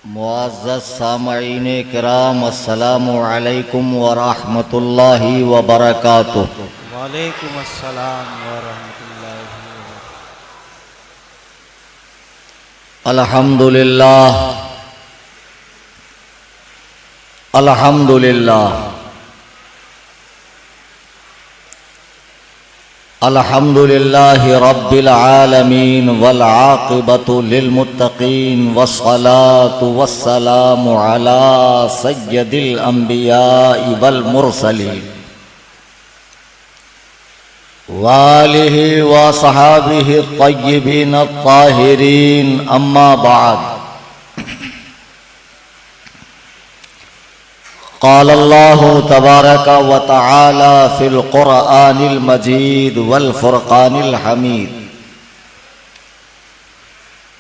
मुअज़्ज़ज़ सामईन किराम अस्सलामु अलैकुम व रहमतुल्लाहि व बरकातुहू। वालेकुम अस्सलाम व रहमतुल्लाहि व बरकातुहू। अल्हम्दुलिल्लाह अल्हम्दुलिल्लाह अल्हम्दुलिल्लाहि रब्बिल आलमीन वल आक़िबतु लिल मुत्तक़ीन वस्सलातु वस्सलामु अला सय्यदिल अंबियाइ वल मुरसलीन वालिहि व सहाबिहि तय्यिबीन अत्ताहिरीन अम्मा बाद। क़ाल अल्लाहु तबारक व तआला फ़िल क़ुरआनिल मजीद वल फ़ुरक़ानिल हमीद।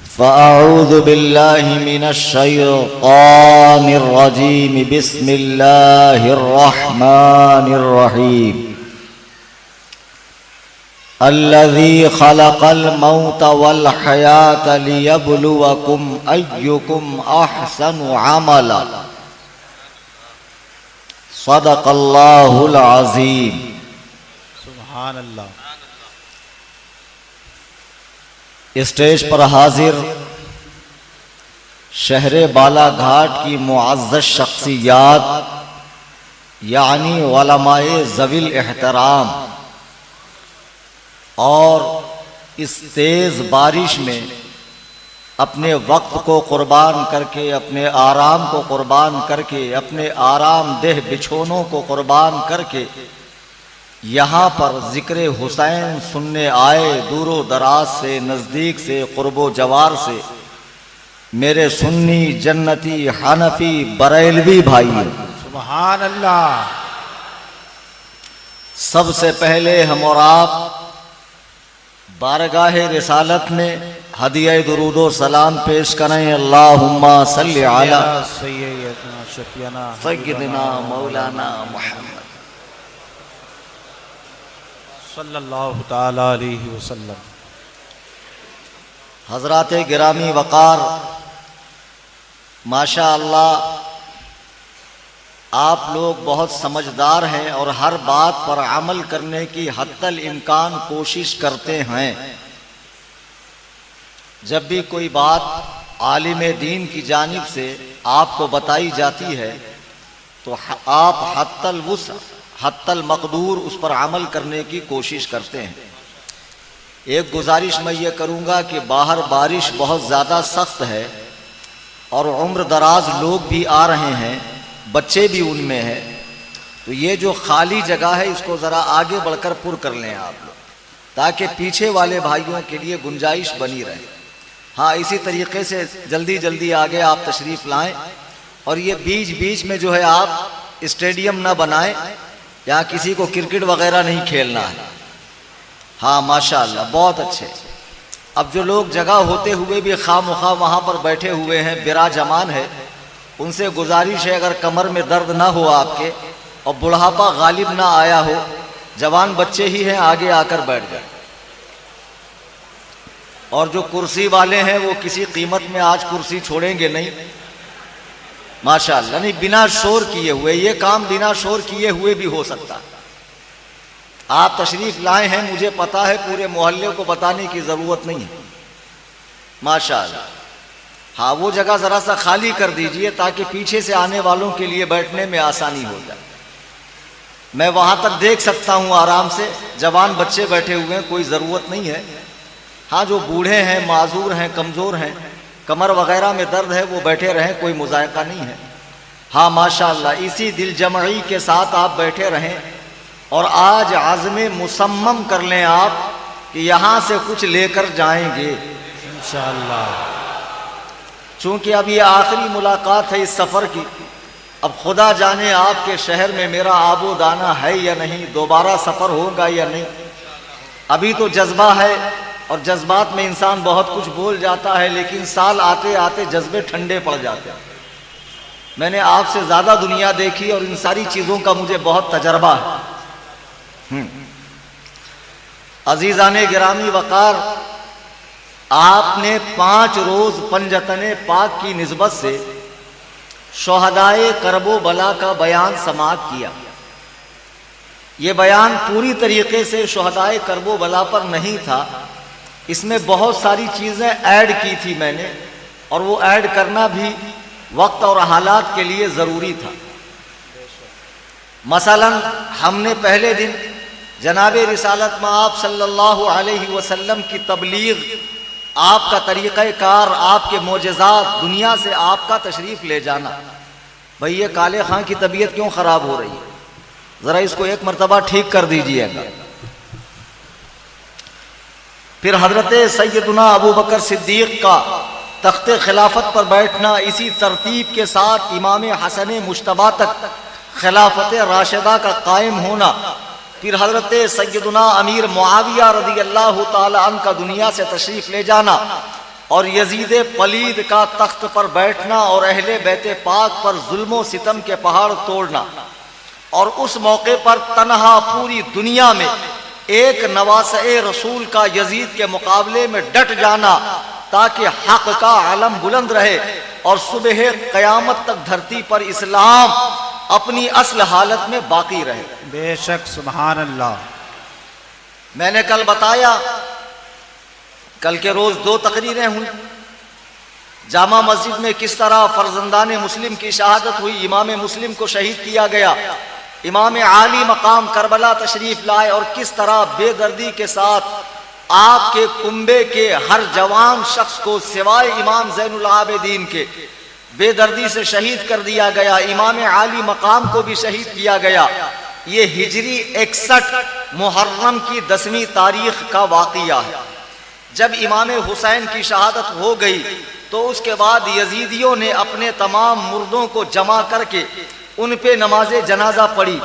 फ़अऊज़ु बिल्लाहि मिनश शैतानिर रजीम बिस्मिल्लाहिर रहमानिर रहीम। अल्लज़ी ख़लक़ल मौत वल हयात लियब्लुवकुम अय्युकुम अहसनु अमला। सदक़ल्लाहुल अज़ीम। सुभान अल्लाह। स्टेज पर हाजिर शहर बालाघाट की मुअज़्ज़ज़ शख्सियात यानी उलमाए ज़विल एहतराम और इस तेज़ बारिश में अपने वक्त को कुर्बान करके, अपने आराम को कुर्बान करके, अपने आराम देह बिछोनों को कुर्बान करके यहाँ पर ज़िक्र हुसैन सुनने आए दूरो दराज से, नज़दीक से, क़ुर्बो जवार से मेरे सुन्नी जन्नती हनफी बरेलवी भाइयों, सुभान अल्लाह। सबसे पहले हम और आप बारगाह रिसालत में हदिया दुरूदो सलाम पेश करें। अल्लाहुम्मा सल्लि अला सय्यदना शफीना सय्यदना मौलाना मुहम्मद सल्लल्लाहु ताला अलैहि वसल्लम। हज़रात गिरामी वक़ार, माशा अल्लाह आप लोग बहुत समझदार हैं और हर बात पर अमल करने की हद्दल इम्कान कोशिश करते हैं। जब भी कोई बात आलिम दीन की जानिब से आपको बताई जाती है तो आप हत्तल मकदूर उस पर अमल करने की कोशिश करते हैं। एक गुजारिश मैं ये करूँगा कि बाहर बारिश बहुत ज़्यादा सख्त है और उम्र दराज लोग भी आ रहे हैं, बच्चे भी उनमें हैं, तो ये जो खाली जगह है इसको ज़रा आगे बढ़कर पुर कर लें आप लोग, ताकि पीछे वाले भाइयों के लिए गुंजाइश बनी रहे। हाँ, इसी तरीके से जल्दी जल्दी आगे आप तशरीफ़ लाएं और ये बीच बीच में जो है आप स्टेडियम ना बनाएं, यहाँ किसी को क्रिकेट वगैरह नहीं खेलना है। हाँ माशाअल्लाह, बहुत अच्छे। अब जो लोग जगह होते हुए भी खामखा वहाँ पर बैठे हुए हैं, बिराजमान है, उनसे गुजारिश है अगर कमर में दर्द ना हो आपके और बुढ़ापा गालिब ना आया हो, जवान बच्चे ही हैं, आगे आकर बैठ जाए। और जो कुर्सी वाले हैं वो किसी कीमत में आज कुर्सी छोड़ेंगे नहीं, माशाअल्लाह। नहीं, बिना शोर किए हुए, ये काम बिना शोर किए हुए भी हो सकता। आप तशरीफ़ लाए हैं, मुझे पता है, पूरे मोहल्ले को बताने की ज़रूरत नहीं है, माशाअल्लाह। हाँ, वो जगह ज़रा सा खाली कर दीजिए ताकि पीछे से आने वालों के लिए बैठने में आसानी हो जाए। मैं वहाँ तक देख सकता हूँ आराम से, जवान बच्चे बैठे हुए हैं, कोई ज़रूरत नहीं है। हाँ, जो बूढ़े हैं, माजूर हैं, कमज़ोर हैं, कमर वगैरह में दर्द है, वो बैठे रहें, कोई मुज़ायक़ा नहीं है। हाँ माशाअल्लाह, इसी दिल जमई के साथ आप बैठे रहें और आज आज़्म मुसम्मम कर लें आप कि यहाँ से कुछ लेकर जाएंगे इंशाअल्लाह। चूँकि अब ये आखिरी मुलाकात है इस सफ़र की, अब खुदा जाने आपके शहर में मेरा आबो दाना है या नहीं, दोबारा सफ़र होगा या नहीं। अभी तो जज्बा है और जज्बात में इंसान बहुत कुछ बोल जाता है, लेकिन साल आते आते जज्बे ठंडे पड़ जाते हैं। मैंने आपसे ज़्यादा दुनिया देखी और इन सारी चीज़ों का मुझे बहुत तजर्बा है। अजीज़ाने गिरामी वक़ार, आपने 5 रोज़ पंजतने पाक की निस्बत से शोहदाए करबो बला का बयान समाअत किया। ये बयान पूरी तरीके से शोहदाए करबो बला पर नहीं था, इसमें बहुत सारी चीज़ें ऐड की थी मैंने, और वो ऐड करना भी वक्त और हालात के लिए ज़रूरी था। मसलन हमने पहले दिन जनाबे रिसालत में आप सल्लल्लाहु अलैहि वसल्लम की तबलीग, आपका तरीक़ाकार, आपके मोजज़ात, दुनिया से आपका तशरीफ़ ले जाना। भाई ये काले खां की तबीयत क्यों ख़राब हो रही है, ज़रा इसको एक मरतबा ठीक कर दीजिएगा। फिर हज़रत सैयदुना अबू बकर सिद्दीक़ का तख्ते खिलाफत पर बैठना, इसी तरतीब के साथ इमाम हसन मुश्तबा तक खिलाफत राशिदा का कायम होना, फिर हज़रत सैयदुना अमीर मुआविया रज़ी अल्लाह ताला अन्हु का दुनिया से तशरीफ़ ले जाना, और यजीद पलीद का तख्त पर बैठना और अहले बैते पाक पर जुल्म सितम के पहाड़ तोड़ना, और उस मौके पर तन्हा पूरी दुनिया में एक नवासे रसूल का यजीद के मुकाबले में डट जाना, ताकि हक का आलम बुलंद रहे और सुबह क़यामत तक धरती पर इस्लाम अपनी असल हालत में बाकी रहे। बेशक, सुभान अल्लाह। मैंने कल बताया, कल के रोज 2 तकरीरें हुई। जामा मस्जिद में किस तरह फर्जंदान मुस्लिम की शहादत हुई, इमाम मुस्लिम को शहीद किया गया, इमाम आली मकाम करबला तशरीफ लाए, और किस तरह बेदर्दी के साथ आपके कुंबे के हर जवान शख्स को सिवाय इमाम ज़ैनुल आबिदीन के बेदर्दी से शहीद कर दिया गया, इमाम आली मकाम को भी शहीद किया गया। ये हिजरी 61 मुहर्रम की 10वीं तारीख का वाक़िया है। जब इमाम हुसैन की शहादत हो गई तो उसके बाद यजीदियों ने अपने तमाम मुर्दों को जमा करके उन पे नमाज जनाजा पढ़ी।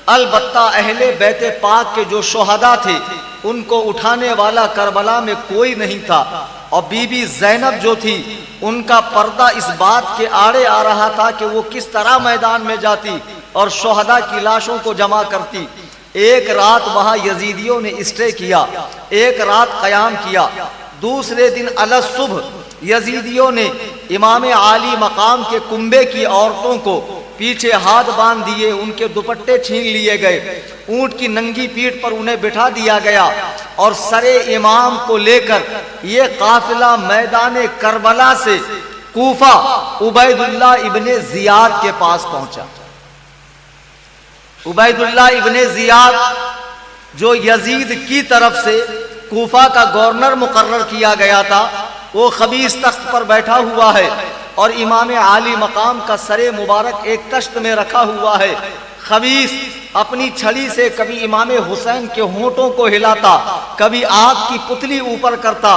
अलबत्ता अहले बैते पाक के जो शोहदा थे उनको उठाने वाला करबला में कोई नहीं था, और बीबी ज़ैनब जो थी उनका पर्दा इस बात के आड़े आ रहा था कि वो किस तरह मैदान में जाती और शोहदा की लाशों को जमा करती। एक रात वहां यजीदियों ने स्टे किया, एक रात क़याम किया। दूसरे दिन अलग सुबह यजीदियों ने इमाम आली मकाम के कुंबे की औरतों को पीछे हाथ बांध दिए, उनके दुपट्टे छीन लिए गए, ऊंट की नंगी पीठ पर उन्हें बिठा दिया गया, और सरे इमाम को लेकर ये काफिला मैदान करबला से कूफा उबैदुल्लाह इब्ने जियाद के पास पहुंचा। उबैदुल्लाह इब्ने जियाद जो यजीद की तरफ से कूफा का गवर्नर मुकर्रर किया गया था, वो खबीस तख्त पर बैठा हुआ है, और इमाम आली मकाम का सरे मुबारक एक तश्त में रखा हुआ है। खबीस अपनी छड़ी से कभी इमाम हुसैन के होंठों को हिलाता, कभी आग की पुतली ऊपर करता।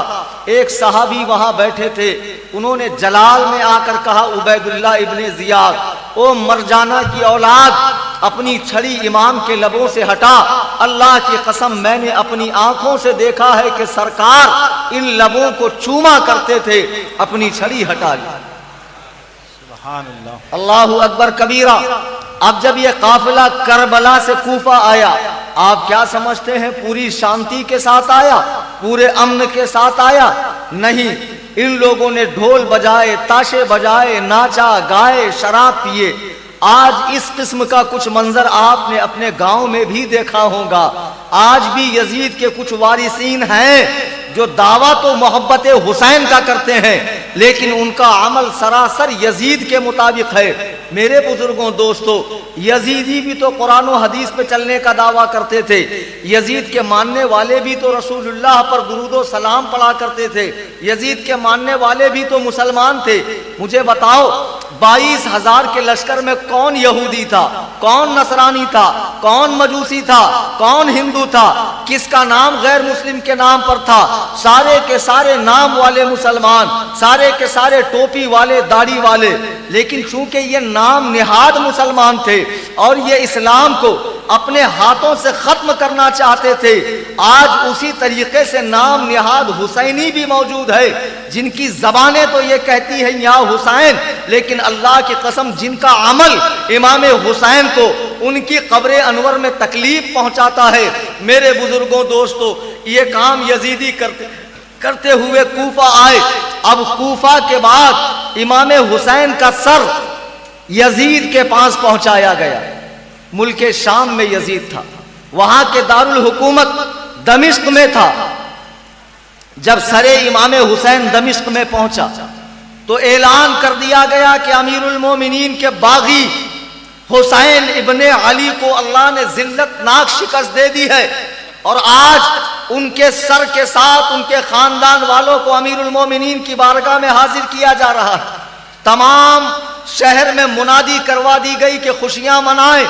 एक सहाबी वहां बैठे थे, उन्होंने जलाल में आकर कहा, उबैदुल्लाह इब्ने जियाद, ओ मरजाना की औलाद, अपनी छड़ी इमाम के लबों से हटा। अल्लाह की कसम, मैंने अपनी आंखों से देखा है कि सरकार इन लबों को चूमा करते थे। अपनी छड़ी हटा ली। अल्लाहु अकबर कबीरा। अब जब ये काफिला करबला से कूफा आया, आप क्या समझते हैं पूरी शांति के साथ आया, पूरे अमन के साथ आया? नहीं, इन लोगों ने ढोल बजाए, ताशे बजाए, नाचा गाए, शराब पिए। आज इस किस्म का कुछ मंजर आपने अपने गांव में भी देखा होगा। आज भी यजीद के कुछ वारिसीन हैं जो दावा तो मोहब्बत हुसैन का करते हैं, लेकिन उनका अमल सरासर यजीद के मुताबिक है। मेरे बुजुर्गों, दोस्तों, यजीदी भी तो कुरान और हदीस पे चलने का दावा करते थे। यजीद के मानने वाले भी तो रसूलुल्लाह पर दुरूद और सलाम पढ़ा करते थे। यजीद के मानने वाले भी तो मुसलमान थे। मुझे बताओ, 22,000 के लश्कर में कौन यहूदी था, कौन नसरानी था, कौन मजूसी था, कौन हिंदू था? किसका नाम गैर मुस्लिम के नाम पर था? सारे के सारे नाम वाले मुसलमान, सारे के सारे टोपी वाले, दाढ़ी वाले। लेकिन चूंकि ये नाम निहाद मुसलमान थे और ये इस्लाम को अपने हाथों से खत्म करना चाहते थे, आज उसी तरीके से नाम निहाद हुसैनी भी मौजूद है, जिनकी जबानें तो ये कहती है या हुसैन, लेकिन अल्लाह की कसम जिनका अमल इमाम हुसैन को उनकी कब्र अनवर में तकलीफ पहुंचाता है। मेरे बुजुर्गों, दोस्तों, ये काम यजीदी करते हुए कूफा आए। अब कूफा के बाद इमाम हुसैन का सर यजीद के पास पहुंचाया गया। मुल्क शाम में यजीद था, वहां के दारुल हुकूमत दमिश्क में था। जब सरे इमाम हुसैन दमिश्क में पहुंचा तो ऐलान कर दिया गया कि अमीरुल मोमिनीन के बागी हुसैन इब्ने अली को अल्लाह ने जिल्लतनाक शिकस्त दे दी है और आज उनके सर के साथ उनके खानदान वालों को अमीरुल मोमिनीन की बारगाह में हाजिर किया जा रहा है। तमाम शहर में मुनादी करवा दी गई कि खुशियां मनाएं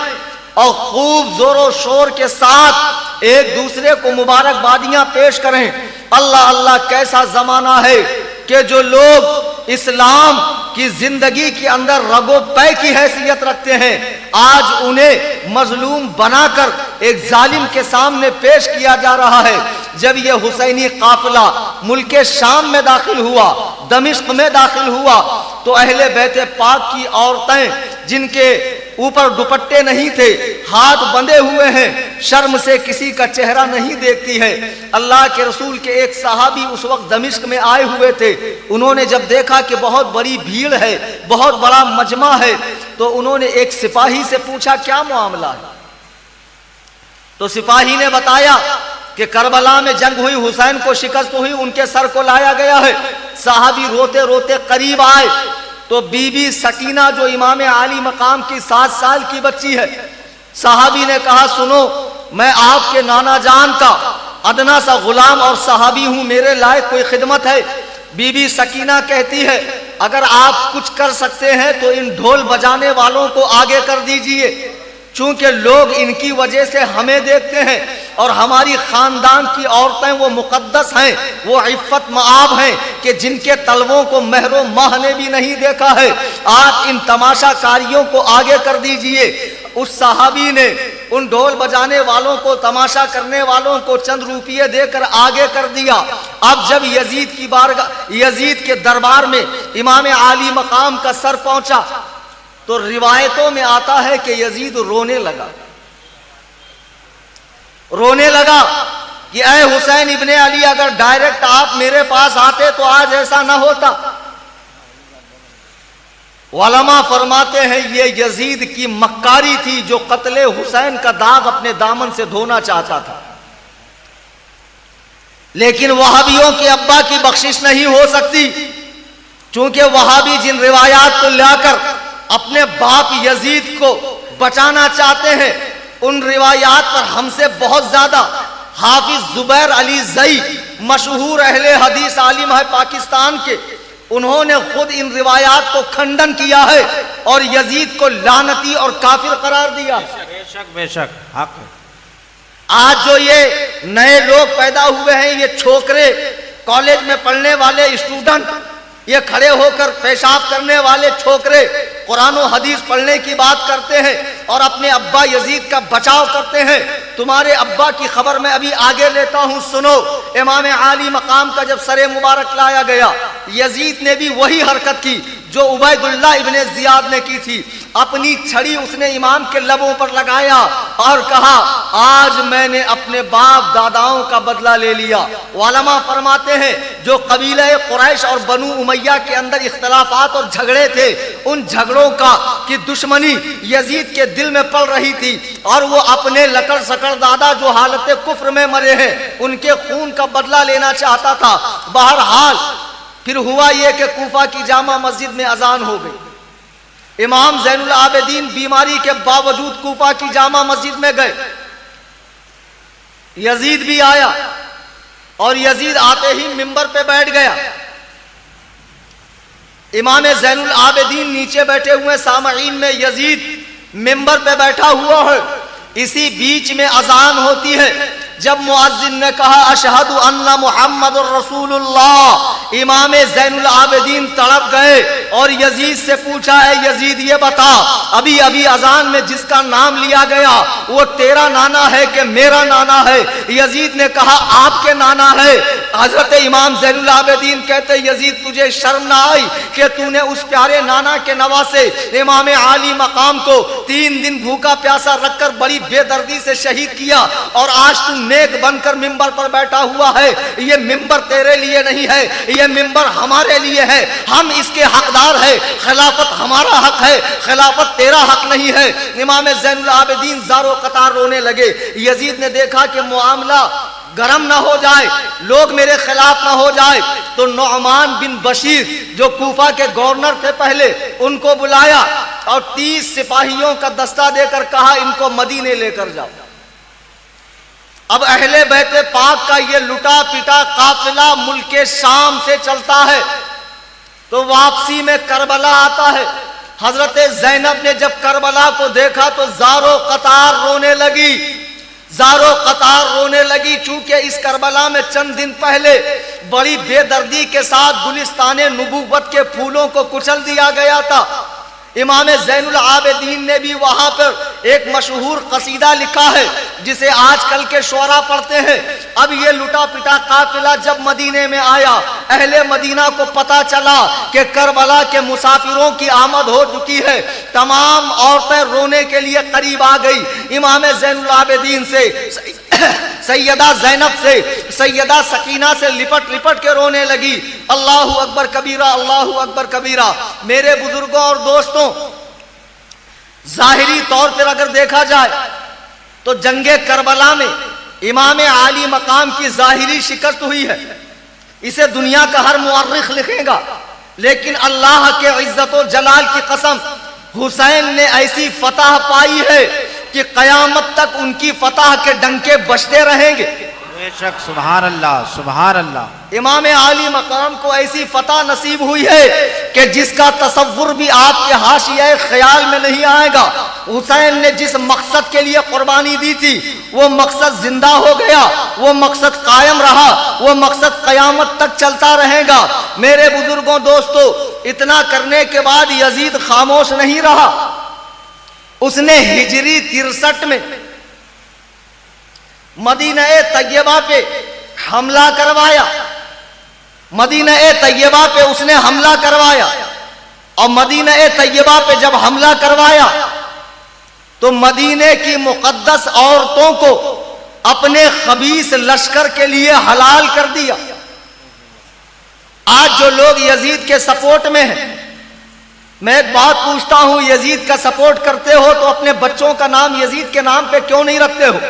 और खूब जोरों शोर के साथ एक दूसरे को मुबारकबादियां पेश करें। अल्लाह अल्लाह, कैसा जमाना है कि जो लोग इस्लाम की जिंदगी के अंदर रगो पै की हैसियत रखते हैं, आज उन्हें मजलूम बनाकर एक जालिम के सामने पेश किया जा रहा है। जब यह हुसैनी काफिला मुल्क शाम में दाखिल हुआ, दमिश्क में दाखिल हुआ, तो अहले बैते पाक की औरतें जिनके ऊपर दुपट्टे नहीं थे, हाथ बंधे हुए हैं, शर्म से किसी का चेहरा नहीं देखती है। अल्लाह के रसूल के एक सहाबी उस वक्त दमिश्क में आए हुए थे। उन्होंने जब देखा कि बहुत बड़ी भीड़ है, बहुत बड़ा मजमा है, तो उन्होंने एक सिपाही से पूछा क्या मामला है। तो सिपाही ने बताया कि करबला में जंग हुई, हुसैन को शिकस्त हुई, उनके सर को लाया गया है। सहाबी रोते रोते करीब आए तो बीबी सकीना जो इमाम आली मकाम की 7 साल की बच्ची है, सहाबी ने कहा सुनो, मैं आपके नाना जान का अदना सा गुलाम और सहाबी हूं, मेरे लायक कोई खिदमत है। बीबी सकीना कहती है अगर आप कुछ कर सकते हैं तो इन ढोल बजाने वालों को आगे कर दीजिए, चूंकि लोग इनकी वजह से हमें देखते हैं और हमारी खानदान की औरतें वो मुकद्दस हैं, वो इफ़्फ़त मआब हैं कि जिनके तलवों को महरो माह ने भी नहीं देखा है। आप इन तमाशाकारियों को आगे कर दीजिए। उस सहाबी ने उन ढोल बजाने वालों को, तमाशा करने वालों को चंद रुपये देकर आगे कर दिया। अब जब यजीद की बारगाह, यजीद के दरबार में इमाम आली मकाम का सर पहुंचा तो रिवायतों में आता है कि यजीद रोने लगा कि ऐ हुसैन इब्ने अली, अगर डायरेक्ट आप मेरे पास आते तो आज ऐसा ना होता। उलमा फरमाते हैं ये यजीद की मक्कारी थी जो कत्ले हुसैन का दाग अपने दामन से धोना चाहता था, लेकिन वहाबियों के अब्बा की बख्शिश नहीं हो सकती, क्योंकि वहाबी जिन रिवायात को लाकर अपने बाप यजीद को बचाना चाहते हैं, उन रिवायात पर हमसे बहुत ज्यादा हाफिज जुबैर अली जई, मशहूर अहले हदीस आलिम है पाकिस्तान के, उन्होंने खुद इन रिवायात को खंडन किया है और यजीद को लानती और काफिर करार दिया। बेशक बेशक हक है। आज जो ये नए लोग पैदा हुए हैं, ये छोकरे, कॉलेज में पढ़ने वाले स्टूडेंट, ये खड़े होकर पेशाब करने वाले छोकरे कुरान और हदीस पढ़ने की बात करते हैं और अपने अब्बा यजीद का बचाव करते हैं। तुम्हारे अब्बा की खबर मैं अभी आगे लेता हूं, सुनो। इमाम आली मकाम का जब सरे मुबारक लाया गया, यजीद ने भी वही हरकत की जो उबैदुल्लाह इब्ने जियाद ने की थी। अपनी छड़ी उसने इमाम के लबों पर लगाया और कहा आज मैंने अपने बाप दादाओं का बदला ले लिया। उलमा फरमाते हैं जो कबीले कुरैश और बनु उमैया के अंदर इख्तलाफात और झगड़े थे, उन झगड़ों की दुश्मनी यजीद के दिल में पड़ रही थी और वो अपने लकड़ सकड़ दादा जो हालत कुफ्र में मरे हैं उनके खून का बदला लेना चाहता था। बहरहाल फिर हुआ यह कि कूफा की जामा मस्जिद में अजान हो गई। इमाम ज़ैनुल आबिदीन बीमारी के बावजूद कूफा की जामा मस्जिद में गए। यजीद भी आया और यजीद आते ही मिंबर पे बैठ गया। इमाम ज़ैनुल आबिदीन नीचे बैठे हुए सामईन में, यजीद मिंबर पे बैठा हुआ है। इसी बीच में अजान होती है। जब मुअज्जिन ने कहा अशहदु अन्ना मुहम्मदुर रसूलुल्लाह, इमाम ज़ैनुल आबिदीन तड़प गए और यजीद से पूछा है यजीद ये बता, अभी अभी अजान में जिसका नाम लिया गया वो तेरा नाना है कि मेरा नाना है? यजीद ने कहा आपके नाना है। हजरत इमाम ज़ैनुल आबिदीन कहते यजीद तुझे शर्म ना आई कि तूने उस प्यारे नाना के नवासे इमाम आली मकाम को 3 दिन भूखा प्यासा रखकर बड़ी बेदर्दी से शहीद किया और आज तू नेक बनकर मिंबर पर बैठा हुआ है। ये मिंबर तेरे लिए नहीं है, ये मिंबर हमारे लिए है, हम इसके हकदार है, खिलाफत हमारा हक है, खिलाफत तेरा हक नहीं है। इमाम ज़ैनुल आबिदीन ज़ारो कतार रोने लगे। यजीद ने देखा कि मामला गरम ना हो जाए, लोग मेरे खिलाफ ना हो जाए, तो नुअमान बिन बशीर जो कूफा के गवर्नर थे पहले, उनको बुलाया और 30 सिपाहियों का दस्ता देकर कहा इनको मदीने लेकर जाओ। अब अहले बैते पाक का ये लुटा पिटा काफिला मुल्क शाम से चलता है, तो वापसी में करबला आता है। हजरत ज़ैनब ने जब करबला को देखा तो ज़ारो कतार रोने लगी, ज़ारो कतार रोने लगी। चूंकि इस करबला में चंद दिन पहले बड़ी बेदर्दी के साथ गुलिस्ताने नबूवत के फूलों को कुचल दिया गया था। इमाम ज़ैनुल आबिदीन ने भी वहां पर एक मशहूर कसीदा लिखा है जिसे आजकल के शोरा पढ़ते हैं। अब ये लुटा पिटा काफिला जब मदीने में आया, अहले मदीना को पता चला कि करबला के मुसाफिरों की आमद हो चुकी है। तमाम औरतें रोने के लिए करीब आ गई। इमाम ज़ैनुल आबिदीन से, सैयदा ज़ैनब से, सैयदा सकीना से लिपट लिपट के रोने लगी। अल्लाहु अकबर कबीरा, अल्लाहु अकबर कबीरा। मेरे बुजुर्गों और दोस्तों, जाहिरी तौर पर अगर देखा जाए तो जंगे करबला में इमाम आली मकाम की जाहिरी शिकस्त हुई है। इसे दुनिया का हर मुअर्रिख लिखेगा, लेकिन अल्लाह के इज्जत और जलाल की कसम, हुसैन ने ऐसी फतह पाई है कि कयामत तक उनकी फतह के डंके बजते रहेंगे। बेशक, सुभान अल्लाह, सुभान अल्लाह। इमाम आली मकाम को ऐसी फतह नसीब हुई है कि जिसका तसव्वुर भी आपके हाशिया ख्याल में नहीं आएगा। हुसैन ने जिस मकसद के लिए कुर्बानी दी थी, वो मकसद जिंदा हो गया, वो मकसद कायम रहा, वो मकसद कयामत तक चलता रहेगा। मेरे बुजुर्गों दोस्तों, इतना करने के बाद यजीद खामोश नहीं रहा। उसने हिजरी 63 में मदीना तैयबा पे हमला करवाया। मदीना तैयबा पे उसने हमला करवाया, और मदीना तैयबा पे जब हमला करवाया तो मदीने की मुकद्दस औरतों को अपने खबीस लश्कर के लिए हलाल कर दिया। आज जो लोग यजीद के सपोर्ट में हैं, मैं एक बात पूछता हूं, यजीद का सपोर्ट करते हो तो अपने बच्चों का नाम यजीद के नाम पे क्यों नहीं रखते हो?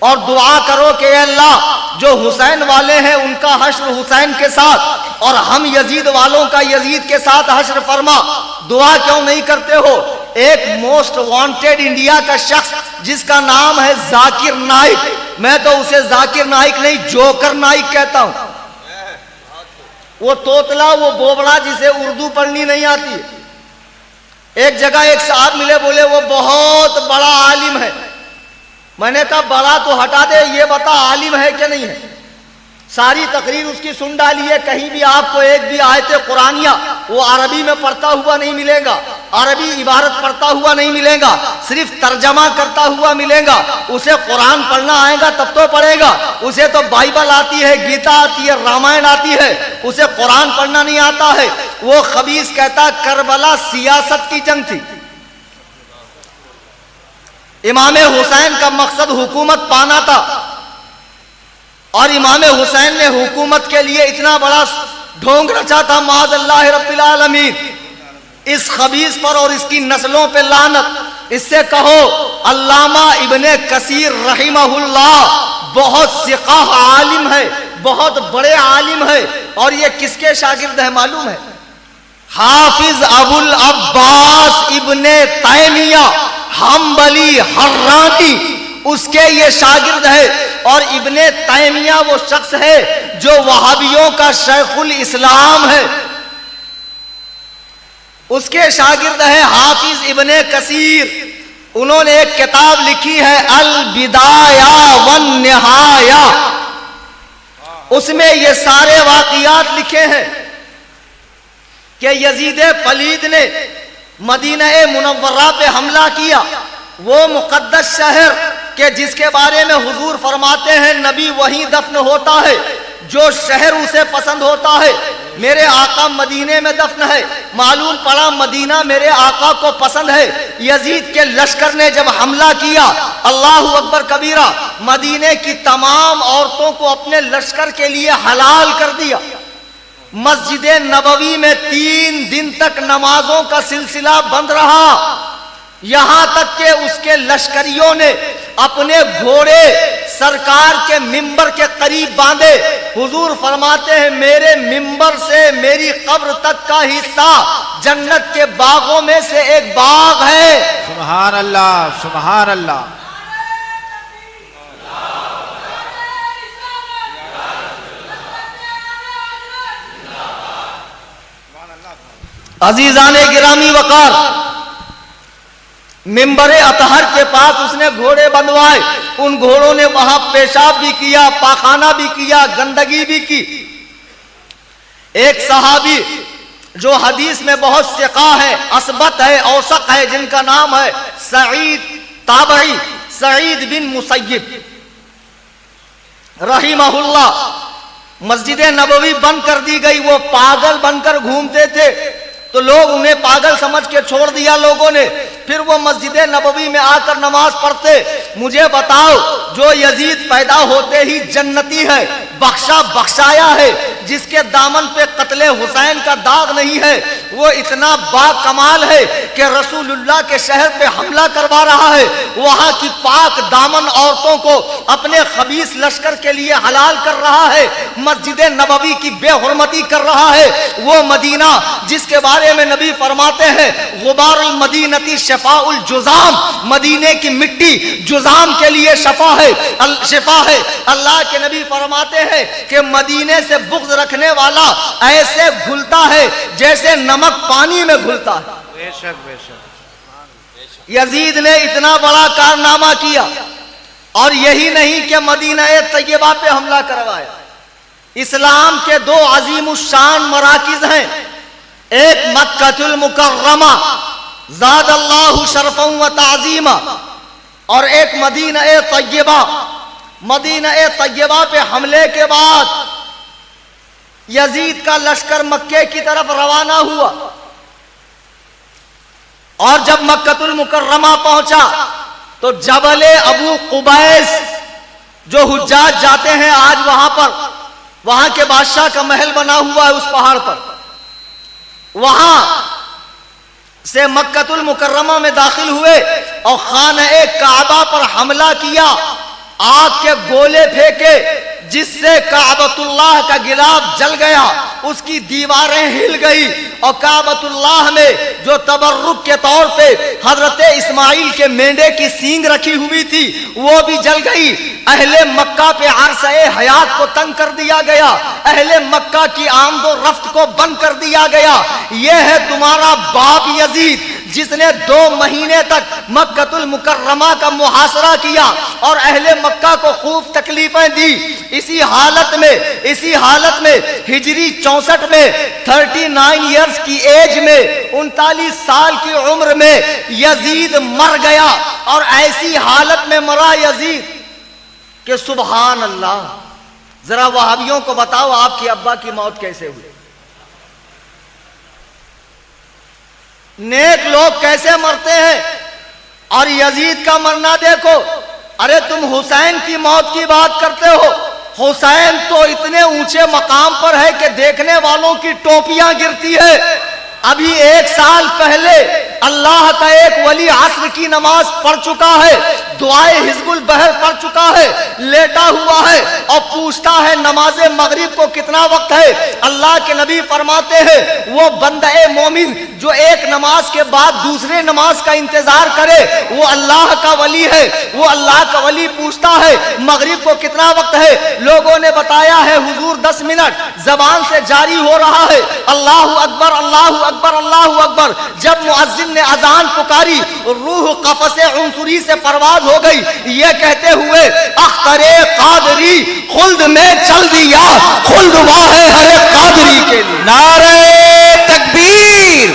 और दुआ करो कि अल्लाह जो हुसैन वाले हैं उनका हश्र हुसैन के साथ, और हम यजीद वालों का यजीद के साथ हश्र फरमा। दुआ क्यों नहीं करते हो? एक मोस्ट वांटेड इंडिया का शख्स जिसका नाम है जाकिर नाइक, मैं तो उसे जाकिर नाइक नहीं, जोकर नाइक कहता हूं। वो तोतला, वो बोबड़ा जिसे उर्दू पढ़नी नहीं आती। एक जगह एक साहब मिले, बोले वो बहुत बड़ा आलिम है। मैंने कहा बड़ा तो हटा दे, ये बता आलिम है कि नहीं है। सारी तकरीर उसकी सुन डाली है, कहीं भी आपको एक भी आयत कुरानिया वो अरबी में पढ़ता हुआ नहीं मिलेगा, अरबी इबारत पढ़ता हुआ नहीं मिलेगा, सिर्फ तर्जमा करता हुआ मिलेगा। उसे कुरान पढ़ना आएगा तब तो पढ़ेगा। उसे तो बाइबल आती है, गीता आती है, रामायण आती है, उसे कुरान पढ़ना नहीं आता है। वो खबीस कहता करबला सियासत की जंग थी। इमाम हुसैन का मकसद हुकूमत पाना था, और इमाम हुसैन ने हुकूमत के लिए इतना बड़ा ढोंग रचा था। माज़अल्लाह रब्बिल आलमीन, इस खबीस पर और इसकी नस्लों पे लानत। इससे कहो अल्लामा इब्ने कसीर रहिमहुल्लाह बहुत सिकाह आलिम है, बहुत बड़े आलिम है, और ये किसके शागिर्द है मालूम है? हाफिज अबुल अब्बास इब्ने तैमिया हम्बली हर्रानी, उसके ये शागिर्द है। और इब्ने तैमिया वो शख्स है जो वहाबियों का शेखुल इस्लाम है, उसके शागिर्द है हाफिज इब्ने कसीर। उन्होंने एक किताब लिखी है अल बिदाया वन निहाया, उसमें ये सारे वाक़ियात लिखे हैं कि यजीद पलीद ने मदीना मुनव्वरा पे हमला किया। वो मुकद्दस शहर के जिसके बारे में हुजूर फरमाते हैं नबी वहीं दफन होता है, जो शहर उसे पसंद होता है। मेरे आका मदीने में दफन है। मालूम पड़ा मदीना मेरे आका को पसंद है। यजीद के लश्कर ने जब हमला किया, अल्लाहु अकबर कबीरा, मदीने की तमाम औरतों को अपने लश्कर के लिए हलाल कर दिया। मस्जिद नबवी में 3 दिन तक नमाजों का सिलसिला बंद रहा, यहां तक कि उसके लश्करियों ने अपने घोड़े सरकार के मिंबर के करीब बांधे। हुजूर फरमाते हैं मेरे मिंबर से मेरी कब्र तक का हिस्सा जन्नत के बागों में से एक बाग है। सुभान अल्लाह, सुभान अल्लाह। अजीजाने गिरामी वकार, मिंबरे अतहर के पास उसने घोड़े बंधवाए। उन घोड़ों ने वहां पेशाब भी किया, पाखाना भी किया, गंदगी भी की। एक सहाबी जो हदीस में बहुत सिका है, असबत है, औसक है, जिनका नाम है सईद ताबई, सईद बिन मुसय्यब रहीमहुल्लाह, मस्जिद नबवी बंद कर दी गई। वो पागल बनकर घूमते थे तो लोग उन्हें पागल समझ के छोड़ दिया लोगों ने। फिर वो मस्जिद नबवी में आकर नमाज पढ़ते। मुझे बताओ, जो यजीद पैदा होते ही जन्नती है, बख्शा बख्शाया है, जिसके दामन पे कत्ले हुसैन का दाग नहीं है, वो इतना बाकमाल है कि रसूलुल्लाह के शहर पे हमला करवा रहा है, वहां की पाक दामन औरतों को अपने खबीस लश्कर के लिए हलाल कर रहा है, मस्जिद नबवी की बेहुरमती कर रहा है। वो मदीना जिसके बारे में नबी फरमाते हैं गुबारुल मदीनती शफाउल जुजाम, मदीने की मिट्टी जुजाम के लिए शिफा है। अल्लाह के नबी फरमाते हैं कि मदीने से बुग़्ज़ रखने वाला ऐसे घुलता है जैसे नमक पानी में घुलता है। बेशक बेशक। यजीद ने इतना बड़ा कारनामा किया और यही नहीं कि मदीना तैयबा पे हमला करवाया। इस्लाम के 2 अजीमुश्शान मराकिज हैं, एक मक्कातुल मुकर्रमा ज़ादल्लाहु शरफ़न व ताज़ीमा, और एक मदीना तैयबा। मदीना तैयबा पे हमले के बाद यजीद का लश्कर मक्के की तरफ रवाना हुआ और जब मक्कातुल मुकर्रमा पहुंचा तो जबले अबू कुबैस, जो हुज्जाज जाते हैं आज वहां पर, वहां के बादशाह का महल बना हुआ है उस पहाड़ पर, वहां से मक्कातुल मुकर्रमा में दाखिल हुए और खाने काबा पर हमला किया, आग के गोले फेंके जिससे काबतुल्लाह का गिलाफ जल गया, उसकी दीवारें हिल गई और काबतुल्लाह में जो तबर्रुक के तौर पे हजरत इस्माइल के मेंढे की सींग रखी हुई थी वो भी जल गई। अहले मक्का पे अरसे हयात को तंग कर दिया गया, अहले मक्का की आमदो रफ्त को बंद कर दिया गया। यह है तुम्हारा बाप यजीद जिसने 2 महीने तक मक्कातुल मुकर्रमा का मुहासरा किया और अहले मक्का को खूब तकलीफें दी। इसी हालत में हिजरी 64 में 39 इयर्स की एज में 39 साल की उम्र में यजीद मर गया और ऐसी हालत में मरा यजीद कि सुभान अल्लाह। जरा वहाबियों को बताओ आपके अब्बा की मौत कैसे हुई? नेक लोग कैसे मरते हैं और यजीद का मरना देखो। अरे तुम हुसैन की मौत की बात करते हो, हुसैन तो इतने ऊंचे मकाम पर है कि देखने वालों की टोपियां गिरती है। अभी 1 साल पहले अल्लाह का एक वली असर की नमाज पढ़ चुका है, दुआए हिज़्बुल बहर पढ़ चुका है, लेटा हुआ है और पूछता है नमाज़े मगरिब को कितना वक्त है। अल्लाह के नबी फरमाते हैं वो बंदे मोमिन जो एक नमाज के बाद दूसरे नमाज का इंतजार करे वो अल्लाह का वली है। वो अल्लाह का वली पूछता है मगरिब को कितना वक्त है, लोगों ने बताया है हुजूर 10 मिनट, जबान से जारी हो रहा है अल्लाहु अकबर अल्लाहु अकबर अल्लाहु अकबर। जब मुअज्जिन ने अजान पुकारी रूह कफ़से उनसुरी से परवाज हो गई, ये कहते हुए अख्तरे कादरी खुल्द में चल दिया, खुल्द वाह है हरे कादरी के लिए। नारे तकबीर,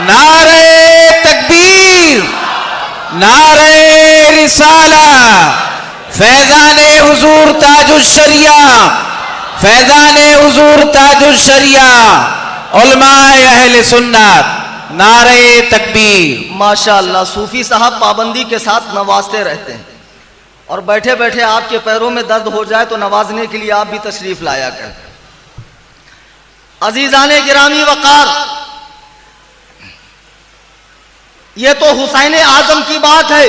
नारे तकबीर, नारे रिसाला, फैज़ाने हुजूर ताजुश शरिया, फैज़ाने हुजूर ताजुश शरिया, उलमाए अहले सुन्नत, नारे तकबीर। माशाअल्लाह, सूफी साहब पाबंदी के साथ नवाजते रहते हैं और बैठे बैठे आपके पैरों में दर्द हो जाए तो नवाजने के लिए आप भी तशरीफ लाया कर। अजीजाने गिरामी वकार, ये तो हुसैन आजम की बात है।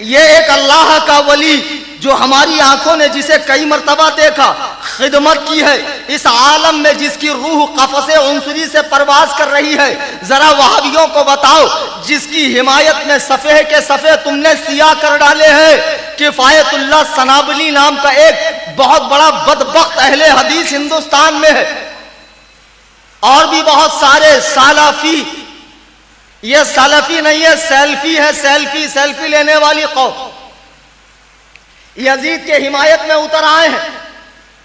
ये एक अल्लाह का वली जो हमारी आंखों ने जिसे कई मर्तबा देखा, खिदमत की है इस आलम में, जिसकी रूह कफ़से उनसरी से परवाज कर रही है। जरा वहाबियों को बताओ, जिसकी हिमायत में सफ़े के सफ़े तुमने सिया कर डाले हैं। किफायतुल्लाह सनाबली नाम का एक बहुत बड़ा बदबख्त अहले हदीस हिंदुस्तान में है, और भी बहुत सारे सालाफी। ये सलफी नहीं है, सेल्फी है, सेल्फी सेल्फी लेने वाली कौम यजीद के हिमायत में उतर आए हैं।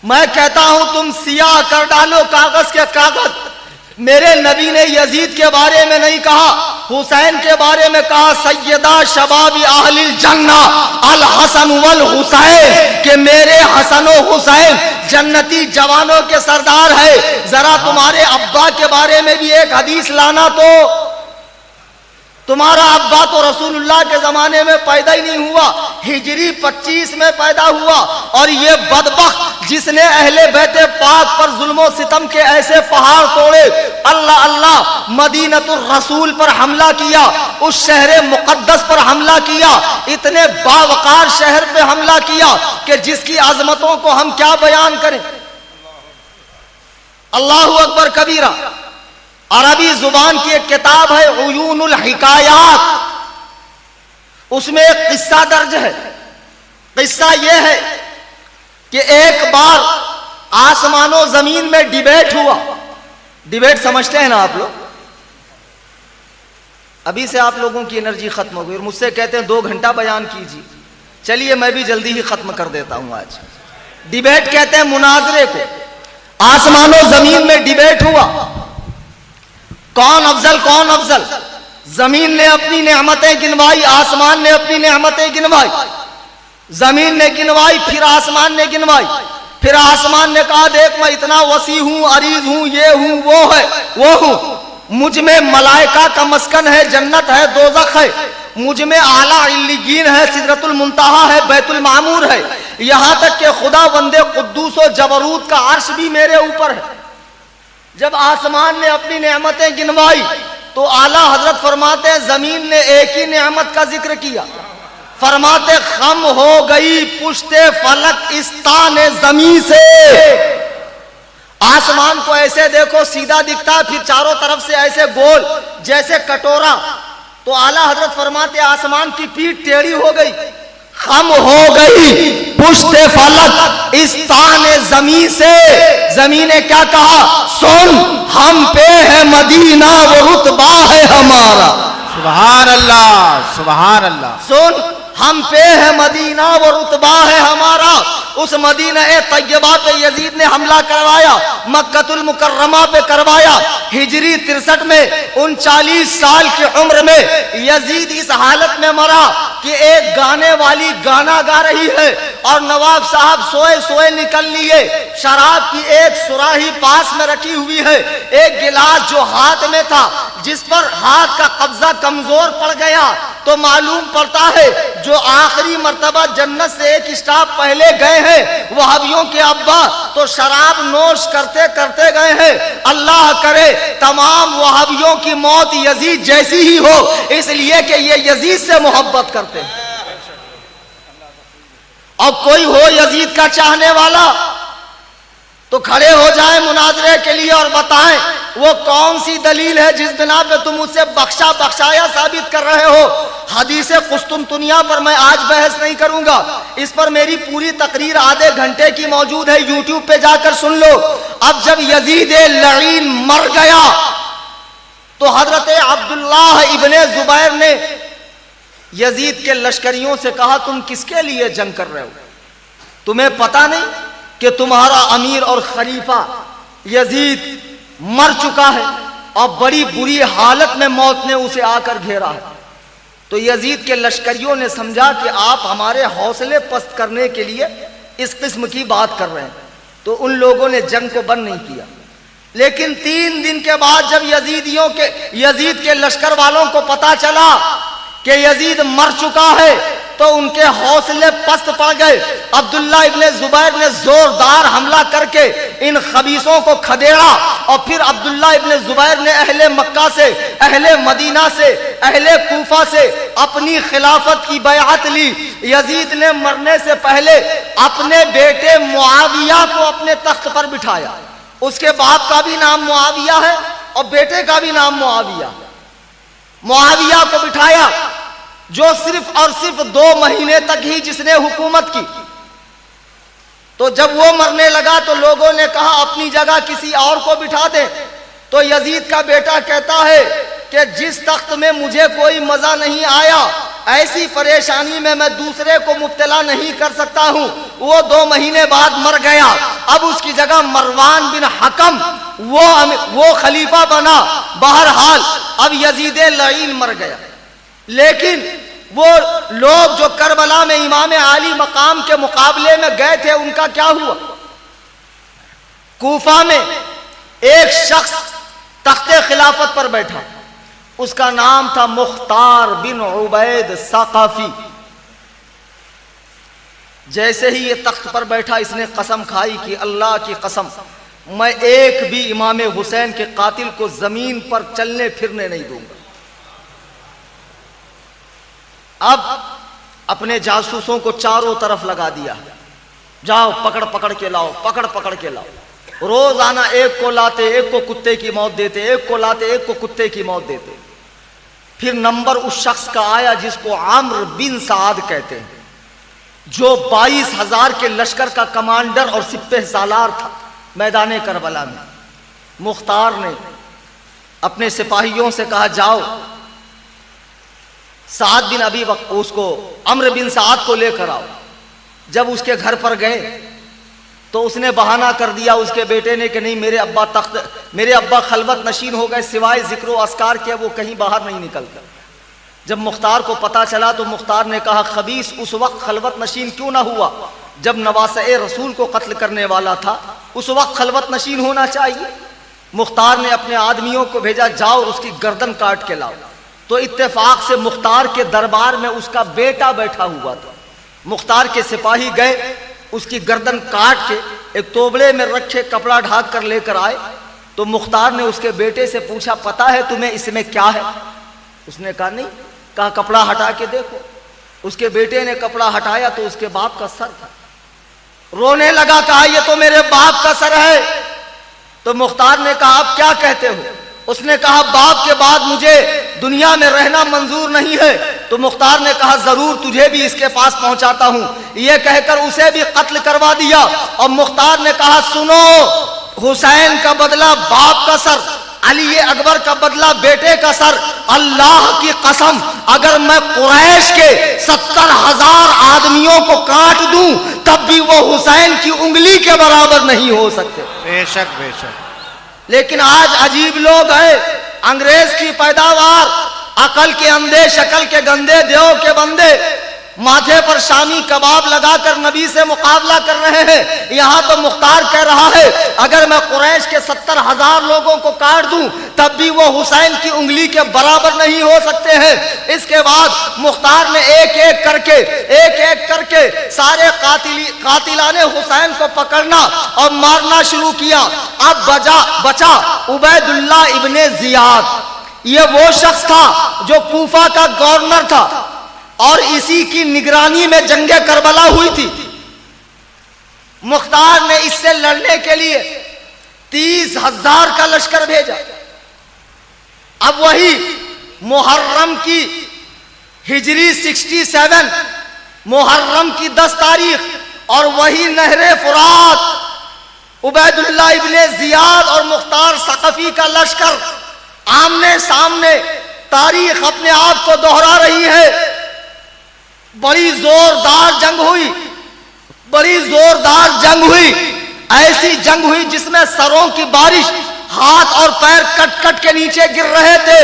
मैं कहता हूं तुम सियाह कर डालो कागज के कागज। मेरे नबी ने यजीद के बारे में नहीं कहा, हुसैन के बारे में कहा, सैयदा शबाबी अहलिल जन्ना अल हसन वल हुसैन, कि मेरे हसन और हुसैन जन्नती जवानों के सरदार है। जरा तुम्हारे अब्बा के बारे में भी एक हदीस लाना। तो तुम्हारा अब्बा तो रसूलुल्लाह के जमाने में पैदा ही नहीं हुआ, हिजरी 25 में पैदा हुआ। और ये बदबख्त जिसने अहले बैते पाक पर जुल्मो सितम के ऐसे पहाड़ तोड़े, अल्लाह अल्लाह, मदीनतुर रसूल पर हमला किया, उस शहर मुकद्दस पर हमला किया, इतने बावकार शहर पे हमला किया कि जिसकी अजमतों को हम क्या बयान करें। अल्लाहु अकबर कबीरा। अरबी जुबान की एक किताब है उयूनुल हिकायात, उसमें एक किस्सा दर्ज है। किस्सा यह है कि एक बार आसमानों जमीन में डिबेट हुआ। डिबेट समझते हैं ना आप लोग? अभी से आप लोगों की एनर्जी खत्म हो गई और मुझसे कहते हैं 2 घंटा बयान कीजिए। चलिए मैं भी जल्दी ही खत्म कर देता हूं आज। डिबेट कहते हैं मुनाजरे को। आसमानों जमीन में डिबेट हुआ, कौन अफजल कौन अफजल। जमीन ने अपनी नेमतें गिनवाई, आसमान ने अपनी नेमतें गिनवाई। जमीन ने गिनवाई, फिर आसमान ने गिनवाई। फिर आसमान ने कहा, देख मैं इतना वसी हूं, अरीज हूं, ये हूं, वो है, वो हूं। मुझ में मलाइका का मस्कन है, जन्नत है, दोज़ख है। मुझ में आला इल्लीगीन है, सिदरतुल मुंतहा है, बैतुल मामूर है। यहां तक कि खुदा वंदे कुद्दूस और जबरूत का अर्श भी मेरे ऊपर है। जब आसमान ने अपनी नेमतें गिनवाई तो आला हजरत फरमाते हैं, जमीन ने एक ही नेमत का जिक्र किया। फरमाते, खम हो गई पुश्ते फलक इस्ताने जमी से। आसमान को ऐसे देखो सीधा दिखता, फिर चारों तरफ से ऐसे गोल जैसे कटोरा। तो आला हजरत फरमाते, आसमान की पीठ टेढ़ी हो गई। खम हो गई पुश्ते फलक इस्ताने जमी से। जमीन ने क्या कहा, सुन हम पे है मदीना, वो रुतबा है हमारा। सुभान अल्लाह, सुभान अल्लाह। सुन हम पे है मदीना, वो रुतबा है हमारा। उस मदीना तैयबा पे यजीद ने हमला करवाया, मक्कतुल मुकर्रमा पे करवाया। हिजरी 63 में 39 साल की उम्र में यजीद इस हालत में मरा कि एक गाने वाली गाना गा रही है और नवाब साहब सोए सोए निकल लिए। शराब की एक सुराही पास में रखी हुई है, एक गिलास जो हाथ में था, जिस पर हाथ का कब्जा कमजोर पड़ गया तो मालूम पड़ता है जो आखिरी मर्तबा जन्नत से एक स्टॉप पहले गए हैं वहाबियों के अब्बा, तो शराब नोश करते करते गए हैं। अल्लाह करे तमाम वहाबियों की मौत यजीद जैसी ही हो, इसलिए कि ये यजीद से मोहब्बत करते हैं। अब कोई हो यजीद का चाहने वाला तो खड़े हो जाए मुनाजरे के लिए और बताएं वो कौन सी दलील है जिस बिना पे तुम उससे बख्शा बख्शाया साबित कर रहे हो। हदीसे कुस्तुनतुनिया पर मैं आज बहस नहीं करूंगा, इस पर मेरी पूरी तकरीर आधे घंटे की मौजूद है, यूट्यूब पे जाकर सुन लो। अब जब यजीद लईन मर गया तो हजरत अब्दुल्लाह इब्ने जुबैर ने यजीद के लश्करियों से कहा, तुम किसके लिए जंग कर रहे हो? तुम्हें पता नहीं कि तुम्हारा अमीर और खलीफा यजीद मर चुका है और बड़ी बुरी हालत में मौत ने उसे आकर घेरा है। तो यजीद के लश्करियों ने समझा कि आप हमारे हौसले पस्त करने के लिए इस किस्म की बात कर रहे हैं, तो उन लोगों ने जंग को बंद नहीं किया। लेकिन 3 दिन के बाद जब यजीद के लश्कर वालों को पता चला कि यजीद मर चुका है तो उनके हौसले पस्त पड़ गए। अब्दुल्ला इब्ने जुबैर ने जोरदार हमला करके इन खबीसों को खदेड़ा और फिर अब्दुल्ला इब्ने जुबैर ने अहले मक्का से, अहले मदीना से, अहले कूफा से अपनी खिलाफत की बैअत ली। यजीद ने मरने से पहले अपने बेटे मुआविया को अपने तख्त पर बिठाया। उसके बाप का भी नाम मुआविया है और बेटे का भी नाम मुआविया। मुआविया को बिठाया जो सिर्फ और सिर्फ 2 महीने तक ही जिसने हुकूमत की। तो जब वो मरने लगा तो लोगों ने कहा अपनी जगह किसी और को बिठा दे। तो यजीद का बेटा कहता है कि जिस तख्त में मुझे कोई मजा नहीं आया, ऐसी परेशानी में मैं दूसरे को मुब्तला नहीं कर सकता हूं। वो 2 महीने बाद मर गया। अब उसकी जगह मरवान बिन हकम वो खलीफा बना। बहरहाल अब यजीद लईन मर गया। लेकिन वो लोग जो करबला में इमाम आली मकाम के मुकाबले में गए थे, उनका क्या हुआ? कूफा में एक शख्स तख्ते खिलाफत पर बैठा, उसका नाम था मुख्तार बिन उबैद सकाफी। जैसे ही ये तख्त पर बैठा, इसने कसम खाई कि अल्लाह की कसम, मैं एक भी इमाम हुसैन के कातिल को जमीन पर चलने फिरने नहीं दूंगा। अब अपने जासूसों को चारों तरफ लगा दिया, जाओ पकड़ पकड़ के लाओ, पकड़ पकड़ के लाओ। रोजाना एक को लाते, एक को कुत्ते की मौत देते, एक को लाते, एक को कुत्ते की मौत देते। फिर नंबर उस शख्स का आया जिसको आम्र बिन साद कहते हैं, जो 22,000 के लश्कर का कमांडर और सिपह सालार था मैदान करबला में। मुख्तार ने अपने सिपाहियों से कहा जाओ साद बिन अबी वक्त उसको अम्र बिन साद को लेकर आओ। जब उसके घर पर गए तो उसने बहाना कर दिया उसके बेटे ने कि नहीं, मेरे अब्बा खलवत नशीन हो गए, सिवाय जिक्र अस्कार के वो कहीं बाहर नहीं निकलता। जब मुख्तार को पता चला तो मुख्तार ने कहा खबीस उस वक्त खलवत नशीन क्यों ना हुआ जब नवासे रसूल को कत्ल करने वाला था, उस वक्त खलवत नशीन होना चाहिए। मुख्तार ने अपने आदमियों को भेजा, जाओ और उसकी गर्दन काट के लाओ। तो इत्तेफाक से मुख्तार के दरबार में उसका बेटा बैठा हुआ था। मुख्तार के सिपाही गए, उसकी गर्दन काट के एक तोबड़े में रखे कपड़ा ढाक कर लेकर आए। तो मुख्तार ने उसके बेटे से पूछा, पता है तुम्हें इसमें क्या है? उसने कहा नहीं। कहा कपड़ा हटा के देखो। उसके बेटे ने कपड़ा हटाया तो उसके बाप का सर था। रोने लगा, कहा ये तो मेरे बाप का सर है। तो मुख्तार ने कहा आप क्या कहते हो? उसने कहा बाप के बाद मुझे दुनिया में रहना मंजूर नहीं है। तो मुख्तार ने कहा जरूर तुझे भी इसके पास पहुंचाता हूं। यह कहकर उसे भी कत्ल करवा दिया। और मुख्तार ने कहा सुनो, हुसैन का बदला बाप का सर, अली अकबर का बदला बेटे का सर। अल्लाह की कसम, अगर मैं कुरैश के 70,000 आदमियों को काट दूं तब भी वो हुसैन की उंगली के बराबर नहीं हो सकते। बेशक बेशक। लेकिन आज अजीब लोग हैं, अंग्रेज की पैदावार, अकल के अंधे, शक्ल के गंदे, देव के बंदे, माथे पर शामी कबाब लगाकर नबी से मुकाबला कर रहे हैं। यहां तो मुख्तार कह रहा है अगर मैं कुरैश के 70,000 लोगों को काट दूं तब भी वो हुसैन की उंगली के बराबर नहीं हो सकते हैं। इसके बाद मुख्तार ने एक एक करके सारे कातिलाने हुसैन को पकड़ना और मारना शुरू किया। अब बचा उबैदुल्लाह इब्ने जियाद। ये वो शख्स था जो कूफा का गवर्नर था और इसी की निगरानी में जंगे करबला हुई थी। मुख्तार ने इससे लड़ने के लिए 30,000 का लश्कर भेजा। अब वही मुहर्रम की हिजरी 67 मुहर्रम की 10 तारीख और वही नहरे फुरात उबैदुल्लाह इब्ने जियाद और मुख्तार सक़फ़ी का लश्कर आमने सामने। तारीख अपने आप को दोहरा रही है। बड़ी जोरदार जंग हुई, ऐसी जंग हुई जिसमें सरों की बारिश, हाथ और पैर कट कट के नीचे गिर रहे थे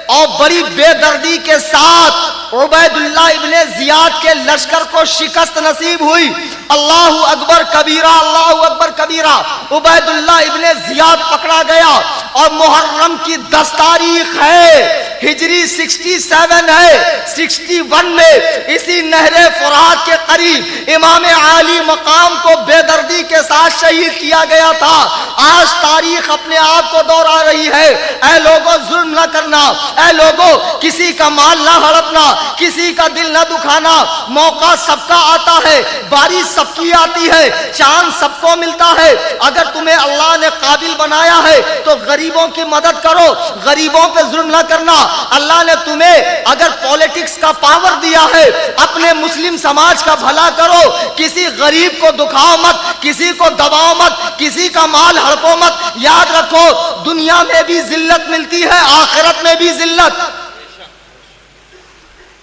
और बड़ी बेदर्दी के साथ उबैदुल्लाह इब्ने जियाद के लश्कर को शिकस्त नसीब हुई। अल्लाहु अकबर कबीरा, अल्लाहु अकबर कबीरा। उबैदुल्लाह इब्ने जियाद पकड़ा गया और मुहर्रम की 10 तारीख है, हिजरी 67 है, 61 में इसी नहरे फुरात के करीब इमाम आली मकाम को बेदर्दी के साथ शहीद किया गया था। आज तारीख अपने आप को दोहरा रही है। ऐ लोगों, जुल्म न करना, ऐ लोगों, किसी का माल ना हड़पना, किसी का दिल न दुखाना। मौका सबका आता है, बारिश सबकी आती है, चांद सबको मिलता है। अगर तुम्हें अल्लाह ने काबिल बनाया है तो गरीबों की मदद करो, गरीबों पे जुल्म न करना। अल्लाह ने तुम्हें अगर पॉलिटिक्स का पावर दिया है, अपने मुस्लिम समाज का भला करो, किसी गरीब को दुखाओ मत, किसी को दबाओ मत, किसी का माल हड़पो मत। याद रखो, दुनिया में भी जिल्लत मिलती है, आखिरत में भी जिल्लत।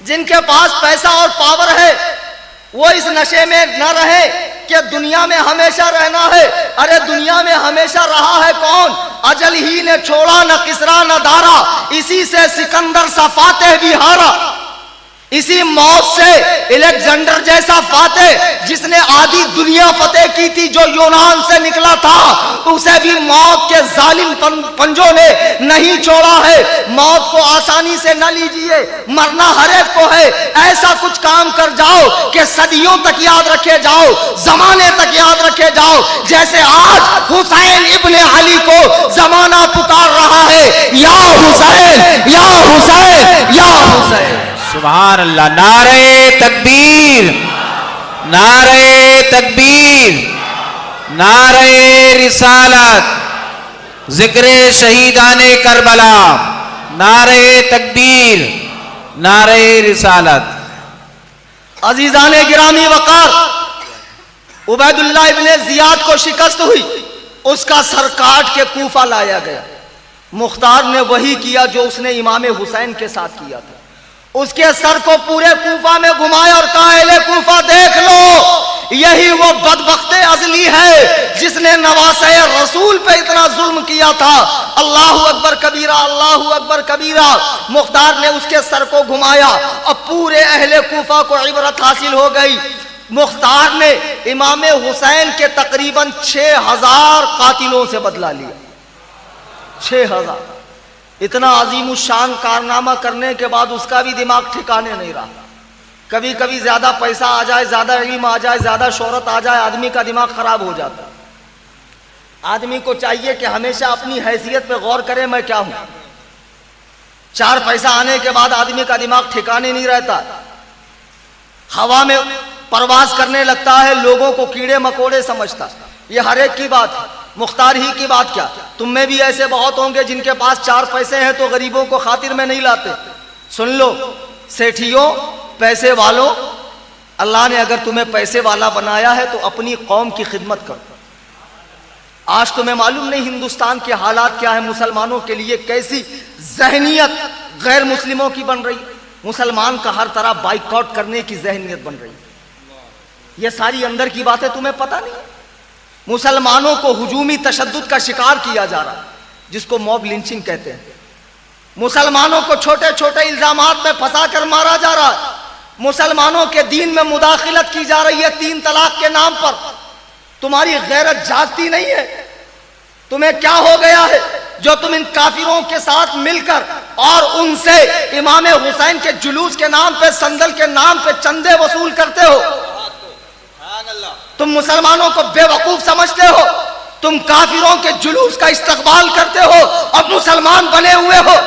जिनके पास पैसा और पावर है वो इस नशे में न रहे कि दुनिया में हमेशा रहना है। अरे दुनिया में हमेशा रहा है कौन? अजल ही ने छोड़ा, न किसरा न दारा, इसी से सिकंदर सा फातेह भी हारा। इसी मौत से अलेक्जेंडर जैसा फातेह जिसने आधी दुनिया फतेह की थी, जो यूनान से निकला था, उसे भी मौत के जालिम पंजों ने नहीं छोड़ा है। मौत को आसानी से न लीजिए, मरना हर एक को है। ऐसा कुछ काम कर जाओ कि सदियों तक याद रखे जाओ, जमाने तक याद रखे जाओ। जैसे आज हुसैन इब्ने अली को जमाना पुकार रहा है, या हुसैन, या हुसैन, या हुसैन। सुभान अल्लाह। नारे तकबीर, नारे तकबीर, नारे रिसालत, जिक्रे शहीदाने करबला, नारे तकबीर, नारे रिसालत। अजीजाने गिरामी वकार, उबैदुल्लाह इब्ने जियाद को शिकस्त हुई, उसका सर काट के कूफा लाया गया। मुख्तार ने वही किया जो उसने इमाम हुसैन के साथ किया था। उसके सर को पूरे कूफा में घुमाया और कहा, एले कूफा देख लो, यही वो बदबख्ते अजली है जिसने नवासे रसूल पे इतना जुल्म किया था। अल्लाहु अकबर कबीरा, अल्लाहु अकबर कबीरा। मुख्तार ने उसके सर को घुमाया और पूरे अहले कूफा को इबरत हासिल हो गई। मुख्तार ने इमाम हुसैन के तकरीबन 6000 कातिलों से बदला लिया। 6000। इतना अजीम शान कारनामा करने के बाद उसका भी दिमाग ठिकाने नहीं रहा। कभी कभी ज्यादा पैसा आ जाए, ज्यादा इल्म आ जाए, ज्यादा शोहरत आ जाए, आदमी का दिमाग खराब हो जाता। आदमी को चाहिए कि हमेशा अपनी हैसियत पे गौर करे, मैं क्या हूं। 4 पैसा आने के बाद आदमी का दिमाग ठिकाने नहीं रहता, हवा में परवाज करने लगता है, लोगों को कीड़े मकोड़े समझता। ये हर एक की बात है, मुख्तार ही की बात क्या, तुम में भी ऐसे बहुत होंगे जिनके पास 4 पैसे हैं तो गरीबों को खातिर में नहीं लाते। सुन लो सेठियों, पैसे वालों, अल्लाह ने अगर तुम्हें पैसे वाला बनाया है तो अपनी कौम की खिदमत करो। आज तुम्हें मालूम नहीं हिंदुस्तान के हालात क्या है, मुसलमानों के लिए कैसी जहनियत गैर मुस्लिमों की बन रही। मुसलमान का हर तरह बाइकआउट करने की जहनियत बन रही। ये सारी अंदर की बातें तुम्हें पता नहीं। मुसलमानों को हुजूमी तशद्दुद का शिकार किया जा रहा है, जिसको मॉब लिंचिंग कहते हैं। मुसलमानों को छोटे छोटे इल्जामात में फंसा कर मारा जा रहा है। मुसलमानों के दीन में मुदाखिलत की जा रही है 3 तलाक के नाम पर। तुम्हारी गैरत जागती नहीं है। तुम्हें क्या हो गया है जो तुम इन काफिरों के साथ मिलकर और उनसे इमाम हुसैन के जुलूस के नाम पे, संदल के नाम पे चंदे वसूल करते हो। तुम मुसलमानों को बेवकूफ समझते हो। तुम काफिरों के जुलूस का इस्तकबाल करते हो और मुसलमान बने हुए हो।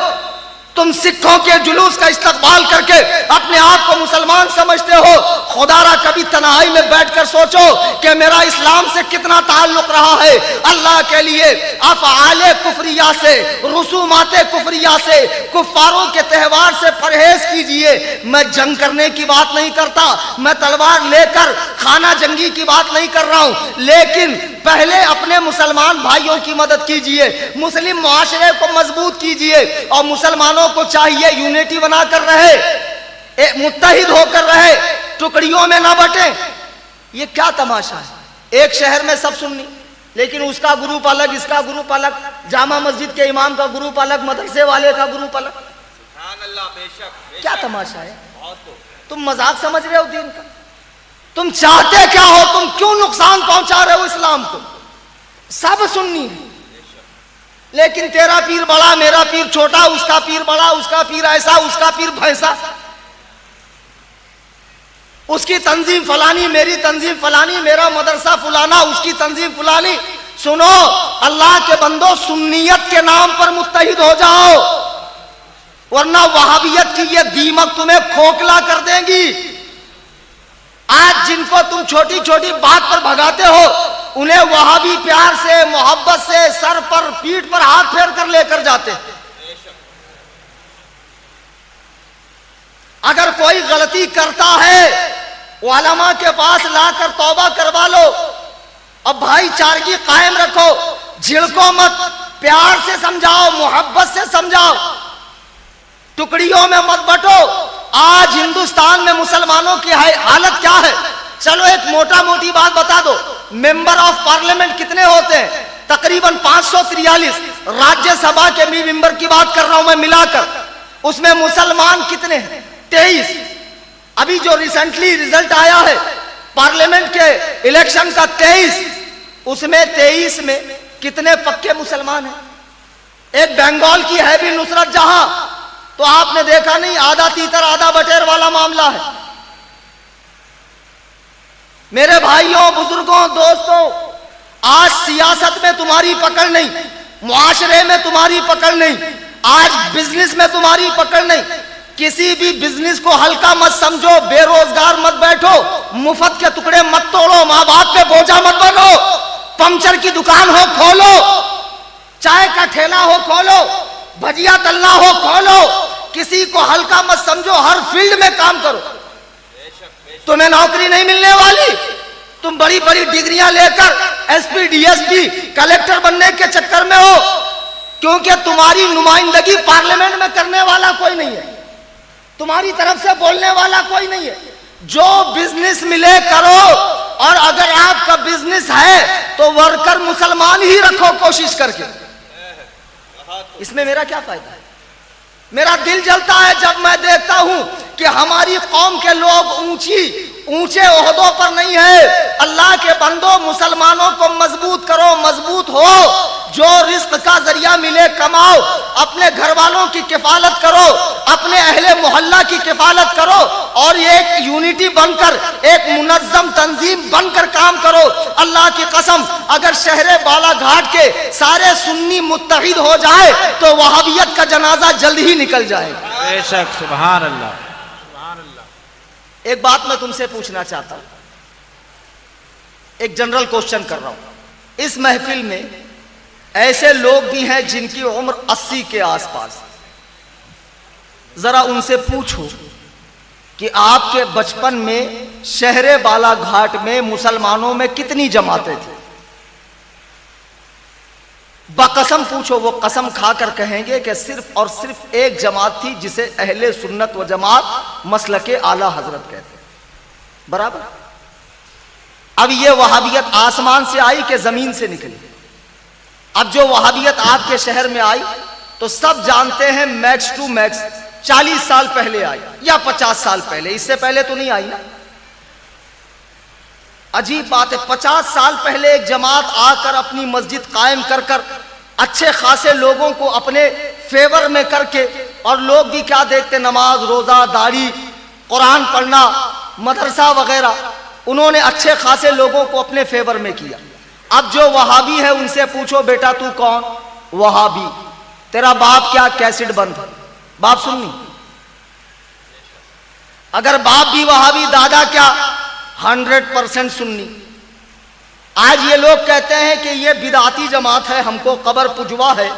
तुम सिखों के जुलूस का इस्तकबाल करके अपने आप को मुसलमान समझते हो। खुदारा कभी तन्हाई में बैठकर सोचो कि मेरा इस्लाम से कितना ताल्लुक रहा है। अल्लाह के लिए अफ़आले कुफरिया से, रुसूमाते कुफरिया से, कुफ्फारों के त्यौहार से परहेज कीजिए। मैं जंग करने की बात नहीं करता, मैं तलवार लेकर खाना जंगी की बात नहीं कर रहा हूं, लेकिन पहले अपने मुसलमान भाइयों की मदद कीजिए, मुस्लिम मुआशरे को मजबूत कीजिए। और मुसलमानों को चाहिए यूनिटी बनाकर रहे, मुत्तहिद होकर रहे, टुकड़ियों में ना बटे। ये क्या तमाशा है। एक शहर में सब सुन्नी, लेकिन उसका ग्रुप अलग, इसका ग्रुप अलग, जामा मस्जिद के इमाम का ग्रुप अलग, मदरसे वाले का ग्रुप अलग। क्या तमाशा है? तुम मजाक समझ रहे हो दीन का? तुम चाहते क्या हो? तुम क्यों नुकसान पहुंचा रहे हो इस्लाम को? सब सुन्नी है, लेकिन तेरा पीर बड़ा, मेरा पीर छोटा, उसका पीर बड़ा, उसका पीर ऐसा, उसका पीर भैंसा, उसकी तंजीम फलानी, मेरी तंजीम फलानी, मेरा मदरसा फुलाना, उसकी तंजीम फुलानी। सुनो अल्लाह के बंदो, सुन्नियत के नाम पर मुत्तहिद हो जाओ, वरना वहाबियत की ये दीमक तुम्हें खोखला कर देंगी। आज जिनको तुम छोटी छोटी बात पर भगाते हो, उन्हें वहाबी प्यार से, मोहब्बत से सर पर, पीठ पर हाथ फेर कर लेकर जाते। अगर कोई गलती करता है, उलमा के पास लाकर तौबा करवा लो। अब भाईचारगी कायम रखो, झिड़को मत, प्यार से समझाओ, मोहब्बत से समझाओ, टुकड़ियों में मत बंटो। आज हिंदुस्तान में मुसलमानों की हालत क्या है? चलो एक मोटा मोटी बात बता दो, मेंबर ऑफ पार्लियामेंट कितने होते हैं? तकरीबन 543। राज्यसभा के भी मेंबर की बात कर रहा हूं मैं मिलाकर, उसमें मुसलमान कितने हैं? 23। अभी जो रिसेंटली रिजल्ट आया है पार्लियामेंट के इलेक्शन का 23, उसमें 23 में कितने पक्के मुसलमान हैं? एक बंगाल की है भी नुसरत जहां, तो आपने देखा नहीं, आधा तीतर आधा बटेर वाला मामला है। मेरे भाइयों, बुजुर्गों, दोस्तों, आज सियासत में तुम्हारी पकड़ नहीं, मुआशरे में तुम्हारी पकड़ नहीं, आज बिजनेस में तुम्हारी पकड़ नहीं। किसी भी बिजनेस को हल्का मत समझो, बेरोजगार मत बैठो, मुफ्त के टुकड़े मत तोड़ो, माँ बाप पे बोझा मत बनो। पंचर की दुकान हो खोलो, चाय का ठेला हो खोलो, भजिया तलना हो खोलो, किसी को हल्का मत समझो, हर फील्ड में काम करो। तुम्हें नौकरी नहीं मिलने वाली, तुम बड़ी बड़ी डिग्रियां लेकर एसपी, डीएसपी, कलेक्टर बनने के चक्कर में हो, क्योंकि तुम्हारी नुमाइंदगी पार्लियामेंट में करने वाला कोई नहीं है, तुम्हारी तरफ से बोलने वाला कोई नहीं है। जो बिजनेस मिले करो, और अगर आपका बिजनेस है तो वर्कर मुसलमान ही रखो कोशिश करके। इसमें मेरा क्या फायदा है? मेरा दिल जलता है जब मैं देखता हूं कि हमारी कौम के लोग ऊंचे ओहदों पर नहीं है। अल्लाह के बंदो, मुसलमानों को मजबूत करो, मजबूत हो, जो रिस्क का जरिया मिले कमाओ, अपने घर वालों की किफालत करो, अपने अहले मोहल्ला की किफालत करो, और एक यूनिटी बनकर, एक मुनज्जम तंजीम बनकर काम करो। अल्लाह की कसम, अगर शहरे बालाघाट के सारे सुन्नी मुत्तहिद हो जाए तो वहाबियत का जनाजा जल्द ही निकल जाएगा। बेशक, सुभान अल्लाह। एक बात मैं तुमसे पूछना चाहता हूं, एक जनरल क्वेश्चन कर रहा हूं। इस महफिल में ऐसे लोग भी हैं जिनकी उम्र 80 के आसपास, जरा उनसे पूछो कि आपके बचपन में शहरे बालाघाट में मुसलमानों में कितनी जमातें थी? बकसम पूछो, वो कसम खाकर कहेंगे कि सिर्फ और सिर्फ एक जमात थी जिसे अहले सुन्नत व जमात मसलके आला हजरत कहते हैं। बराबर। अब ये वहाबियत आसमान से आई कि जमीन से निकली? अब जो वहाबियत आपके शहर में आई तो सब जानते हैं मैक्स टू मैक्स 40 साल पहले आई या 50 साल पहले, इससे पहले तो नहीं आई ना। अजीब बात है, 50 साल पहले एक जमात आकर अपनी मस्जिद कायम कर कर अच्छे खासे लोगों को अपने फेवर में करके, और लोग भी क्या देखते, नमाज, रोजा, दाढ़ी, कुरान पढ़ना, मदरसा वगैरह, उन्होंने अच्छे खासे लोगों को अपने फेवर में किया। अब जो वहाबी है उनसे पूछो, बेटा तू कौन? वहाबी। तेरा बाप क्या कैसेट बंद? बाप सुन्नी। अगर बाप भी वहाबी, दादा क्या? 100% सुन्नी। आज ये लोग कहते हैं कि ये बिदाती जमात है, हमको कबर पुजवा है।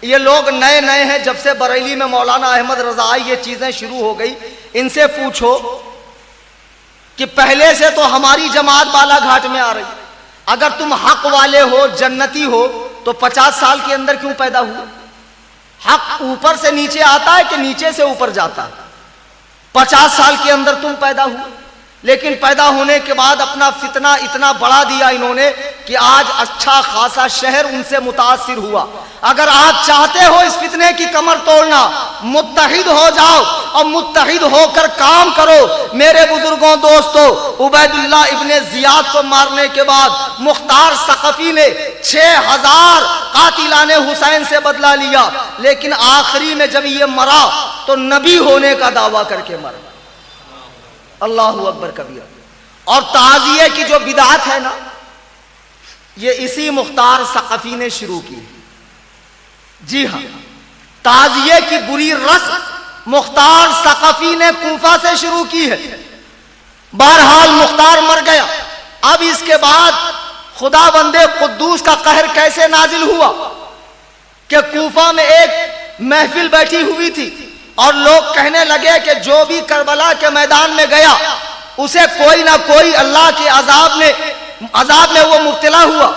ये लोग नए नए हैं, जब से बरेली में मौलाना अहमद रजा आई ये चीजें शुरू हो गई। इनसे पूछो कि पहले से तो हमारी जमात बालाघाट में आ रही, अगर तुम हक वाले हो, जन्नती हो, तो 50 साल के अंदर क्यों पैदा हुए? हक ऊपर से नीचे आता है कि नीचे से ऊपर जाता है? 50 साल के अंदर तुम पैदा हुए। लेकिन पैदा होने के बाद अपना फितना इतना बढ़ा दिया इन्होंने कि आज अच्छा खासा शहर उनसे मुतासिर हुआ। अगर आप चाहते हो इस फितने की कमर तोड़ना, मुत्तहिद हो जाओ और मुत्तहिद होकर काम करो। मेरे बुजुर्गों, दोस्तों, उबैदुल्लाह इब्ने जियाद को मारने के बाद मुख्तार सकफी ने 6000 कातिलाने हुसैन से बदला लिया, लेकिन आखिरी में जब ये मरा तो नबी होने का दावा करके मरा। अल्लाहु अकबर कबीरा। और ताजिए की जो बिदात है ना, ये इसी मुख्तार सकफी ने शुरू की। जी हाँ, ताजिए की बुरी रस्म मुख्तार सकफी ने कूफा से शुरू की है। बहरहाल मुख्तार मर गया। अब इसके बाद खुदा बंदे कुद्दूस का कहर कैसे नाजिल हुआ कि कूफा में एक महफिल बैठी हुई थी और लोग कहने लगे कि जो भी करबला के मैदान में गया उसे कोई ना कोई अल्लाह के अजाब में वो मुब्तला हुआ।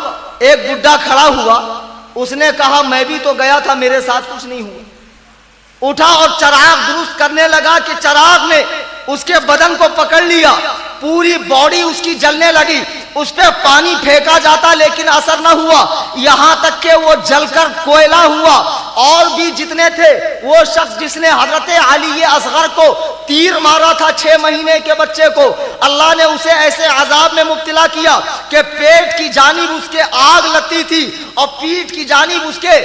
एक बुड्ढा खड़ा हुआ, उसने कहा मैं भी तो गया था, मेरे साथ कुछ नहीं हुआ। उठा और चराग दुरुस्त करने लगा कि चराग ने उसके बदन को पकड़ लिया, पूरी बॉडी उसकी जलने लगी। उस पर पानी फेंका जाता लेकिन असर न हुआ, यहां तक कि वो जलकर कोयला हुआ। और भी जितने थे, वो शख्स जिसने हजरत अली असगर को तीर मारा था 6 महीने के बच्चे को, अल्लाह ने उसे ऐसे अजाब में मुब्तला किया कि पेट की जानिब उसके आग लगती थी और पीठ की जानिब उसके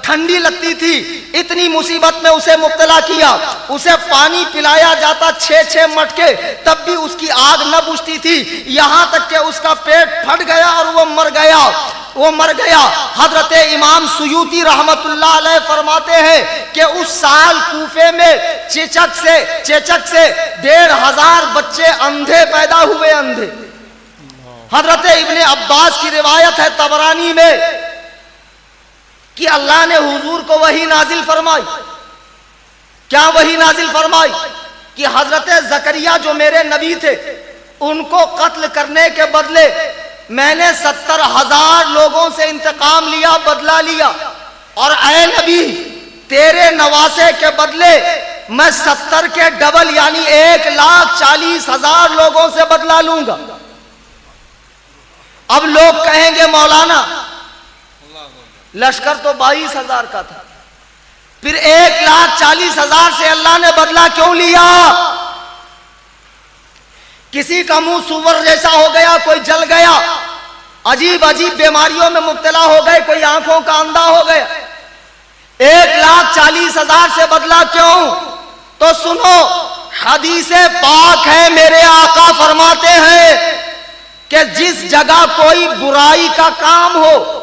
ठंडी लगती थी। इतनी मुसीबत में उसे मुब्तला किया। उसे पानी पिलाया जाता 6-6 मटके, तब भी उसकी आग न बुझती थी। यहां तक कि उसका पेट फट गया और वो मर गया। हजरत इमाम सुयूती रहमतुल्लाह अलैह फरमाते हैं कि उस साल कूफे में चेचक से 1500 बच्चे अंधे पैदा हुए, अंधे। हजरत इब्ने अब्बास की रिवायत है तबरानी में कि अल्लाह ने हुजूर को वही नाजिल फरमाई। क्या वही नाजिल फरमाई कि हजरत जकरिया जो मेरे नबी थे, उनको कत्ल करने के बदले मैंने 70,000 लोगों से इंतकाम लिया, बदला लिया। और ऐ नबी, तेरे नवासे के बदले मैं 70 के डबल यानी 1,40,000 लोगों से बदला लूंगा। अब लोग कहेंगे मौलाना लश्कर तो 22,000 का था, फिर 1,40,000 से अल्लाह ने बदला क्यों लिया? किसी का मुंह सुअर जैसा हो गया, कोई जल गया, अजीब अजीब बीमारियों में मुब्तला हो गए, कोई आंखों का अंधा हो गया। 1,40,000 से बदला क्यों? तो सुनो, हदीसे पाक है, मेरे आका फरमाते हैं कि जिस जगह कोई बुराई का काम हो,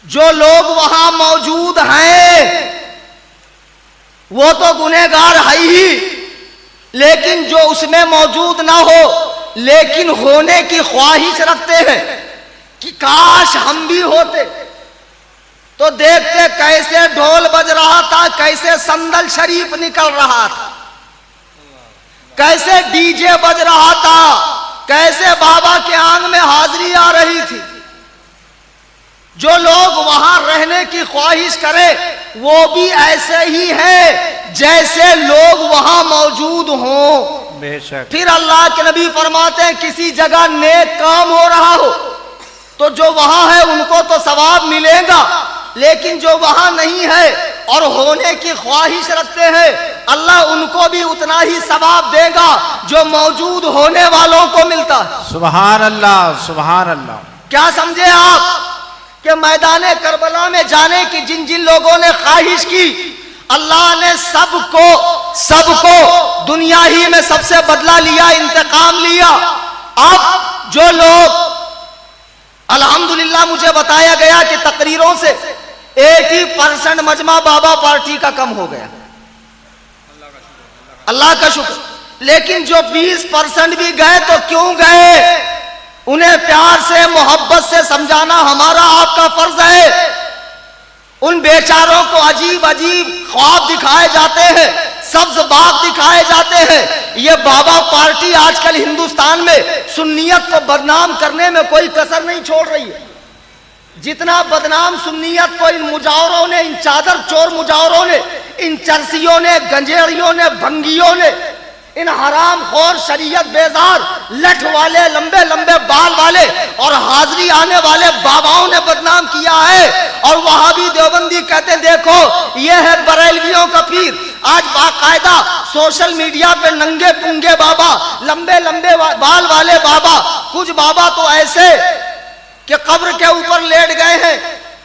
जो लोग वहां मौजूद हैं वो तो गुनहगार है ही, लेकिन जो उसमें मौजूद ना हो लेकिन होने की ख्वाहिश रखते हैं कि काश हम भी होते, तो देखते कैसे ढोल बज रहा था, कैसे संदल शरीफ निकल रहा था, कैसे डीजे बज रहा था, कैसे बाबा के आंग में हाजिरी आ रही थी। जो लोग वहां रहने की ख्वाहिश करें वो भी ऐसे ही है जैसे लोग वहां मौजूद हों। बेशक। फिर अल्लाह के नबी फरमाते हैं किसी जगह नेक काम हो रहा हो तो जो वहां है उनको तो सवाब मिलेगा, लेकिन जो वहां नहीं है और होने की ख्वाहिश रखते हैं, अल्लाह उनको भी उतना ही सवाब देगा जो मौजूद होने वालों को मिलता है। सुभान अल्लाह, सुभान अल्लाह। क्या समझे आप कि मैदाने करबला में जाने की जिन जिन लोगों ने ख्वाहिश की, अल्लाह ने सबको दुनिया ही में सबसे बदला लिया, इंतकाम लिया। अब जो लोग, अल्हम्दुलिल्लाह मुझे बताया गया कि तकरीरों से 80% मजमा बाबा पार्टी का कम हो गया, अल्लाह का शुक्र। लेकिन जो 20% भी गए तो क्यों गए? उन्हें प्यार से मोहब्बत से समझाना हमारा आपका फर्ज है। उन बेचारों को अजीब अजीब ख्वाब दिखाए जाते हैं, सब्ज बाग दिखाए जाते हैं। ये बाबा पार्टी आजकल हिंदुस्तान में सुन्नियत को बदनाम करने में कोई कसर नहीं छोड़ रही है। जितना बदनाम सुन्नियत को इन मुजावरों ने, इन चादर चोर मुजावरों ने, इन चरसियों ने, गंजेड़ियों ने, भंगियों ने, इन हराम खोर शरीयत बेजार लठ वाले लंबे लंबे बाल वाले और हाजिरी आने वाले बाबाओं ने बदनाम किया है। और वहाबी देवबंदी कहते हैं देखो ये है बरेलवियों का पीर। आज बाकायदा सोशल मीडिया पे नंगे पुंगे बाबा, लंबे लंबे बाल वाले बाबा, कुछ बाबा तो ऐसे कि कब्र के ऊपर लेट गए हैं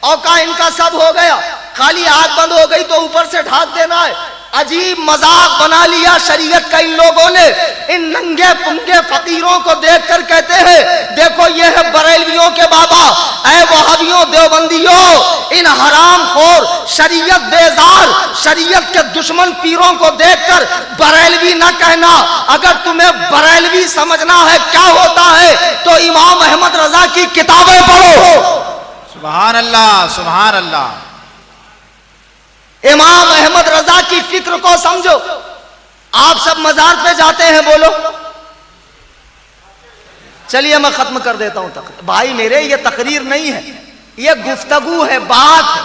और कहा इनका सब हो गया, खाली आग बंद हो गई तो ऊपर से ढाक देना है। अजीब मजाक बना लिया शरीयत का इन लोगों ने। इन नंगे पुंगे फकीरों को देखकर कहते हैं देखो ये है बरेलवियों के बाबा। ऐ वहाबियों देवबंदियों, इन हराम खोर शरीयत बेजार शरीयत के दुश्मन पीरों को देखकर बरेलवी न कहना। अगर तुम्हें बरेलवी समझना है क्या होता है तो इमाम अहमद रजा की किताबें पढ़ो। सुभान अल्लाह, सुभान अल्लाह। इमाम अहमद रजा की फिक्र को समझो। आप सब मजार पे जाते हैं, बोलो। चलिए मैं खत्म कर देता हूं तकरीर। भाई मेरे ये तकरीर नहीं है, ये गुफ्तगू है, बात है।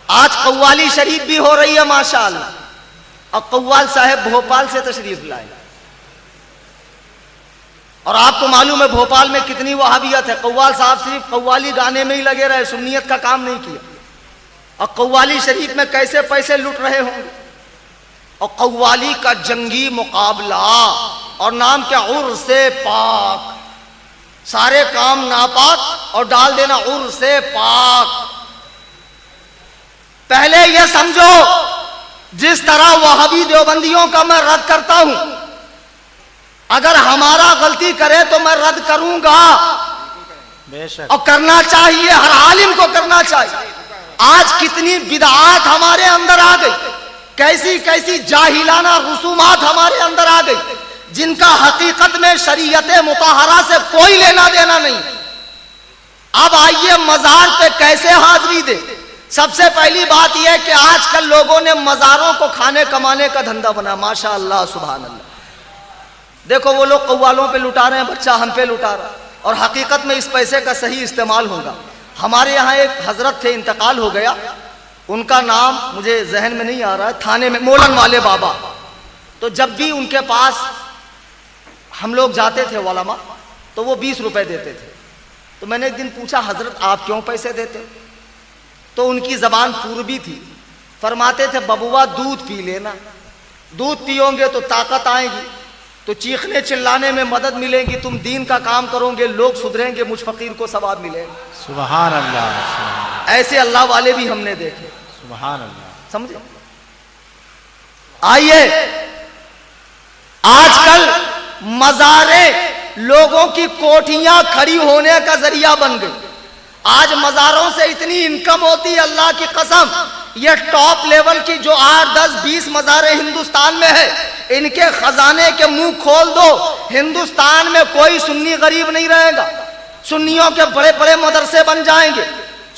आज कव्वाली शरीफ भी हो रही है माशाअल्लाह, और कव्वाल साहब भोपाल से तशरीफ लाए। और आपको मालूम है भोपाल में कितनी वहाबियत है। कव्वाल साहब सिर्फ कव्वाली गाने में ही लगे रहे, सुन्नियत का काम नहीं किया। और कव्वाली शरीफ में कैसे पैसे लुट रहे होंगे। और कव्वाली का जंगी मुकाबला और नाम क्या, उर्से पाक, सारे काम नापाक और डाल देना उर्से पाक। पहले यह समझो जिस तरह वहाबी देवबंदियों का मैं रद्द करता हूं, अगर हमारा गलती करे तो मैं रद्द करूंगा, बेशक, और करना चाहिए, हर आलिम को करना चाहिए। आज कितनी बिदआत हमारे अंदर आ गई, कैसी कैसी जाहिलाना रुसूमात हमारे अंदर आ गई, जिनका हकीकत में शरीयत मुताहरा से कोई लेना देना नहीं। अब आइए मजार पे कैसे हाजिरी दे। सबसे पहली बात यह कि आजकल लोगों ने मजारों को खाने कमाने का धंधा बना। माशा अल्लाह, सुभान अल्लाह। देखो वो लोग कव्वालों पे लुटा रहे हैं, बच्चा हम पे लुटा रहा है, और हकीकत में इस पैसे का सही इस्तेमाल होगा। हमारे यहाँ एक हजरत थे, इंतकाल हो गया, उनका नाम मुझे जहन में नहीं आ रहा है, थाने में मोलन वाले बाबा। तो जब भी उनके पास हम लोग जाते थे वलमा, तो वो 20 रुपए देते थे। तो मैंने एक दिन पूछा हजरत आप क्यों पैसे देते? तो उनकी जबान पूर्वी थी, फरमाते थे बबुआ दूध पी लेना, दूध पियोगे तो ताकत आएगी, तो चीखने चिल्लाने में मदद मिलेगी, तुम दीन का काम करोगे, लोग सुधरेंगे, मुझ फकीर को सवाब मिलेगा। सुभान अल्लाह। ऐसे अल्लाह वाले भी हमने देखे। सुभान अल्लाह। समझे? आइए, आजकल मजारे लोगों की कोठियां खड़ी होने का जरिया बन गई। आज मजारों से इतनी इनकम होती है, अल्लाह की कसम। ये टॉप लेवल की जो 8, 10, 20 मजारे हिंदुस्तान में है, इनके खजाने के मुंह खोल दो, हिंदुस्तान में कोई सुन्नी गरीब नहीं रहेगा। सुन्नियों के बड़े बड़े मदरसे बन जाएंगे,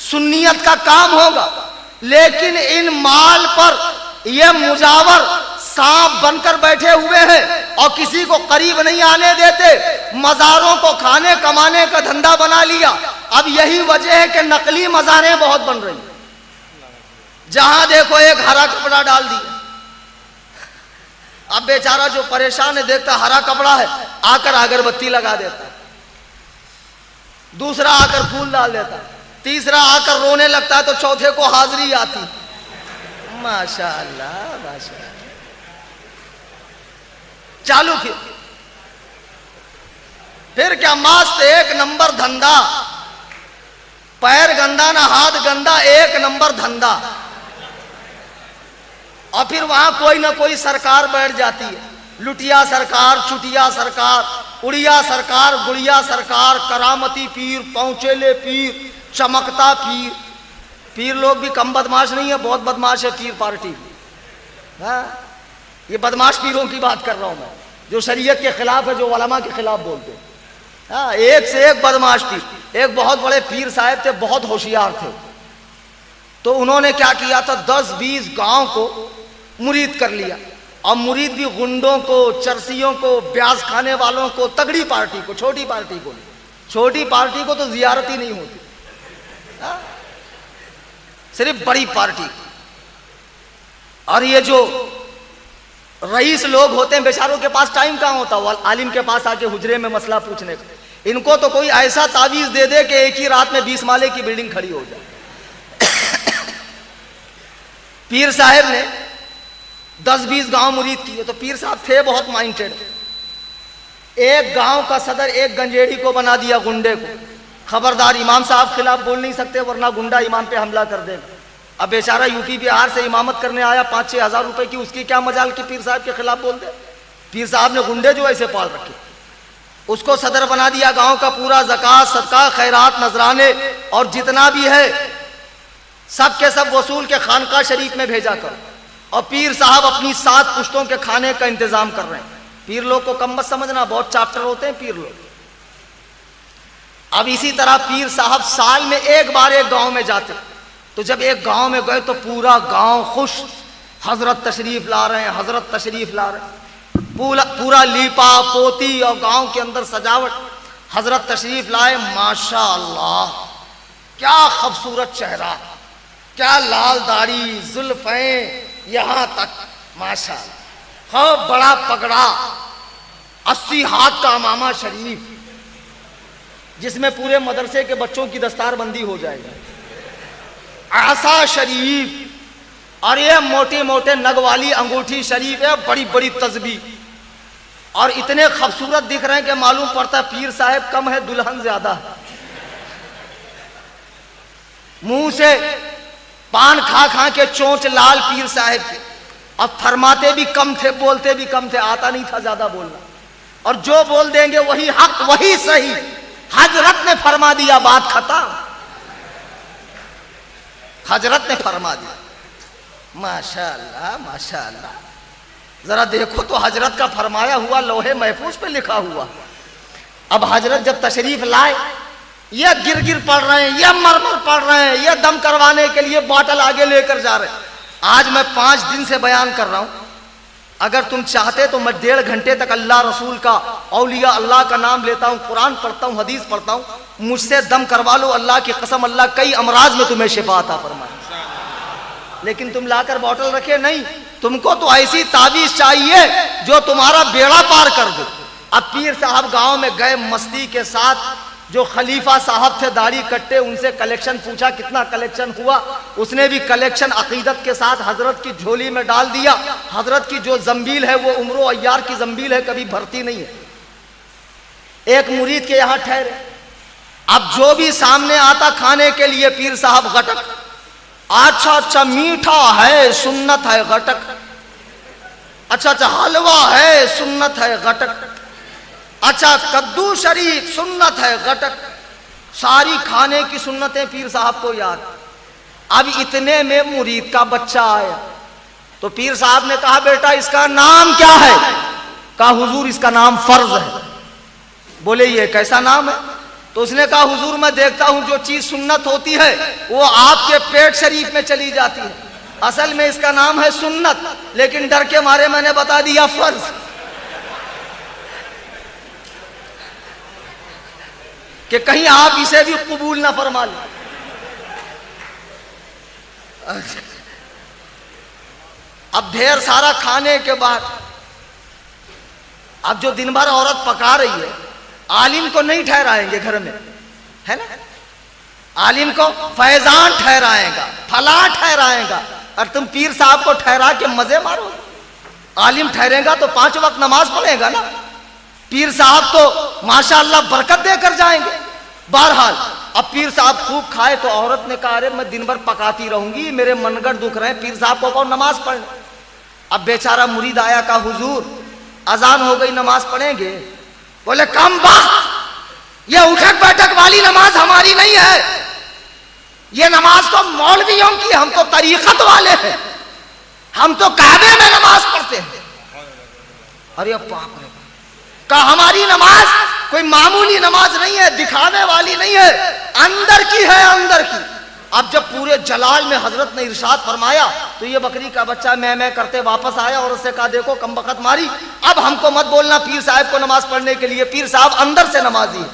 सुन्नियत का काम होगा। लेकिन इन माल पर ये मुजावर सांप बनकर बैठे हुए हैं और किसी को करीब नहीं आने देते। मजारों को खाने कमाने का धंधा बना लिया। अब यही वजह है कि नकली मजारें बहुत बन रही हैं। जहां देखो एक हरा कपड़ा डाल दिया। अब बेचारा जो परेशान है, देखता हरा कपड़ा है, आकर अगरबत्ती लगा देता, दूसरा आकर फूल डाल देता, तीसरा आकर रोने लगता है, तो चौथे को हाजिरी आती। माशाअल्लाह, माशाअल्लाह। चालू फिर क्या, मस्त एक नंबर धंधा, पैर गंदा ना हाथ गंदा, एक नंबर धंधा। और फिर वहां कोई ना कोई सरकार बैठ जाती है, लुटिया सरकार, चुटिया सरकार, उड़िया सरकार, गुड़िया सरकार, करामती पीर, पहुंचेले पीर, चमकता पीर। पीर लोग भी कम बदमाश नहीं है, बहुत बदमाश है पीर पार्टी। ये बदमाश पीरों की बात कर रहा हूं मैं, जो शरीयत के खिलाफ है, जो उलमा के खिलाफ बोलते हैं। एक से एक बदमाश पीर। एक बहुत बड़े पीर साहब थे, बहुत होशियार थे। तो उन्होंने क्या किया था, 10-20 गांव को मुरीद कर लिया, और मुरीद भी गुंडों को, चरसियों को, ब्याज खाने वालों को, तगड़ी पार्टी को, छोटी पार्टी को नहीं। छोटी पार्टी को तो जियारत ही नहीं होती, सिर्फ बड़ी पार्टी। और ये जो रईस लोग होते हैं, बेचारों के पास टाइम कहाँ होता, वो आलिम के पास आके हुजरे में मसला पूछने का। इनको तो कोई ऐसा तावीज दे दे कि एक ही रात में 20 माले की बिल्डिंग खड़ी हो जाए। पीर साहब ने 10-20 गांव मुरीद किए, तो पीर साहब थे बहुत माइंडेड। एक गांव का सदर एक गंजेड़ी को बना दिया गुंडे को, खबरदार इमाम साहब खिलाफ बोल नहीं सकते वरना गुंडा इमाम पे हमला कर देगा। अब बेचारा यूपी बिहार से इमामत करने आया 5-6 हज़ार रुपए की, उसकी क्या मजाल कि पीर साहब के खिलाफ बोल दे। पीर साहब ने गुंडे जो ऐसे पाल रखे, उसको सदर बना दिया गांव का। पूरा ज़कात सदका खैरात नजराने और जितना भी है सब के सब वसूल के खानका शरीफ में भेजा करो। और पीर साहब अपनी 7 पुश्तों के खाने का इंतजाम कर रहे हैं। पीर लोग को कम मत समझना, बहुत चाप्टर होते हैं पीर लोग। अब इसी तरह पीर साहब साल में एक बार एक गांव में जाते, तो जब एक गांव में गए तो पूरा गांव खुश, हजरत तशरीफ ला रहे हैं, हजरत तशरीफ ला रहे हैं। पूरा लीपा पोती और गांव के अंदर सजावट, हजरत तशरीफ लाए। माशा अल्लाह, क्या खूबसूरत चेहरा, क्या लाल दाढ़ी, जुल्फें यहां तक, माशा अल्लाह, बड़ा पगड़ा, 80 हाथ का अमामा शरीफ, जिसमें पूरे मदरसे के बच्चों की दस्तारबंदी हो जाएगी, आसा शरीफ, और ये मोटे मोटे नग वाली अंगूठी शरीफ है, बड़ी बड़ी तस्बीह, और इतने खूबसूरत दिख रहे हैं कि मालूम पड़ता है पीर साहब कम है दुल्हन ज्यादा है। मुंह से पान खा खा के चोंच लाल पीर साहब के, अब फरमाते भी कम थे, बोलते भी कम थे, आता नहीं था ज्यादा बोलना, और जो बोल देंगे वही हक वही सही। हजरत ने फरमा दिया, बात खत्म, हजरत ने फरमा दिया। माशाअल्लाह माशाअल्लाह, जरा देखो तो हजरत का फरमाया हुआ लोहे महफूज पे लिखा हुआ। अब हजरत जब तशरीफ लाए, ये गिर गिर पड़ रहे हैं, ये मरमर पड़ रहे हैं, ये दम करवाने के लिए बोतल आगे लेकर जा रहे हैं। आज मैं 5 दिन से बयान कर रहा हूं, अगर तुम चाहते तो मैं 1.5 घंटे तक अल्लाह रसूल का, औलिया अल्लाह का नाम लेता हूं, कुरान पढ़ता हूं, हदीस पढ़ता हूं, मुझसे दम करवा लो, अल्लाह की कसम, अल्लाह कई अमराज में तुम्हें शिफा अता फरमाए। लेकिन तुम लाकर बोतल रखे नहीं, तुमको तो ऐसी तावीज चाहिए जो तुम्हारा बेड़ा पार कर दे। अब पीर साहब गांव में गए मस्ती के साथ, जो खलीफा साहब थे दाढ़ी कट्टे, उनसे कलेक्शन पूछा कितना कलेक्शन हुआ। उसने भी कलेक्शन अकीदत के साथ हजरत की झोली में डाल दिया। हजरत की जो जंबील है वो उम्रो अय्यार की जंबील है, कभी भरती नहीं है। एक मुरीद के यहां ठहरे, अब जो भी सामने आता खाने के लिए पीर साहब गटक, अच्छा अच्छा मीठा है सुन्नत है गटक, अच्छा अच्छा हलवा है सुन्नत है गटक, अच्छा कद्दू शरीफ सुन्नत है गटक, सारी खाने की सुन्नतें पीर साहब को याद। अब इतने में मुरीद का बच्चा आया, तो पीर साहब ने कहा बेटा इसका नाम क्या है? कहा हुजूर इसका नाम फर्ज है। बोले ये कैसा नाम है? तो उसने कहा हुजूर मैं देखता हूं जो चीज सुन्नत होती है वो आपके पेट शरीफ में चली जाती है, असल में इसका नाम है सुन्नत, लेकिन डर के मारे मैंने बता दिया फर्ज। कि कहीं आप इसे भी कबूल ना फरमा लें। अब ढेर सारा खाने के बाद, अब जो दिन भर औरत पका रही है, आलिम को नहीं ठहराएंगे घर में, है ना, आलिम को फैजान ठहराएगा, फला ठहराएगा, और तुम पीर साहब को ठहरा के मजे मारो। आलिम ठहरेगा तो 5 वक्त नमाज पढ़ेगा ना, पीर साहब तो माशाअल्लाह बरकत देकर जाएंगे। बहरहाल अब पीर साहब खूब खाए तो औरत ने कहा अरे मैं दिन भर पकाती रहूंगी, मेरे मनगढ़ दुख रहे हैं, पीर साहब को कहो नमाज पढ़ने। अब बेचारा मुरीद आया, कहा हुजूर अजान हो गई, नमाज पढ़ेंगे? बोले कम बात, ये उठक बैठक वाली नमाज हमारी नहीं है, ये नमाज तो मौलवियों की, हम तो तरीकत वाले हैं, हम तो काबे में नमाज पढ़ते हैं। अरे बाप रे, कहा हमारी नमाज कोई मामूली नमाज नहीं है, दिखाने वाली नहीं है, अंदर की है, अंदर की। अब जब पूरे जलाल में हजरत ने इरशाद फरमाया तो ये बकरी का बच्चा मैं करते वापस आया और उससे कहा देखो कम बखत मारी, अब हमको मत बोलना पीर साहब को नमाज पढ़ने के लिए, पीर साहब अंदर से नमाजी है।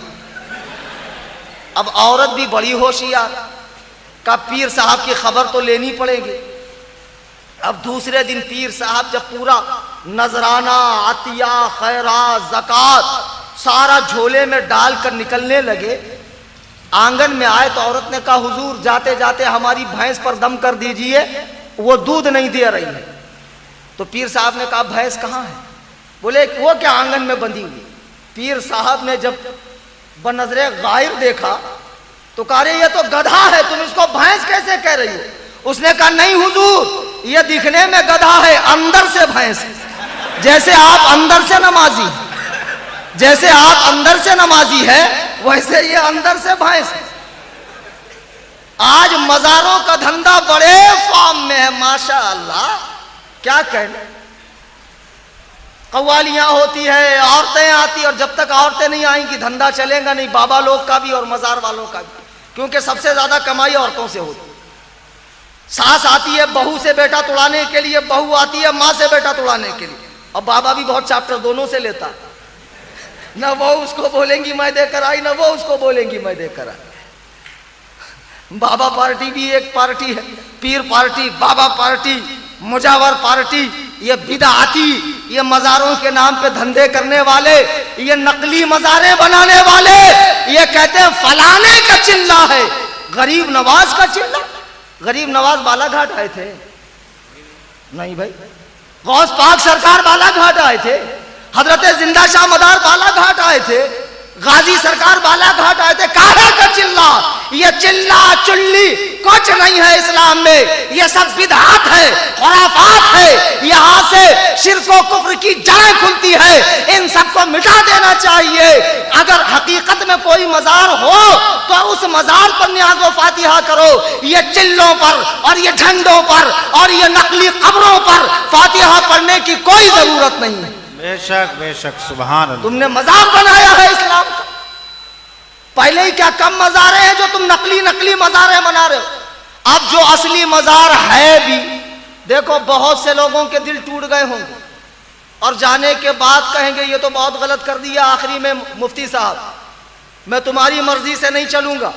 अब औरत भी बड़ी होशियार, का पीर साहब की खबर तो लेनी पड़ेगी। अब दूसरे दिन पीर साहब जब पूरा नजराना, अतिया, खैरा, ज़कात सारा झोले में डालकर निकलने लगे। आंगन में आए तो औरत ने कहा, हुजूर जाते जाते हमारी भैंस पर दम कर दीजिए, वो दूध नहीं दे रही है। तो पीर साहब ने कहा, भैंस कहाँ है? बोले वो क्या आंगन में बंधी हुई। पीर साहब ने जब बनज़रे गायर देखा तो कहा, रे ये तो गधा है, तुम इसको भैंस कैसे कह रही हो? उसने कहा, नहीं हुजूर, ये दिखने में गधा है, अंदर से भैंस है। जैसे आप अंदर से नमाजी, जैसे आप अंदर से नमाजी है, वैसे ये अंदर से भैंस है। आज मजारों का धंधा बड़े फॉर्म में है, माशाअल्लाह। क्या कहने, कव्वालियां होती है, औरतें आती, और जब तक औरतें नहीं आएंगी धंधा चलेगा नहीं, बाबा लोग का भी और मजार वालों का भी, क्योंकि सबसे ज्यादा कमाई औरतों से होती है। सास आती है बहू से बेटा तुड़ाने के लिए, बहू आती है माँ से बेटा तुड़ाने के लिए, और बाबा भी बहुत चैप्टर दोनों से लेता है। न वो उसको बोलेंगी मैं देकर आई, न वो उसको बोलेंगी मैं देकर आई। बाबा पार्टी भी एक पार्टी है, पीर पार्टी, बाबा पार्टी, मुजावर पार्टी, ये बिदअती, ये मजारों के नाम पे धंधे करने वाले, ये नकली मजारे बनाने वाले, ये कहते हैं फलाने का चिल्ला है, गरीब नवाज का चिल्ला। गरीब नवाज बालाघाट आए थे? नहीं भाई। गौस पाक सरकार बालाघाट आए थे, हजरत जिंदा शाह मदार बालाघाट आए थे, गाजी सरकार बालाघाट आए थे। काहे का चिल्ला? ये चिल्ला चुल्ली कुछ नहीं है इस्लाम में, ये सब बिदअत है, खुराफात है। यहाँ से शिर्क कुफ्र की जड़ें खुलती है, इन सबको मिटा देना चाहिए। अगर हकीकत में कोई मजार हो तो उस मजार पर नियाज़ व फातिहा करो। ये चिल्लों पर और ये झंडों पर और ये नकली कब्रों पर फातिहा पढ़ने की कोई जरूरत नहीं है। बेशक बेशक, सुभान अल्लाह। तुमने मजार बनाया है इस्लाम का। पहले ही क्या कम मजारे हैं जो तुम नकली नकली मजारे बना रहे हो। अब जो असली मजार है भी, देखो बहुत से लोगों के दिल टूट गए होंगे और जाने के बाद कहेंगे ये तो बहुत गलत कर दिया आखिरी में मुफ्ती साहब, मैं तुम्हारी मर्जी से नहीं चलूंगा।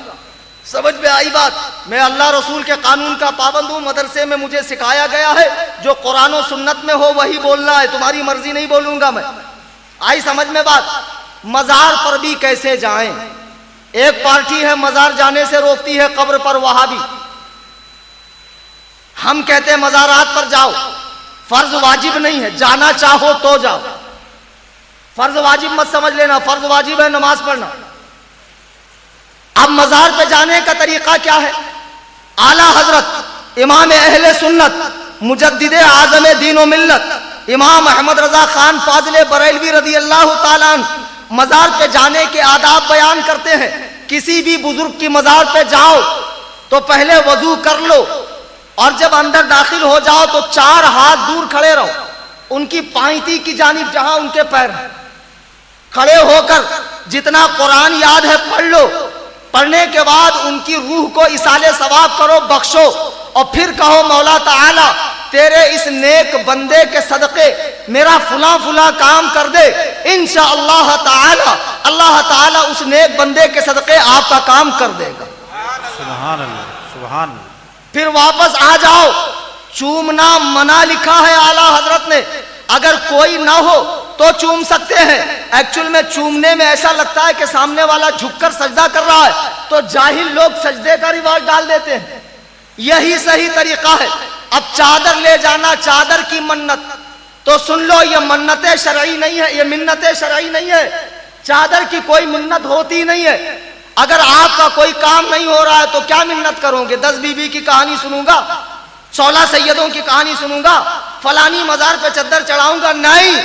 समझ में आई बात? मैं अल्लाह रसूल के कानून का पाबंद हूँ, मदरसे में मुझे सिखाया गया है जो कुरान और सुन्नत में हो वही बोलना है, तुम्हारी मर्जी नहीं बोलूंगा मैं। आई समझ में बात? मजार पर भी कैसे जाएं? एक पार्टी है मजार जाने से रोकती है, कब्र पर वहाबी। हम कहते हैं मजारात पर जाओ, फर्ज वाजिब नहीं है, जाना चाहो तो जाओ। फर्ज वाजिब मत समझ लेना, फर्ज वाजिब है नमाज पढ़ना। अब मजार पे जाने का तरीका क्या है? आला हजरत इमाम अहले सुन्नत मुजद्दिद आज़म दीन व मिल्लत इमाम अहमद रजा खान फाजिल बरेलवी रज़ी अल्लाह ताला अन्हु मजार पे जाने के आदाब बयान करते हैं। किसी भी बुजुर्ग की मजार पे जाओ तो पहले वजू कर लो, और जब अंदर दाखिल हो जाओ तो 4 हाथ दूर खड़े रहो, उनकी पांती की जानिब जहां उनके पैर हैं। खड़े होकर जितना कुरान याद है पढ़ लो। पढ़ने के बाद उनकी रूह को इसाले सवाब करो, बख्शो, और फिर कहो मौला ताला तेरे इस नेक बंदे के सदके मेरा फुला फुला काम कर दे। इंशाअल्लाह ताला अल्लाह ताला उस नेक बंदे के सदके आपका काम कर देगा। सुभान अल्लाह, सुभान अल्लाह। फिर वापस आ जाओ। चूमना मना लिखा है आला हजरत ने, अगर कोई ना हो तो चूम सकते हैं। एक्चुअल में चूमने में ऐसा लगता है कि सामने वाला झुककर सजदा कर रहा है, तो जाहिल लोग सजदे का रिवाज डाल देते हैं। यही सही तरीका है। अब चादर ले जाना, चादर की मन्नत, तो सुन लो ये मन्नतें शरई नहीं है, ये मिन्नतें शरई नहीं है। चादर की कोई मिन्नत होती नहीं है। अगर आपका कोई काम नहीं हो रहा है तो क्या मिन्नत करोगे? 10 बीबी की कहानी सुनूंगा, 16 सैयदों की कहानी सुनूंगा, फलानी मजार पे चद्दर चढ़ाऊंगा? नहीं,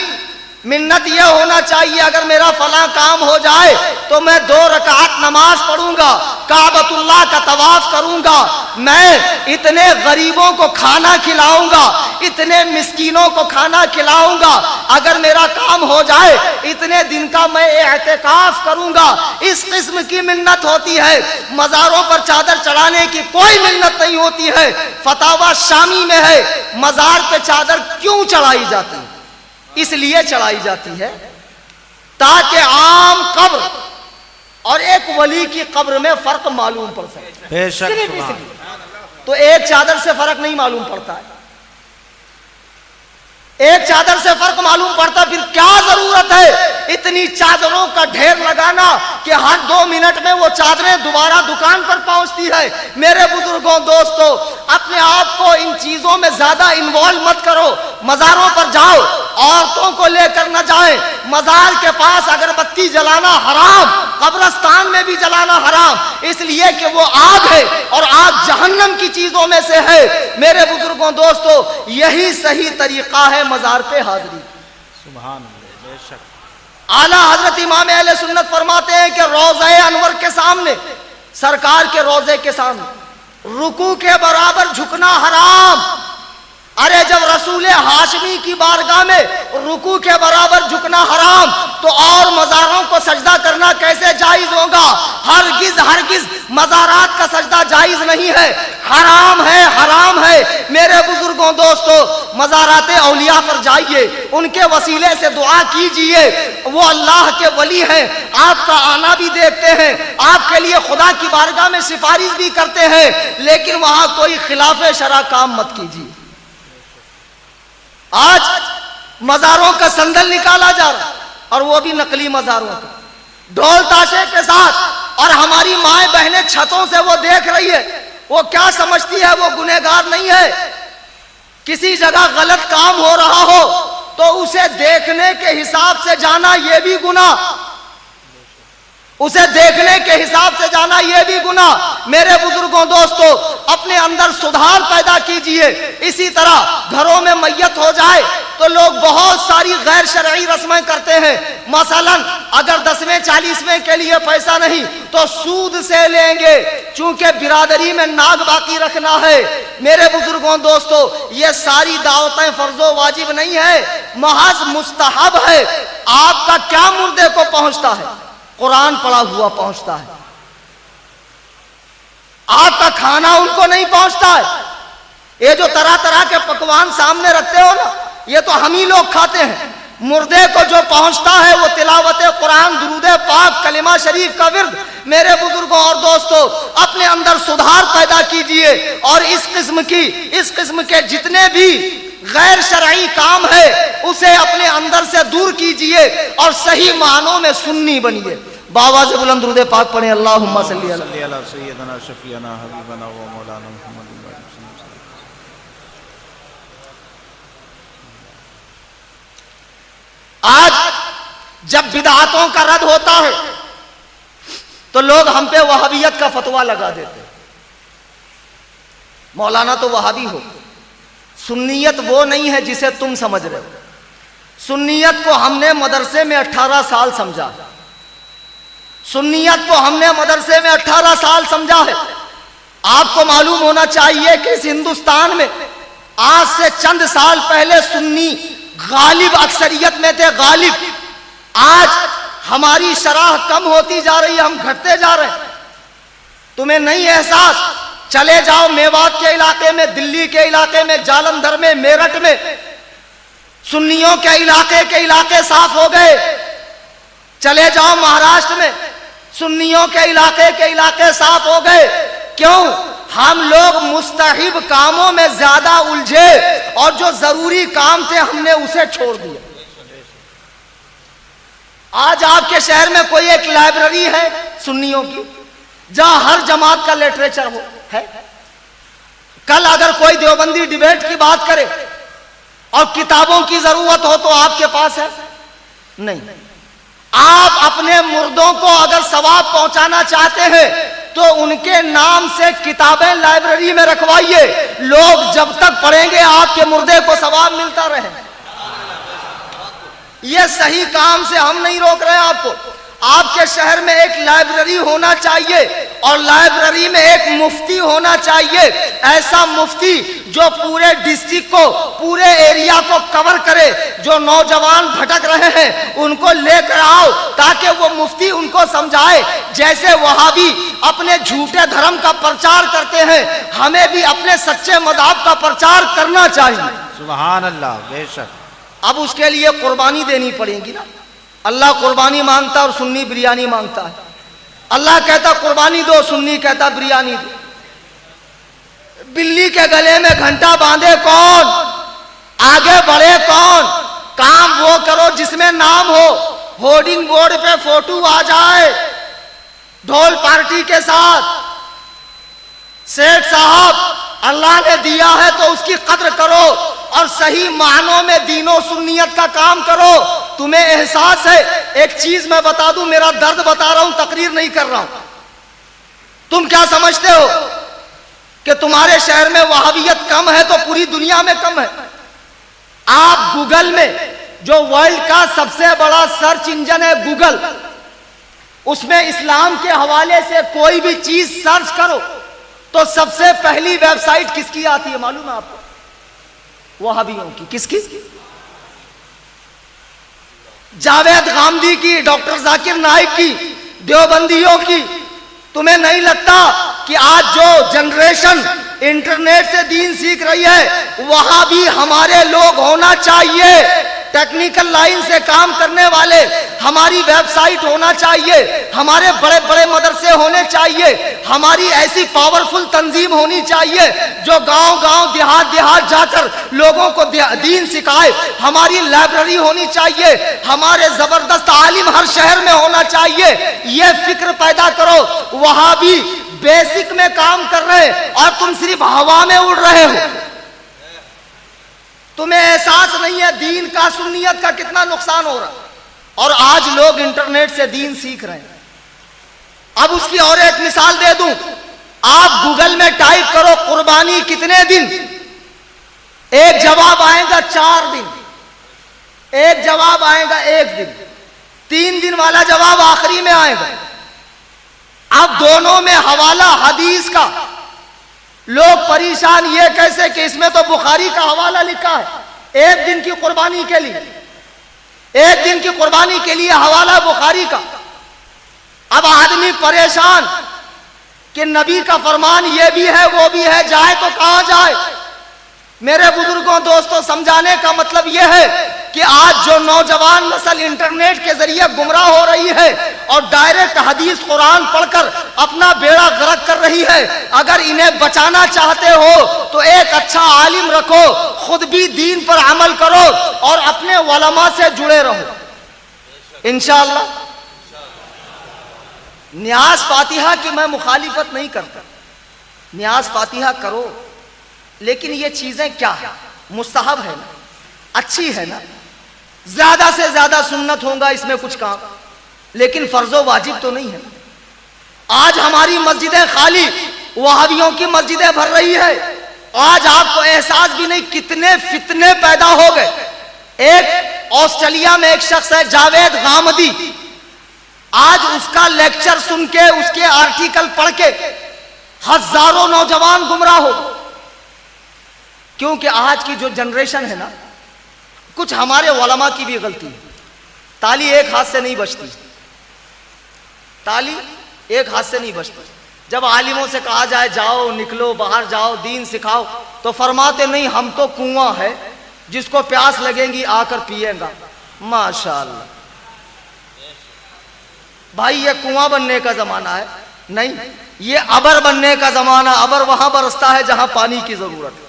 मिन्नत यह होना चाहिए अगर मेरा फला काम हो जाए तो मैं 2 रकात नमाज पढ़ूंगा, काबतुल्लाह का तवाफ करूंगा, मैं इतने गरीबों को खाना खिलाऊंगा, इतने मिस्कीनों को खाना खिलाऊंगा। अगर मेरा काम हो जाए इतने दिन का मैं एहतिकाफ करूंगा। इस किस्म की मिन्नत होती है। मजारों पर चादर चढ़ाने की कोई मिन्नत नहीं होती है। फतावा शामी में है मजार पे चादर क्यों चढ़ाई जाती है? इसलिए चढ़ाई जाती है ताकि आम कब्र और एक वली की कब्र में फर्क मालूम पड़ सके। बेशक। तो एक चादर से फर्क नहीं मालूम पड़ता है। एक चादर से फर्क मालूम पड़ता, फिर क्या जरूरत है इतनी चादरों का ढेर लगाना कि हर 2 मिनट में वो चादरें दोबारा दुकान पर पहुंचती है। मेरे बुजुर्गों, दोस्तों, अपने आप को इन चीजों में ज्यादा इन्वॉल्व मत करो। मजारों पर जाओ, औरतों को लेकर न जाए। मजार के पास अगरबत्ती जलाना हराम, कब्रिस्तान में भी जलाना हराम, इसलिए कि वो आग है और आग जहन्नम की चीजों में से है। मेरे बुजुर्गों, दोस्तों, यही सही तरीका है मजार पे हाजिरी। सुभान अल्लाह, बेशक। आला हजरत इमाम अहले सुन्नत फरमाते हैं कि रोज़े अनवर के सामने, सरकार के रोजे के सामने रुकू के बराबर झुकना हराम। अरे जब रसूल हाशमी की बारगाह में रुकू के बराबर झुकना हराम, तो और मज़ारों को सजदा करना कैसे जायज होगा? हरगिज हरगिज मज़ारात का सजदा जायज नहीं है, हराम है, हराम है। मेरे बुजुर्गों, दोस्तों, मज़ारात औलिया पर जाइए, उनके वसीले से दुआ कीजिए। वो अल्लाह के वली हैं, आपका आना भी देखते हैं, आपके लिए खुदा की बारगाह में सिफारिश भी करते हैं, लेकिन वहां कोई खिलाफे शरा काम मत कीजिए। आज मज़ारों का संदल निकाला जा रहा, और वो भी नकली मज़ारों का, ढोल ताशे के साथ। और हमारी माए बहनें छतों से वो देख रही है, वो क्या समझती है? वो गुनहगार नहीं है। किसी जगह गलत काम हो रहा हो तो उसे देखने के हिसाब से जाना, ये भी गुनाह। उसे देखने के हिसाब से जाना, यह भी गुनाह। मेरे बुजुर्गों, दोस्तों, अपने अंदर सुधार पैदा कीजिए। इसी तरह घरों में मैयत हो जाए तो लोग बहुत सारी गैर शरई रस्में करते हैं। मसलन अगर 10वें 40वें के लिए पैसा नहीं तो सूद से लेंगे, चूंकि बिरादरी में नाग बाकी रखना है। मेरे बुजुर्गों, दोस्तों, ये सारी दावतें फर्जो वाजिब नहीं है, महज मुस्तहब है। आपका क्या मुर्दे को पहुंचता है? कुरान पढ़ा हुआ पहुंचता है। आपका खाना उनको नहीं पहुंचता है। ये जो तरह तरह के पकवान सामने रखते हो ना, ये तो हम ही लोग खाते हैं। मुर्दे को जो पहुंचता है वो तिलावत कुरान, दुरूद पाक, कलिमा शरीफ का विर्द। मेरे बुजुर्गों और दोस्तों, अपने अंदर सुधार पैदा कीजिए और इस किस्म के जितने भी गैर शरई काम है उसे अपने अंदर से दूर कीजिए और सही मानों में सुन्नी बनिए। बाबा से बुलंद दुरूद पाक पढ़े, अल्लाहुम्मा सल्ली अला सय्यदना शफीअना हबीबना व मौलाना मुहम्मद। आज जब बिदअतों का रद्द होता है तो लोग हम पे वहाबियत का फतवा लगा देते हैं। मौलाना तो वहाबी हो। सुन्नियत वो नहीं है जिसे तुम समझ रहे हो। सुन्नियत को हमने मदरसे में 18 साल समझा। सुन्नियत को हमने मदरसे में 18 साल समझा है। आपको मालूम होना चाहिए कि इस हिंदुस्तान में आज से चंद साल पहले सुन्नी गालिब अक्सरियत में थे, गालिब। आज हमारी शरह कम होती जा रही है, हम घटते जा रहे हैं। तुम्हें नहीं एहसास? चले जाओ मेवात के इलाके में, दिल्ली के इलाके में, जालंधर में, मेरठ में, सुन्नियों के इलाके साफ हो गए। चले जाओ महाराष्ट्र में, सुन्नियों के इलाके साफ हो गए। क्यों? हम लोग मुस्तहिब कामों में ज्यादा उलझे और जो जरूरी काम थे हमने उसे छोड़ दिया। आज आपके शहर में कोई एक लाइब्रेरी है सुन्नियों की, जहां हर जमात का लिटरेचर हो है। कल अगर कोई देवबंदी डिबेट की बात करे और किताबों की जरूरत हो तो आपके पास है? नहीं। आप अपने मुर्दों को अगर सवाब पहुंचाना चाहते हैं तो उनके नाम से किताबें लाइब्रेरी में रखवाइए। लोग जब तक पढ़ेंगे आपके मुर्दे को सवाब मिलता रहे। यह सही काम से हम नहीं रोक रहे आपको। आपके शहर में एक लाइब्रेरी होना चाहिए और लाइब्रेरी में एक मुफ्ती होना चाहिए। ऐसा मुफ्ती जो पूरे डिस्ट्रिक्ट को, पूरे एरिया को कवर करे। जो नौजवान भटक रहे हैं उनको लेकर आओ ताकि वो मुफ्ती उनको समझाए। जैसे वहाबी अपने झूठे धर्म का प्रचार करते हैं, हमें भी अपने सच्चे मज़हब का प्रचार करना चाहिए। सुभान अल्लाह, बेशक। अब उसके लिए कुर्बानी देनी पड़ेगी ना। अल्लाह कुर्बानी मांगता और सुन्नी बिरयानी मांगता है। अल्लाह कहता कुर्बानी दो, सुन्नी कहता बिरयानी दो। बिल्ली के गले में घंटा बांधे कौन? आगे बढ़े कौन? काम वो करो जिसमें नाम हो, होर्डिंग बोर्ड पे फोटो आ जाए ढोल पार्टी के साथ। सेठ साहब अल्लाह ने दिया है तो उसकी कद्र करो और सही मानों में दीनो सुन्नियत का काम करो। तुम्हें एहसास है, एक चीज मैं बता दूं, मेरा दर्द बता रहा हूं, तकरीर नहीं कर रहा हूं। तुम क्या समझते हो कि तुम्हारे शहर में वहाबियत कम है तो पूरी दुनिया में कम है? आप गूगल में, जो वर्ल्ड का सबसे बड़ा सर्च इंजन है गूगल, उसमें इस्लाम के हवाले से कोई भी चीज सर्च करो तो सबसे पहली वेबसाइट किसकी आती है मालूम है आपको? वहाबियों की। किसकी? जावेद गामदी की, डॉक्टर जाकिर नाइक की, देवबंदियों की। तुम्हें नहीं लगता कि आज जो जनरेशन इंटरनेट से दीन सीख रही है वहां भी हमारे लोग होना चाहिए, टेक्निकल लाइन से काम करने वाले, हमारी वेबसाइट होना चाहिए, हमारे बड़े बड़े मदरसे होने चाहिए, हमारी ऐसी पावरफुल तंजीम होनी चाहिए जो गांव गांव देहात देहात जाकर लोगों को दीन सिखाए, हमारी लाइब्रेरी होनी चाहिए, हमारे जबरदस्त आलिम हर शहर में होना चाहिए। ये फिक्र पैदा करो। वहां भी बेसिक में काम कर रहे हैं और तुम सिर्फ हवा में उड़ रहे हो। तुम्हें एहसास नहीं है दीन का, सुन्नियत का कितना नुकसान हो रहा है। और आज लोग इंटरनेट से दीन सीख रहे हैं। अब उसकी और एक मिसाल दे दूं, आप गूगल में टाइप करो कुर्बानी कितने दिन, एक जवाब आएगा 4 दिन, एक जवाब आएगा 1 दिन, 3 दिन वाला जवाब आखिरी में आएगा। अब दोनों में हवाला हदीस का। लोग परेशान ये कैसे कि इसमें तो बुखारी का हवाला लिखा है 1 दिन की कुर्बानी के लिए, 1 दिन की कुर्बानी के लिए हवाला बुखारी का। अब आदमी परेशान कि नबी का फरमान ये भी है वो भी है, जाए तो कहां जाए? मेरे बुजुर्गों दोस्तों, समझाने का मतलब यह है कि आज जो नौजवान नस्ल इंटरनेट के जरिए गुमराह हो रही है और डायरेक्ट हदीस कुरान पढ़कर अपना बेड़ा गर्क कर रही है, अगर इन्हें बचाना चाहते हो तो एक अच्छा आलिम रखो, खुद भी दीन पर अमल करो और अपने उलमा से जुड़े रहो इंशाअल्लाह। न्याज फातिहा की मैं मुखालिफत नहीं करता, न्याज फातिहा करो, लेकिन ये चीजें क्या है? मुस्तहब है ना, अच्छी है ना, ज्यादा से ज्यादा सुन्नत होगा इसमें कुछ काम, लेकिन फर्जो वाजिब तो नहीं है। आज हमारी मस्जिदें खाली वहाबियों की मस्जिदें भर रही है। आज आपको एहसास भी नहीं कितने फितने पैदा हो गए। एक ऑस्ट्रेलिया में एक शख्स है जावेद गामदी, आज उसका लेक्चर सुन के, उसके आर्टिकल पढ़ के हजारों नौजवान गुमराह हो। क्योंकि आज की जो जनरेशन है ना, कुछ हमारे उलमा की भी गलती है। ताली एक हाथ से नहीं बचती, ताली एक हाथ से नहीं बचती। जब आलिमों से कहा जाए जाओ निकलो बाहर जाओ दीन सिखाओ, तो फरमाते नहीं हम तो कुआं है, जिसको प्यास लगेगी आकर पिएगा। माशाअल्लाह भाई, ये कुआं बनने का जमाना है नहीं, ये अबर बनने का जमाना। अबर वहां बरसता है जहां पानी की जरूरत है।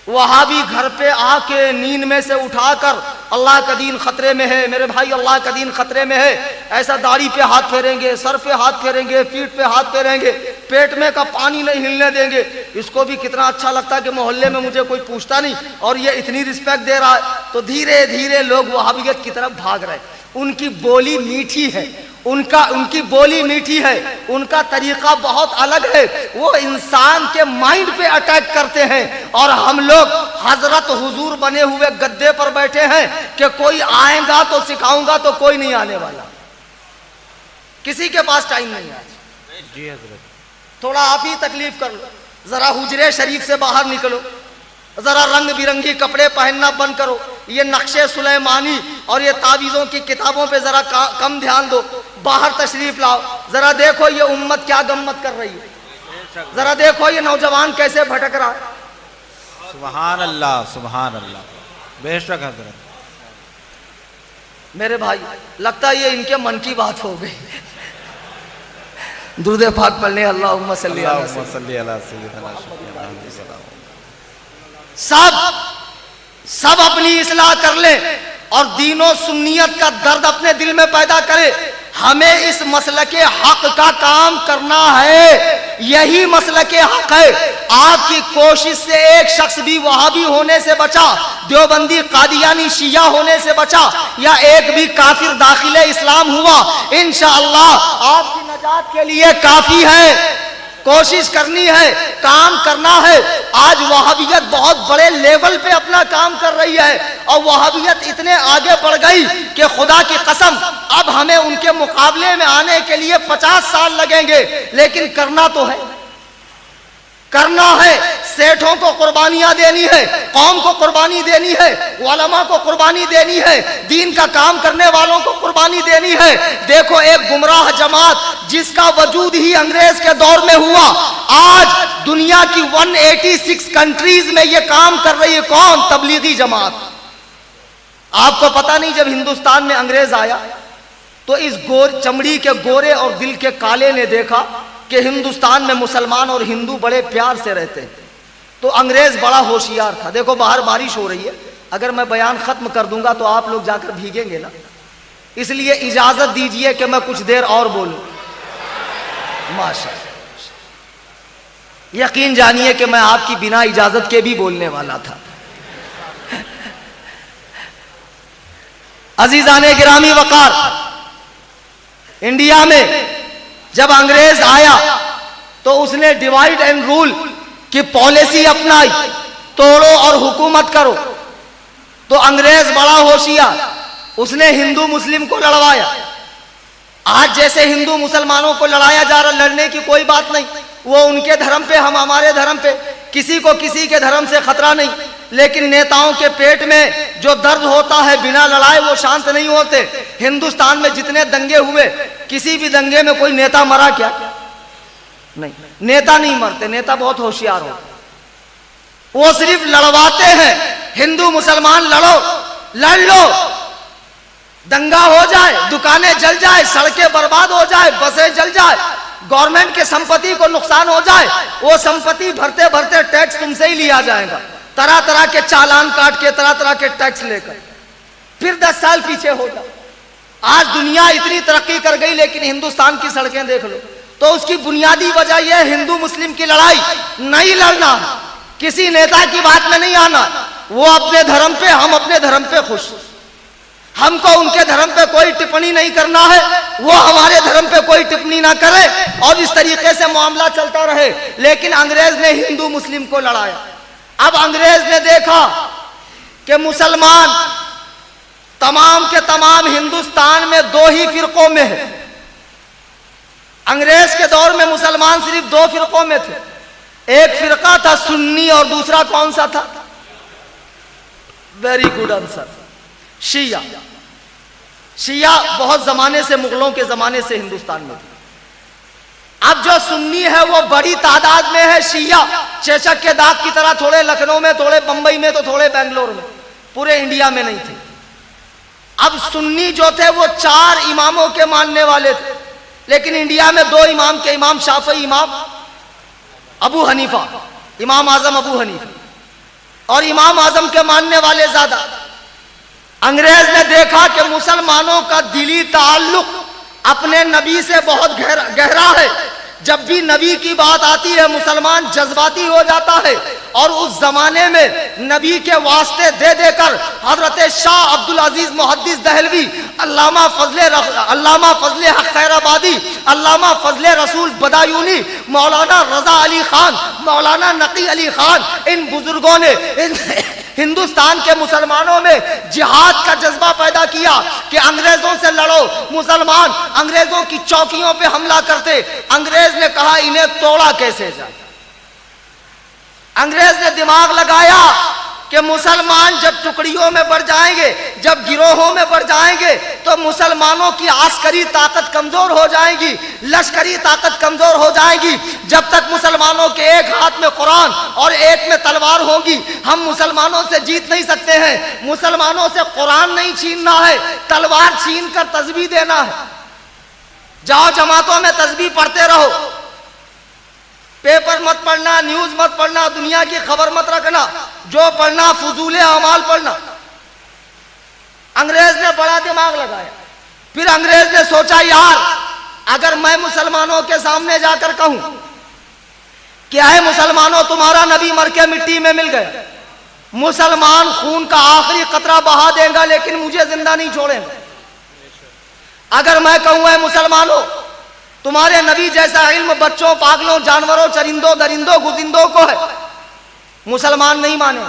वहां भी घर पे आके नींद में से उठाकर अल्लाह का दीन खतरे में है मेरे भाई, अल्लाह का दीन खतरे में है, ऐसा दाढ़ी पे हाथ फेरेंगे, सर पे हाथ फेरेंगे, पीठ पे हाथ फेरेंगे, पेट में का पानी नहीं हिलने देंगे। इसको भी कितना अच्छा लगता है कि मोहल्ले में मुझे कोई पूछता नहीं और ये इतनी रिस्पेक्ट दे रहा है। तो धीरे धीरे लोग वहाबियत की तरफ भाग रहे। उनकी बोली मीठी है, उनकी बोली मीठी है, उनका तरीका बहुत अलग है, वो इंसान के माइंड पे अटैक करते हैं। और हम लोग हजरत हुजूर बने हुए गद्दे पर बैठे हैं कि कोई आएगा तो सिखाऊंगा, तो कोई नहीं आने वाला, किसी के पास टाइम नहीं है। जी हजरत, थोड़ा आप ही तकलीफ कर लो, जरा हुजरे शरीफ से बाहर निकलो, जरा रंग बिरंगी कपड़े पहनना बंद करो, ये नक्शे सुलेमानी और ये तावीज़ों की किताबों पे जरा कम ध्यान दो, बाहर तशरीफ लाओ, जरा देखो ये उम्मत क्या गम्मत कर रही है, जरा देखो ये नौजवान कैसे भटक रहा है। सुभान अल्लाह सुभान अल्लाह, बेशक हजरत। मेरे भाई, लगता है ये इनके मन की बात हो गई। दुरूद पाक पढ़ने अल्लाहुम्मा सल्ली अला सय्यिदना। सब अपनी इस्लाह कर ले और दीनो सुन्नियत का दर्द अपने दिल में पैदा करे। हमें इस मसलके हक का काम करना है, यही मसलके हक है। आपकी कोशिश से एक शख्स भी वहाबी होने से बचा, देवबंदी कादियानी शिया होने से बचा, या एक भी काफिर दाखिले इस्लाम हुआ, इंशाअल्लाह आपकी नजात के लिए काफी है। कोशिश करनी है, काम करना है। आज वहाबियत बहुत बड़े लेवल पे अपना काम कर रही है और वहाबियत इतने आगे बढ़ गई कि खुदा की कसम अब हमें उनके मुकाबले में आने के लिए 50 साल लगेंगे, लेकिन करना तो है, करना है। सेठों को कुर्बानियां देनी है, कौम को कुर्बानी देनी है, उलमा को कुर्बानी देनी है, दीन का काम करने वालों को कुर्बानी देनी है। देखो एक गुमराह जमात जिसका वजूद ही अंग्रेज के दौर में हुआ, आज दुनिया की 186 कंट्रीज में ये काम कर रही है। कौन? तबलीगी जमात। आपको पता नहीं, जब हिंदुस्तान में अंग्रेज आया तो इस चमड़ी के गोरे और दिल के काले ने देखा कि हिंदुस्तान में मुसलमान और हिंदू बड़े प्यार से रहते हैं, तो अंग्रेज बड़ा होशियार था। देखो बाहर बारिश हो रही है, अगर मैं बयान खत्म कर दूंगा तो आप लोग जाकर भीगेंगे ना, इसलिए इजाजत दीजिए कि मैं कुछ देर और बोलूं। माशाअल्लाह, यकीन जानिए कि मैं आपकी बिना इजाजत के भी बोलने वाला था। अजीजाने गिरामी वकार, इंडिया में जब अंग्रेज आया तो उसने डिवाइड एंड रूल की पॉलिसी अपनाई, तोड़ो और हुकूमत करो। तो अंग्रेज बड़ा होशियार, उसने हिंदू मुस्लिम को लड़वाया। आज जैसे हिंदू मुसलमानों को लड़ाया जा रहा, लड़ने की कोई बात नहीं, वो उनके धर्म पे, हम हमारे धर्म पे, किसी को किसी के धर्म से खतरा नहीं। लेकिन नेताओं के पेट में जो दर्द होता है, बिना लड़ाए वो शांत नहीं होते। हिंदुस्तान में जितने दंगे हुए, किसी भी दंगे में कोई नेता मरा क्या? नहीं, नेता नहीं मरते, नेता बहुत होशियार होते, वो सिर्फ लड़वाते हैं। हिंदू मुसलमान लड़ो, लड़ लो, दंगा हो जाए, दुकानें जल जाए, सड़कें बर्बाद हो जाए, बसें जल जाए, गवर्नमेंट के संपत्ति को नुकसान हो जाए, वो संपत्ति भरते भरते टैक्स तुमसे ही लिया जाएगा, तरह तरह के चालान काट के, तरह तरह के टैक्स लेकर, फिर 10 साल पीछे हो जाओ। आज दुनिया इतनी तरक्की कर गई, लेकिन हिंदुस्तान की सड़कें देख लो। तो उसकी बुनियादी वजह यह है, हिंदू मुस्लिम की लड़ाई नहीं लड़ना, किसी नेता की बात में नहीं आना। वो अपने धर्म पे, हम अपने धर्म पे खुश, हमको उनके धर्म पे कोई टिप्पणी नहीं करना है, वो हमारे धर्म पे कोई टिप्पणी ना करे, और इस तरीके से मामला चलता रहे। लेकिन अंग्रेज ने हिंदू मुस्लिम को लड़ाया। अब अंग्रेज ने देखा कि मुसलमान तमाम के तमाम हिंदुस्तान में 2 ही फिरकों में है। अंग्रेज के दौर में मुसलमान सिर्फ 2 फिरकों में थे, एक फिरका था सुन्नी और दूसरा कौन सा था? वेरी गुड आंसर, शिया। शिया बहुत जमाने से, मुगलों के जमाने से हिंदुस्तान में थे। अब जो सुन्नी है वो बड़ी तादाद में है, शिया चेचक के दाग की तरह, थोड़े लखनऊ में, थोड़े बंबई में, तो थोड़े बेंगलोर में, पूरे इंडिया में नहीं थे। अब सुन्नी जो थे वो 4 इमामों के मानने वाले थे, लेकिन इंडिया में 2 इमाम के, इमाम शाफी, इमाम अबू हनीफा, इमाम आजम अबू हनीफा, और इमाम आजम के मानने वाले ज्यादा। अंग्रेज ने देखा कि मुसलमानों का दिली ताल्लुक अपने नबी से बहुत गहरा है। जब भी नबी की बात आती है मुसलमान जज्बाती हो जाता है, और उस जमाने में नबी के वास्ते दे देकर हजरत शाह अब्दुल अजीज मुहद्दिस दहलवी, अल्लामा फजले हक खैराबादी, अल्लामा फजले रसूल बदायूनी, मौलाना रजा अली खान, मौलाना नकी अली खान, इन बुजुर्गों ने हिंदुस्तान के मुसलमानों में जिहाद का जज्बा पैदा किया कि अंग्रेजों से लड़ो। मुसलमान अंग्रेजों की चौकियों पे हमला करते, अंग्रेज ने कहा इन्हें तोड़ा कैसे जाए। अंग्रेज ने दिमाग लगाया कि मुसलमान जब टुकड़ियों में बढ़ जाएंगे, जब गिरोहों में बढ़ जाएंगे, तो मुसलमानों की आस्करी ताकत कमजोर हो जाएगी, लश्करी ताकत कमजोर हो जाएगी। जब तक मुसलमानों के एक हाथ में कुरान और एक में तलवार होगी, हम मुसलमानों से जीत नहीं सकते हैं। मुसलमानों से कुरान नहीं छीनना है, तलवार छीन कर तस्बीह देना है। जाओ जमातों में तस्बीह पढ़ते रहो, पेपर मत पढ़ना, न्यूज मत पढ़ना, दुनिया की खबर मत रखना, जो पढ़ना फजूल अमाल पढ़ना। अंग्रेज ने बड़ा दिमाग लगाया। फिर अंग्रेज ने सोचा, यार अगर मैं मुसलमानों के सामने जाकर कहूं क्या है मुसलमानों, तुम्हारा नबी मर के मिट्टी में मिल गया, मुसलमान खून का आखिरी कतरा बहा देगा लेकिन मुझे जिंदा नहीं छोड़ेंगे। अगर मैं कहूं है मुसलमानों, तुम्हारे नबी जैसा इल्म बच्चों, पागलों, जानवरों, चरिंदों, दरिंदों, गुजिंदों को है, मुसलमान नहीं माने।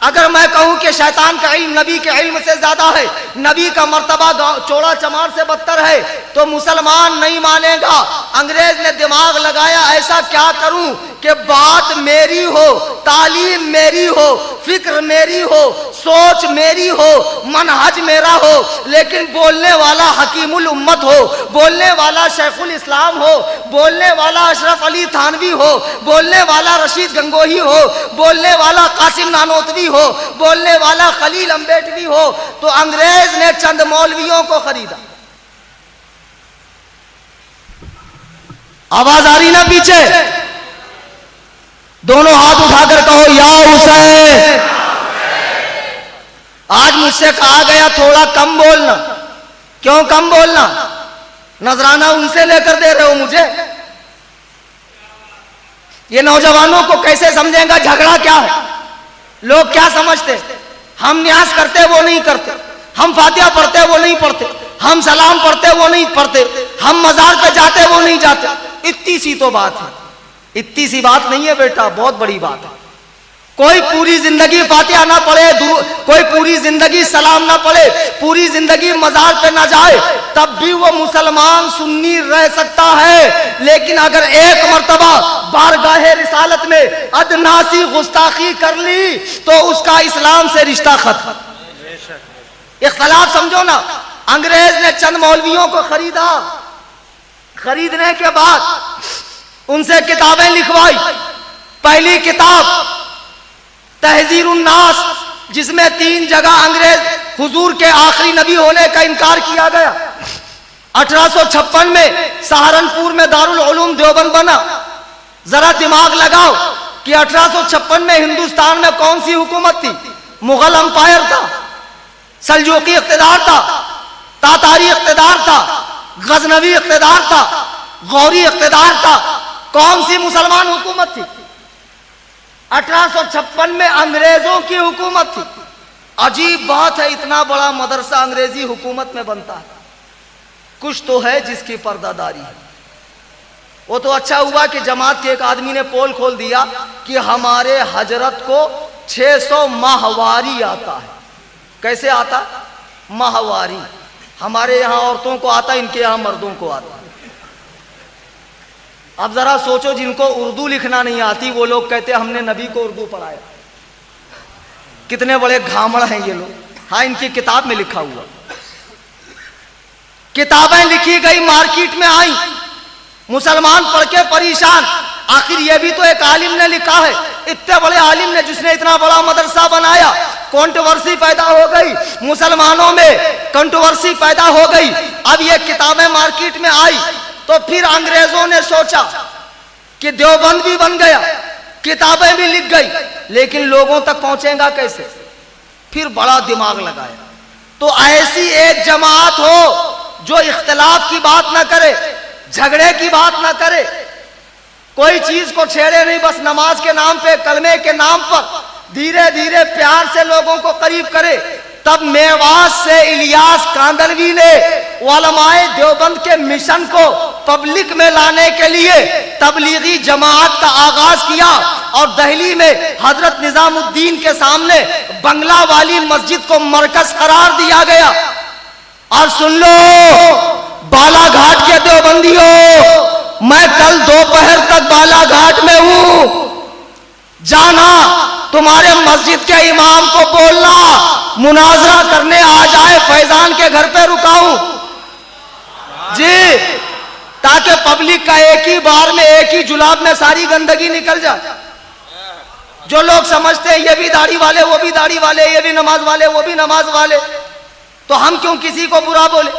अगर मैं कहूं कि शैतान का इल्म नबी के इल्म से ज्यादा है, नबी का मर्तबा चौड़ा चमार से बदतर है, तो मुसलमान नहीं मानेगा। अंग्रेज ने दिमाग लगाया, ऐसा क्या करूं कि बात मेरी हो, तालीम मेरी हो, फिक्र मेरी हो, सोच मेरी हो, मनहज मेरा हो, लेकिन बोलने वाला हकीमुल उम्मत हो, बोलने वाला शेखुल इस्लाम हो, बोलने वाला अशरफ अली थानवी हो, बोलने वाला रशीद गंगोही हो, बोलने वाला कासिम नानोतवी हो, बोलने वाला खलील अम्बेडवी हो। तो अंग्रेज ने चंद मौलवियों को खरीदा। आवाज आ रही ना पीछे? दोनों हाथ उठाकर कहो या हुसैन। आज मुझसे कहा गया थोड़ा कम बोलना। क्यों कम बोलना? नजराना उनसे लेकर दे रहे हो मुझे। ये नौजवानों को कैसे समझेगा झगड़ा क्या है? लोग क्या समझते? हम न्यास करते वो नहीं करते, हम फातिहा पढ़ते वो नहीं पढ़ते, हम सलाम पढ़ते वो नहीं पढ़ते, हम मजार पे जाते वो नहीं जाते। इतनी सी तो बात है। इतनी सी बात नहीं है बेटा, बहुत बड़ी बात है। कोई पूरी जिंदगी फातिहा ना पढ़े, कोई पूरी जिंदगी सलाम ना पढ़े, पूरी जिंदगी मजार पे ना जाए, तब भी वो मुसलमान सुन्नी रह सकता है। लेकिन अगर एक मर्तबा बारगाहे रिसालत में अदनासी गुस्ताखी कर ली तो उसका इस्लाम से रिश्ता खत्म। इख्तलाफ समझो ना। अंग्रेज ने चंद मौलवियों को खरीदा। खरीदने के बाद उनसे किताबें लिखवाई। पहली किताब तहजीरुन नास, जिसमें 3 जगह अंग्रेज हुजूर के आखिरी नबी होने का इनकार किया गया। 1856 में सहारनपुर में दारुल उलूम देवबंद बना। जरा दिमाग लगाओ कि 1856 में हिंदुस्तान में कौन सी हुकूमत थी? मुगल अंपायर था, सल्जूकी इख्तिदार था, तातारी इख्तिदार था, गजनवी इख्तिदार था, गौरी इख्तिदार था। कौन सी मुसलमान हुकूमत थी? 1856 में अंग्रेजों की हुकूमत थी। अजीब बात है, इतना बड़ा मदरसा अंग्रेजी हुकूमत में बनता है। कुछ तो है जिसकी पर्दादारी है। वो तो अच्छा हुआ कि जमात के एक आदमी ने पोल खोल दिया कि हमारे हजरत को 600 माहवारी आता है। कैसे आता? माहवारी। हमारे यहां औरतों को आता, इनके यहां मर्दों को आता। अब जरा सोचो, जिनको उर्दू लिखना नहीं आती वो लोग कहते हमने नबी को उर्दू पढ़ाया। कितने बड़े घामड़ हैं ये लोग। हाँ, इनकी किताब में लिखा हुआ। किताबें लिखी गई, मार्केट में आई, मुसलमान पढ़ के परेशान। आखिर ये भी तो एक आलिम ने लिखा है। इतने बड़े आलिम ने, जिसने इतना बड़ा मदरसा बनाया, कंट्रोवर्सी पैदा हो गई मुसलमानों में, कंट्रोवर्सी पैदा हो गई। अब ये किताबें मार्केट में आई तो फिर अंग्रेजों ने सोचा कि देवबंद भी बन गया, किताबें भी लिख गई, लेकिन लोगों तक पहुंचेगा कैसे? फिर बड़ा दिमाग लगाया। तो ऐसी एक जमात हो जो इख्तिलाफ की बात ना करे, झगड़े की बात ना करे, कोई चीज को छेड़े नहीं, बस नमाज के नाम पे, कलमे के नाम पर धीरे धीरे प्यार से लोगों को करीब करे। तब मेवात से इलियास कांदलवी ने उलमाए देवबंद के मिशन को पब्लिक में लाने के लिए तबलीगी जमात का आगाज किया और दिल्ली में हजरत निजामुद्दीन के सामने बंगला वाली मस्जिद को मरकज करार दिया गया। और सुन लो बालाघाट के देवबंदियों, मैं कल दोपहर तक बालाघाट में हूं। जाना, तुम्हारे मस्जिद के इमाम को बोलना मुनाजरा करने आ जाए, फैजान के घर पे रुकाऊं जी, ताकि पब्लिक का एक ही बार में, एक ही जुलाब में सारी गंदगी निकल जाए। जो लोग समझते हैं ये भी दाढ़ी वाले, वो भी दाढ़ी वाले, ये भी नमाज वाले, वो भी नमाज वाले, तो हम क्यों किसी को बुरा बोले?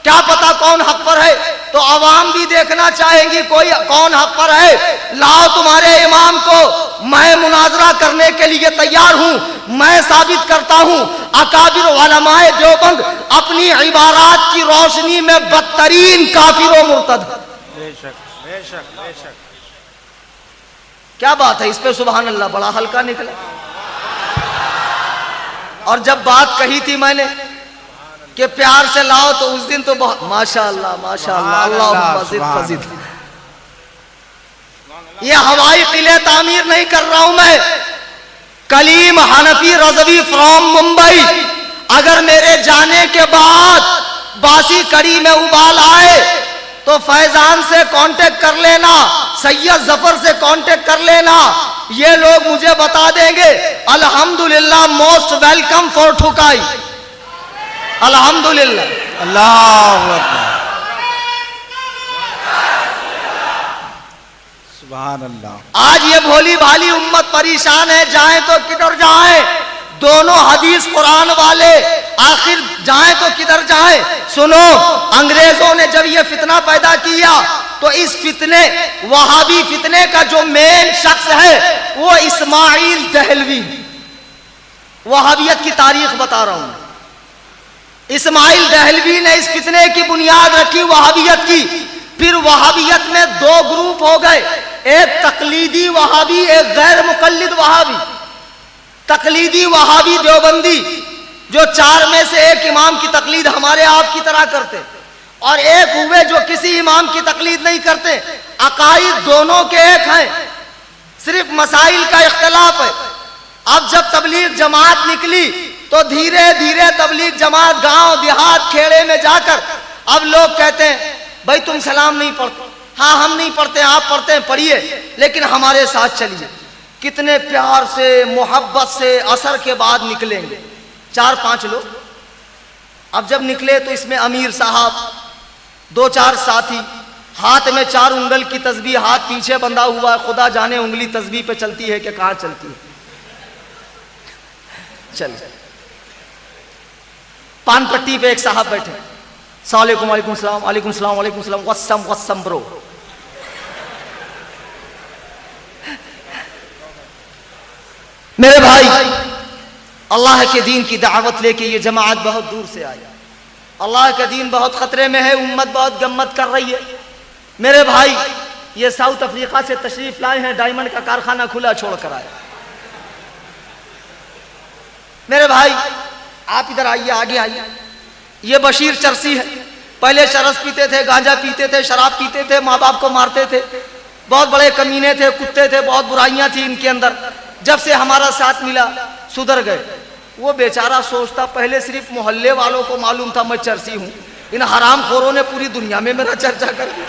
क्या पता कौन हक पर है। तो आवाम भी देखना चाहेंगी कोई कौन हक पर है। लाओ तुम्हारे इमाम को, मैं मुनाजरा करने के लिए तैयार हूं। मैं साबित करता हूं अकाबिर उलमाए देवबंद अपनी इबारात की रोशनी में बदतरीन काफिर व मुर्तद। बेशक बेशक बेशक। क्या बात है, इस पे सुभान अल्लाह बड़ा हल्का निकला। और जब बात कही थी मैंने कि प्यार से लाओ, तो उस दिन तो बहुत माशाअल्लाह माशाअल्लाह, अल्लाह मजीद फजीद। ये हवाई किले तामीर नहीं कर रहा हूं मैं। कलीम हनफी रजवी फ्रॉम मुंबई, अगर मेरे जाने के बाद बासी कड़ी में उबाल आए तो फैजान से कांटेक्ट कर लेना, सैयद जफर से कांटेक्ट कर लेना, ये लोग मुझे बता देंगे। अल्हम्दुलिल्लाह, मोस्ट वेलकम फॉर ठुकाई। अल्हम्दुलिल्लाह, अल्लाहु अकबर, सुभान अल्लाह। आज ये भोली भाली उम्मत परेशान है, जाएं तो किधर जाएं। दोनों हदीस कुरान वाले, आखिर जाएं तो किधर जाएं। सुनो, अंग्रेजों ने जब ये फितना पैदा किया तो इस फितने, वहाबी फितने का जो मेन शख्स है वो इस्माइल दहलवी। वहाबियत की तारीख बता रहा हूं। इस्माइल दहलवी ने इस फितने की बुनियाद रखी वहाबियत की। फिर वहाबियत में दो ग्रुप हो गए, एक तकलीदी वहाबी, एक गैर मुकल्लिद वहाबी। तकलीदी वहाबी देवबंदी जो चार में से एक इमाम की तकलीद हमारे आप की तरह करते, और एक हुए जो किसी इमाम की तकलीद नहीं करते। अकाईद दोनों के एक हैं, सिर्फ मसाइल का इख्तलाफ है। अब जब तबलीग जमात निकली तो धीरे धीरे तबलीग जमात गांव देहात खेड़े में जाकर अब लोग कहते हैं भाई तुम सलाम नहीं पढ़ते। हाँ, हम नहीं पढ़ते, आप पढ़ते हैं, पढ़िए, लेकिन हमारे साथ चलिए। कितने प्यार से, मोहब्बत से असर के बाद निकलेंगे 4-5 लोग। अब जब निकले तो इसमें अमीर साहब, 2-4 साथी, हाथ में 4 उंगल की तस्बीह, हाथ पीछे बंधा हुआ है, खुदा जाने उंगली तस्बीह पे चलती है कि कहां चलती है। चल, पान पट्टी पे एक साहब बैठे, सलाम वालेकुम सलाम, वालेकुम सलाम, वालेकुम सलाम, वस्सम वस्सम ब्रो। मेरे भाई, अल्लाह के दीन की दावत लेके ये जमात बहुत दूर से आया। अल्लाह का दीन बहुत खतरे में है, उम्मत बहुत गम्मत कर रही है। मेरे भाई, ये साउथ अफ्रीका से तशरीफ लाए हैं, डायमंड का कारखाना खुला छोड़ कर आए। मेरे भाई, आप इधर आइए, आगे आइए। ये बशीर चरसी है, पहले चरस पीते थे, गांजा पीते थे, शराब पीते थे, माँ बाप को मारते थे, बहुत बड़े कमीने थे, कुत्ते थे, बहुत बुराइयां थी इनके अंदर। जब से हमारा साथ मिला सुधर गए। वो बेचारा सोचता, पहले सिर्फ मोहल्ले वालों को मालूम था मैं चरसी हूं, इन हराम खोरों ने पूरी दुनिया में मेरा चर्चा कर दिया।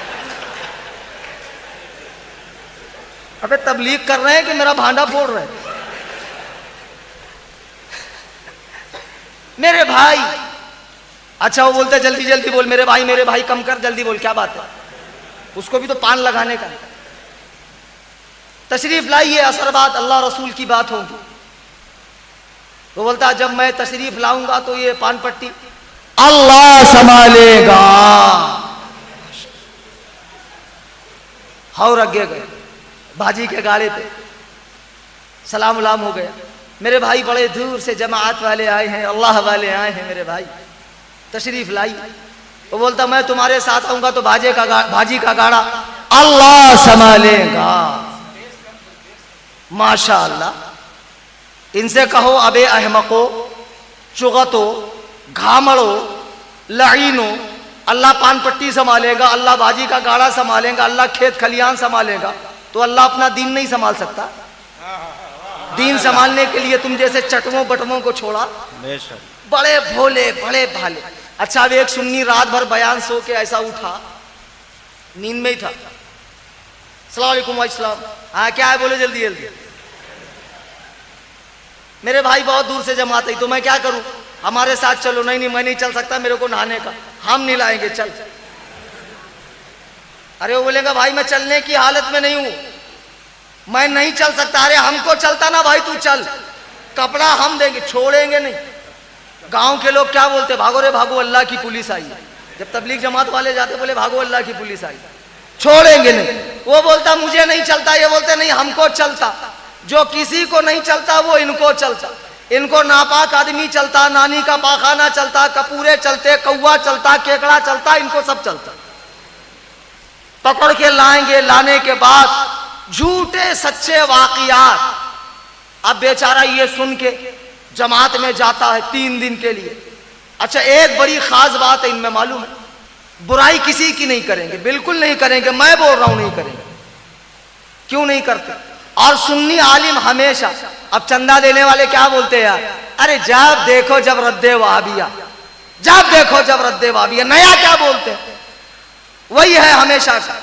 अबे तबलीग कर रहे हैं कि मेरा भांडा फोड़ रहे हैं। मेरे भाई, अच्छा वो बोलते जल्दी जल्दी बोल, मेरे भाई कम कर, जल्दी बोल, क्या बात है। उसको भी तो पान लगाने का। तशरीफ लाइए, असर बात अल्लाह रसूल की बात होगी। तो बोलता जब मैं तशरीफ लाऊंगा तो ये पान पट्टी अल्लाह संभालेगा। हाउ रगे गए भाजी के गाड़े पे, सलाम उलाम हो गया। मेरे भाई बड़े दूर से जमात वाले आए हैं, अल्लाह वाले आए हैं, मेरे भाई तशरीफ लाई। वो बोलता मैं तुम्हारे साथ आऊंगा तो भाजी का गाड़ा अल्लाह संभालेगा। माशाअल्लाह। इनसे कहो अबे अहमको, चुगतो, घामड़ो, लईनो, अल्लाह पान पट्टी संभालेगा, अल्लाह भाजी का गाड़ा संभालेगा, अल्लाह खेत खलियान संभालेगा, तो अल्लाह अपना दीन नहीं संभाल सकता? दीन संभालने के लिए तुम जैसे चटवों बटवों को छोड़ा, बड़े भोले बड़े भाले। अच्छा, अब एक सुन्नी रात भर बयान सो के ऐसा उठा, नींद में ही था, अस्सलाम वालेकुम। वालेकुम, हाँ क्या है, बोले जल्दी जल्दी। मेरे भाई बहुत दूर से जमात है, तो मैं क्या करूं, हमारे साथ चलो। नहीं नहीं, मैं नहीं चल सकता, मेरे को नहाने का, हम नहीं लाएंगे, चल। अरे वो बोलेगा भाई मैं चलने की हालत में नहीं हूं, मैं नहीं चल सकता। अरे हमको चलता ना भाई, तू चल, कपड़ा हम देंगे, छोड़ेंगे नहीं। गांव के लोग क्या बोलते, भागो रे भागो, अल्लाह की पुलिस आई। जब तबलीग जमात वाले जाते बोले भागो अल्लाह की पुलिस आई, छोड़ेंगे नहीं। वो बोलता मुझे नहीं चलता, ये बोलते नहीं हमको चलता। जो किसी को नहीं चलता वो इनको चलता। इनको नापाक आदमी चलता, नानी का पाखाना चलता, कपूरे चलते, कौवा चलता, केकड़ा चलता, इनको सब चलता। पकड़ के लाएंगे, लाने के बाद झूठे सच्चे वाकयात। अब बेचारा ये सुन के जमात में जाता है 3 दिन के लिए। अच्छा, एक बड़ी खास बात है इनमें मालूम है, बुराई किसी की नहीं करेंगे, बिल्कुल नहीं करेंगे। मैं बोल रहा हूं नहीं करेंगे। क्यों नहीं करते? और सुन्नी आलिम हमेशा, अब चंदा देने वाले क्या बोलते हैं यार, अरे जब देखो जब रद्दे वहाबिया, जब देखो जब रद्दे वहाबिया, नया क्या बोलते हैं? वही है हमेशा का।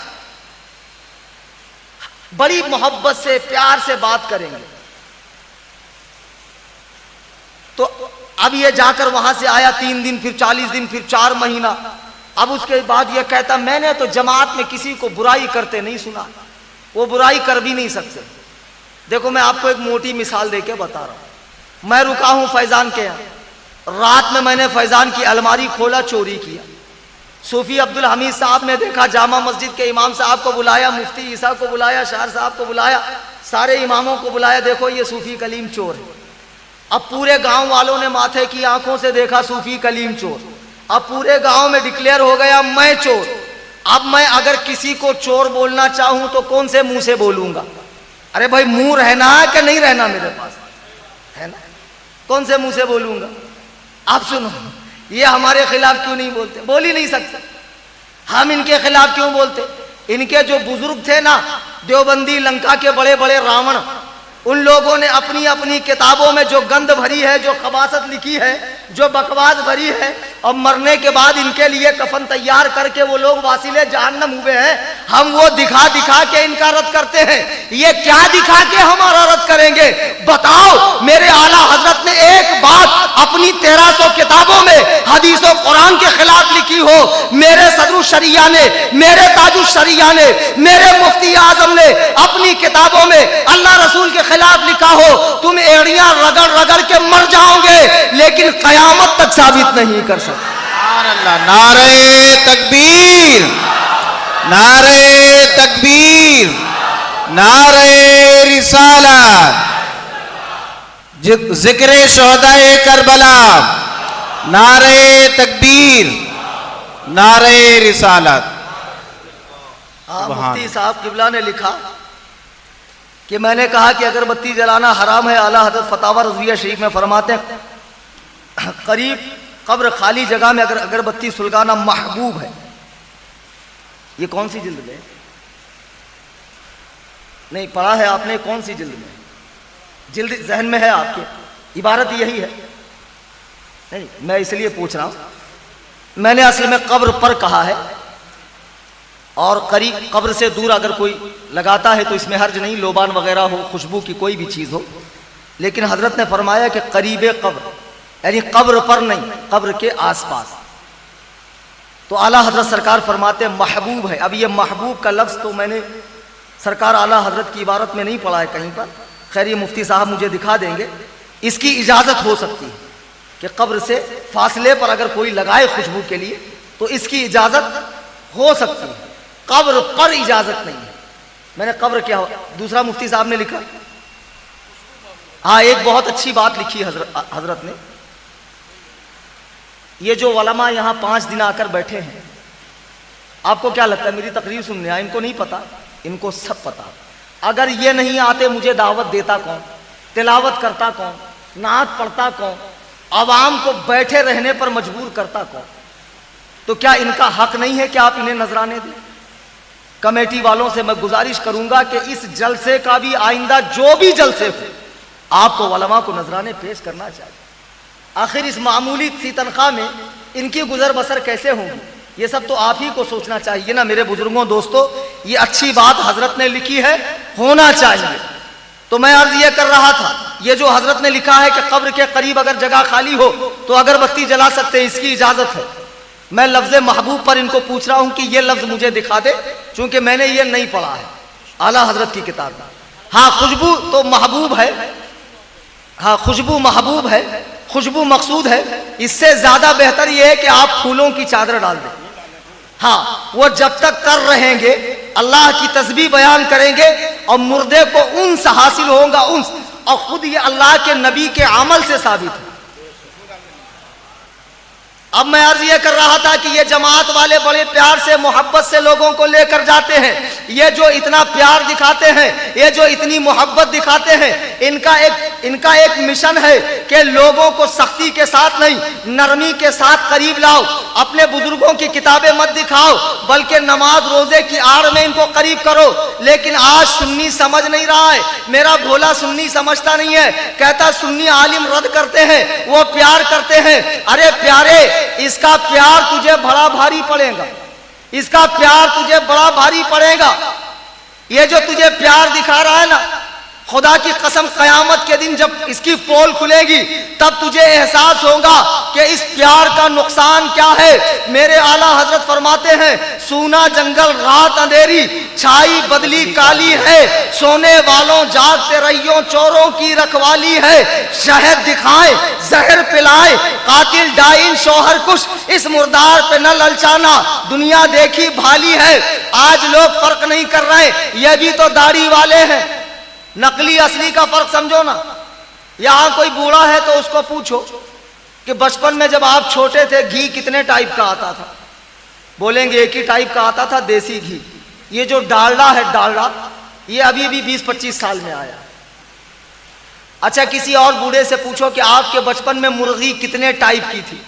बड़ी मोहब्बत से प्यार से बात करेंगे। तो अब ये जाकर वहां से आया 3 दिन, फिर 40 दिन, फिर 4 महीना। अब उसके बाद ये कहता मैंने तो जमात में किसी को बुराई करते नहीं सुना। वो बुराई कर भी नहीं सकते। देखो मैं आपको एक मोटी मिसाल देके बता रहा हूं। मैं रुका हूं फैजान के यहाँ, रात में मैंने फैजान की अलमारी खोला, चोरी किया। सूफी अब्दुल हमीद साहब ने देखा, जामा मस्जिद के इमाम साहब को बुलाया, मुफ्ती ईसा को बुलाया, शार साहब को बुलाया, सारे इमामों को बुलाया, देखो ये सूफी कलीम चोर है। अब पूरे गांव वालों ने माथे की आंखों से देखा सूफी कलीम चोर। अब पूरे गांव में डिक्लेयर हो गया मैं चोर। अब मैं अगर किसी को चोर बोलना चाहूं तो कौन से मुंह से बोलूंगा? अरे भाई मुंह रहना है कि नहीं रहना मेरे पास, है ना? कौन से मुंह से बोलूंगा? आप सुनो, ये हमारे खिलाफ क्यों नहीं बोलते? बोल ही नहीं सकते। हम इनके खिलाफ क्यों बोलते? इनके जो बुजुर्ग थे ना, देवबंदी, लंका के बड़े बड़े रावण, उन लोगों ने अपनी अपनी किताबों में जो गंद भरी है, जो खबासत लिखी है, जो बकवास भरी है, और मरने के बाद इनके लिए कफन तैयार करके वो लोग वासिले जहन्नम हुए हैं। हम वो दिखा दिखा के इनका रद्द करते हैं। ये क्या दिखा के हमारा रद्द करेंगे? बताओ, मेरे आला हजरत ने एक बात अपनी 1300 किताबों में हदीसों कुरान के खिलाफ लिखी हो, मेरे सदरुल शरिया ने, मेरे ताजुल शरिया ने, मेरे मुफ्ती आजम ने अपनी किताबों में अल्लाह रसूल के खिलाफ लिखा हो, तुम एड़ियां रगड़ रगड़ के मर जाओगे लेकिन कयामत तक साबित नहीं कर सकते। नारे तकबीर, नारे तकबीर, नारे रिसालत, जिक्र शोहदाए करबला, नारे तकबीर, नारे रिसालत। मुफ्ती साहब किबला ने लिखा कि मैंने कहा कि अगरबत्ती जलाना हराम है। आला हज़रत फतावा रज़विया शरीफ में फरमाते हैं करीब कब्र खाली जगह में अगर अगरबत्ती सुलगाना महबूब है। ये कौन सी जिल्द में? नहीं पढ़ा है आपने? कौन सी जिल्द में? जिल्द जहन में है आपके? इबारत यही है? नहीं, मैं इसलिए पूछ रहा हूं। मैंने असल में कब्र पर कहा है, और करीब कब्र से दूर अगर कोई लगाता है तो इसमें हर्ज नहीं, लोबान वगैरह हो, खुशबू की कोई भी चीज़ हो। लेकिन हजरत ने फरमाया कि करीब कब्र, यानी कब्र पर नहीं, कब्र के आसपास। तो आला हजरत सरकार फरमाते महबूब है। अब ये महबूब का लफ्ज़ तो मैंने सरकार आला हजरत की इबारत में नहीं पढ़ा है कहीं पर। खैर ये मुफ्ती साहब मुझे दिखा देंगे। इसकी इजाज़त हो सकती है कि कब्र से फासले पर अगर कोई लगाए खुशबू के लिए तो इसकी इजाज़त हो सकती है, कब्र पर इजाज़त नहीं है। मैंने कब्र क्या हो, दूसरा मुफ्ती साहब ने लिखा। हाँ, एक बहुत अच्छी बात लिखी हजरत ने। ये जो वलमा यहाँ 5 दिन आकर बैठे हैं, आपको क्या लगता है मेरी तकरीर सुनने आए? इनको नहीं पता? इनको सब पता। अगर ये नहीं आते मुझे दावत देता कौन? तिलावत करता कौन? नात पढ़ता कौन? आवाम को बैठे रहने पर मजबूर करता कौन? तो क्या इनका हक नहीं है कि आप इन्हें नजराने दें? कमेटी वालों से मैं गुजारिश करूंगा कि इस जलसे का भी आइंदा जो भी जलसे हो, आपको वलमा को नजराने पेश करना चाहिए। आखिर इस मामूली सी तनख्वाह में इनकी गुजर बसर कैसे होगी? ये सब तो आप ही को सोचना चाहिए ना मेरे बुजुर्गों, दोस्तों। ये अच्छी बात हजरत ने लिखी है, होना चाहिए। तो मैं अर्ज ये कर रहा था, ये जो हजरत ने लिखा है कि कब्र के करीब अगर जगह खाली हो तो अगरबत्ती जला सकते हैं, इसकी इजाजत है। मैं लफ्ज़ महबूब पर इनको पूछ रहा हूं कि ये लफ्ज़ मुझे दिखा दे, चूंकि मैंने ये नहीं पढ़ा है आला हजरत की किताब में। हाँ, खुशबू तो महबूब है, हाँ खुशबू महबूब है, खुशबू मकसूद है। इससे ज्यादा बेहतर यह है कि आप फूलों की चादर डाल दें। हाँ, वो जब तक कर रहेंगे अल्लाह की तस्बीह बयान करेंगे और मुर्दे को उन्स हासिल होगा, उन्स। और खुद ये अल्लाह के नबी के अमल से साबित है। अब मैं अर्ज ये कर रहा था कि ये जमात वाले बड़े प्यार से मोहब्बत से लोगों को लेकर जाते हैं। ये जो इतना प्यार दिखाते हैं, ये जो इतनी मोहब्बत दिखाते हैं, इनका एक मिशन है कि लोगों को सख्ती के साथ नहीं, नरमी के साथ करीब लाओ। अपने बुजुर्गों की किताबें मत दिखाओ, बल्कि नमाज रोजे की आड़ में इनको करीब करो। लेकिन आज सुन्नी समझ नहीं रहा है। मेरा भोला सुन्नी समझता नहीं है, कहता सुन्नी आलिम रद्द करते हैं, वो प्यार करते हैं। अरे प्यारे, इसका प्यार तुझे बड़ा भारी पड़ेगा, इसका प्यार तुझे बड़ा भारी पड़ेगा। ये जो तुझे प्यार दिखा रहा है ना, खुदा की कसम कयामत के दिन जब इसकी पोल खुलेगी तब तुझे एहसास होगा कि इस प्यार का नुकसान क्या है। मेरे आला हजरत फरमाते हैं, सूना जंगल रात अंधेरी, छाई बदली काली है, सोने वालों जागते रहियो, चोरों की रखवाली है। शहद दिखाए जहर पिलाए, कातिल डाइन शोहर कुश, इस मुर्दार पे न ललचाना, दुनिया देखी भाली है। आज लोग फर्क नहीं कर रहे, ये भी तो दाढ़ी वाले हैं। नकली असली का फर्क समझो ना। यहां कोई बूढ़ा है तो उसको पूछो कि बचपन में जब आप छोटे थे घी कितने टाइप का आता था, बोलेंगे एक ही टाइप का आता था, देसी घी। ये जो डालडा है, डालडा, ये अभी भी 20-25 साल में आया। अच्छा, किसी और बूढ़े से पूछो कि आपके बचपन में मुर्गी कितने टाइप की थी,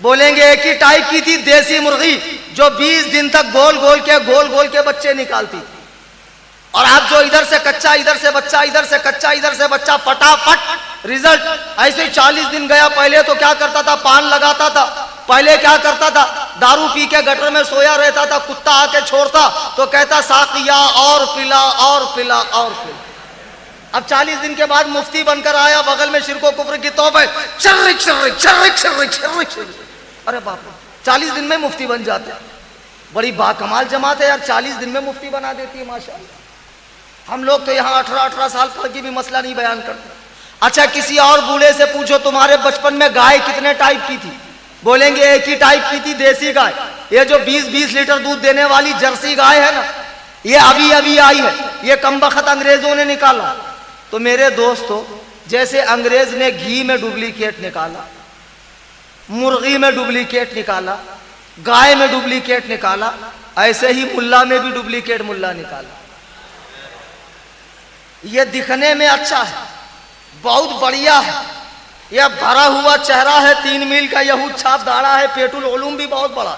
बोलेंगे एक ही टाइप की थी, देसी मुर्गी, जो 20 दिन तक गोल गोल के बच्चे निकालती थी। और आप जो इधर से कच्चा, इधर से बच्चा, इधर से कच्चा, इधर से बच्चा, फटाफट रिजल्ट। ऐसे 40 दिन गया। पहले तो क्या करता था, पान लगाता था। पहले क्या करता था, दारू पी के गटर में सोया रहता था, कुत्ता आके छोड़ता तो कहता साकिया और पिला और पिला और पिला। अब 40 दिन के बाद मुफ्ती बनकर आया, बगल में शिरको कुफ्र की तौबा, शर्रिक शर्रिक शर्रिक शर्रिक शर्रिक शर्रिक। अरे बाप रे, 40 दिन में मुफ्ती बन जाते। बड़ी बाकमाल जमात है यार, 40 दिन में मुफ्ती बना देती है माशाअल्लाह। हम लोग तो यहाँ 18-18 साल पर की भी मसला नहीं बयान करते। अच्छा, किसी और बूढ़े से पूछो तुम्हारे बचपन में गाय कितने टाइप की थी, बोलेंगे एक ही टाइप की थी, देसी गाय। ये जो 20-20 लीटर दूध देने वाली जर्सी गाय है ना, ये अभी अभी आई है, ये कमबख्त अंग्रेजों ने निकाला। तो मेरे दोस्तों, जैसे अंग्रेज ने घी में डुप्लीकेट निकाला, मुर्गी में डुप्लीकेट निकाला, गाय में डुप्लीकेट निकाला, ऐसे ही मुल्ला में भी डुप्लीकेट मुल्ला निकाला। ये दिखने में अच्छा है, बहुत बढ़िया है, यह भरा हुआ चेहरा है, 3 मील का यहूद छाप दाढ़ा है, पेटुल उलूम भी बहुत बड़ा,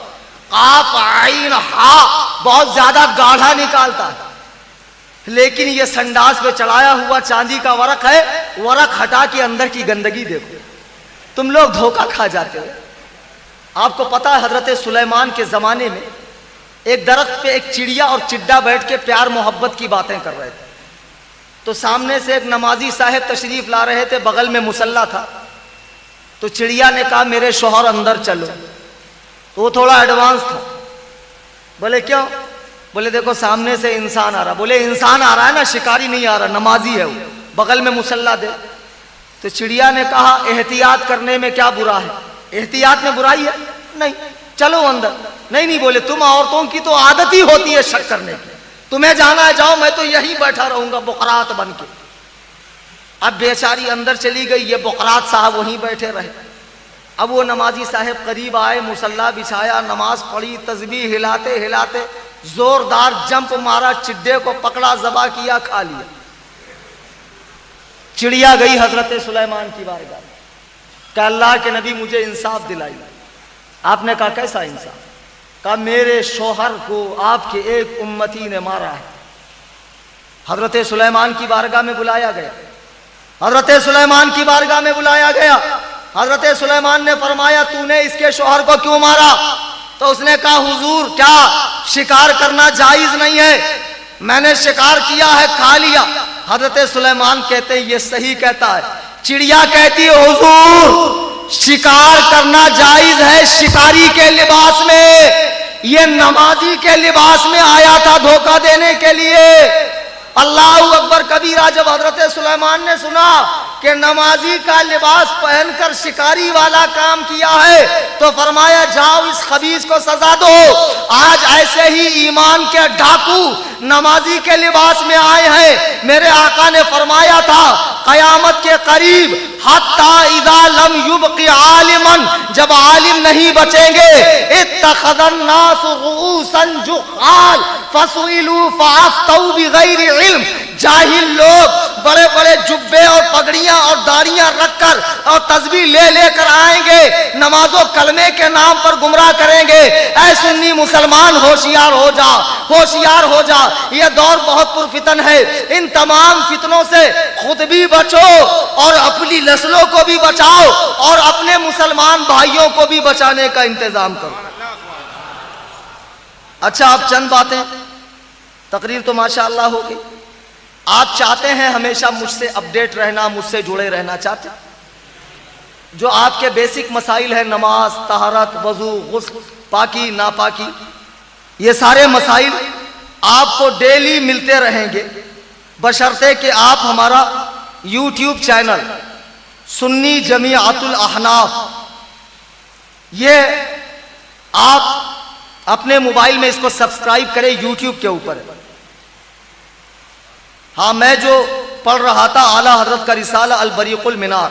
काफ आइन हा बहुत ज्यादा गाढ़ा निकालता है। लेकिन ये संडास पे चढ़ाया हुआ चांदी का वरक है, वरक हटा के अंदर की गंदगी देखो। तुम लोग धोखा खा जाते हो। आपको पता है हजरत सुलेमान के जमाने में एक दरख्त पे एक चिड़िया और चिड्डा बैठ के प्यार मोहब्बत की बातें कर रहे थे। तो सामने से एक नमाजी साहब तशरीफ ला रहे थे, बगल में मुसल्ला था। तो चिड़िया ने कहा मेरे शौहर अंदर चलो। तो वो थोड़ा एडवांस था। बोले क्यों? बोले देखो सामने से इंसान आ रहा। बोले इंसान आ रहा है ना, शिकारी नहीं आ रहा, नमाजी है वो, बगल में मुसल्ला दे। तो चिड़िया ने कहा एहतियात करने में क्या बुरा है, एहतियात में बुराई है? नहीं, चलो अंदर। नहीं, बोले तुम औरतों की तो आदत ही होती है शक करने की, तुम्हें जाना है जाओ, मैं तो यहीं बैठा रहूंगा बुकरात बन के। अब बेचारी अंदर चली गई, ये बुकरात साहब वहीं बैठे रहे। अब वो नमाजी साहब करीब आए, मुसल्ला बिछाया, नमाज पढ़ी, तस्बीह हिलाते हिलाते जोरदार जंप मारा, चिड्डे को पकड़ा, ज़बा किया, खा लिया। चिड़िया गई हजरत सुलेमान की बारगाह में, कहा अल्लाह के नबी मुझे इंसाफ दिलाइए। आपने कहा कैसा इंसाफ? कहा मेरे शोहर को आपके एक उम्मती ने मारा है। हजरत सुलेमान की बारगाह में बुलाया गया, हजरत सुलेमान की बारगाह में बुलाया गया। हजरत सुलेमान ने फरमाया तूने इसके शोहर को क्यों मारा? तो उसने कहा हुजूर क्या शिकार करना जायज नहीं है? मैंने शिकार किया है, खा लिया। हजरत सुलेमान कहते हैं ये सही कहता है। चिड़िया कहती है हुजूर शिकार करना जायज है शिकारी के लिबास में, ये नमाजी के लिबास में आया था धोखा देने के लिए। अल्लाह अकबर कबीरा। जब हजरत सुलेमान ने सुना कि नमाजी का लिबास पहनकर शिकारी वाला काम किया है, तो फरमाया जाओ इस खबीस को सजा दो। आज ऐसे ही ईमान के डाकू नमाजी के लिबास में आए हैं। मेरे आका ने फरमाया था कयामत के करीब हत्ता इदा लम युबक़ि आलिमन, जब आलिम नहीं बचेंगे, इत्तखज़न नास रुऊसन जुहाल फसुइलू फअफ्तऊ बिगैरि इल्म, जाहिल लोग बड़े बड़े जुब्बे और पगड़ियां और दाढ़ियां रखकर और तस्बीह ले लेकर आएंगे, नमाजों कलमे के नाम पर गुमराह करेंगे। ऐ सुन्नी मुसलमान होशियार हो जा, होशियार हो जा, यह दौर बहुत पुरफितन है। इन तमाम फितनों से खुद भी बचो और अपनी नस्लों को भी बचाओ और अपने मुसलमान भाइयों को भी बचाने का इंतजाम करो। अच्छा, आप चंद बातें, तकरीर तो माशाअल्लाह हो गई। आप चाहते हैं हमेशा मुझसे अपडेट रहना, मुझसे जुड़े रहना चाहते हैं। जो आपके बेसिक मसाइल है, नमाज, तहारत, वजू, गुस्ल, पाकी, नापाकी, ये सारे मसाइल आपको डेली मिलते रहेंगे, बशर्ते कि आप हमारा YouTube चैनल सुन्नी जमीअतुल अहनाफ, ये आप अपने मोबाइल में इसको सब्सक्राइब करें। YouTube के ऊपर है। हाँ, मैं जो पढ़ रहा था आला हजरत का रिसाला अल बरीकुल मिनार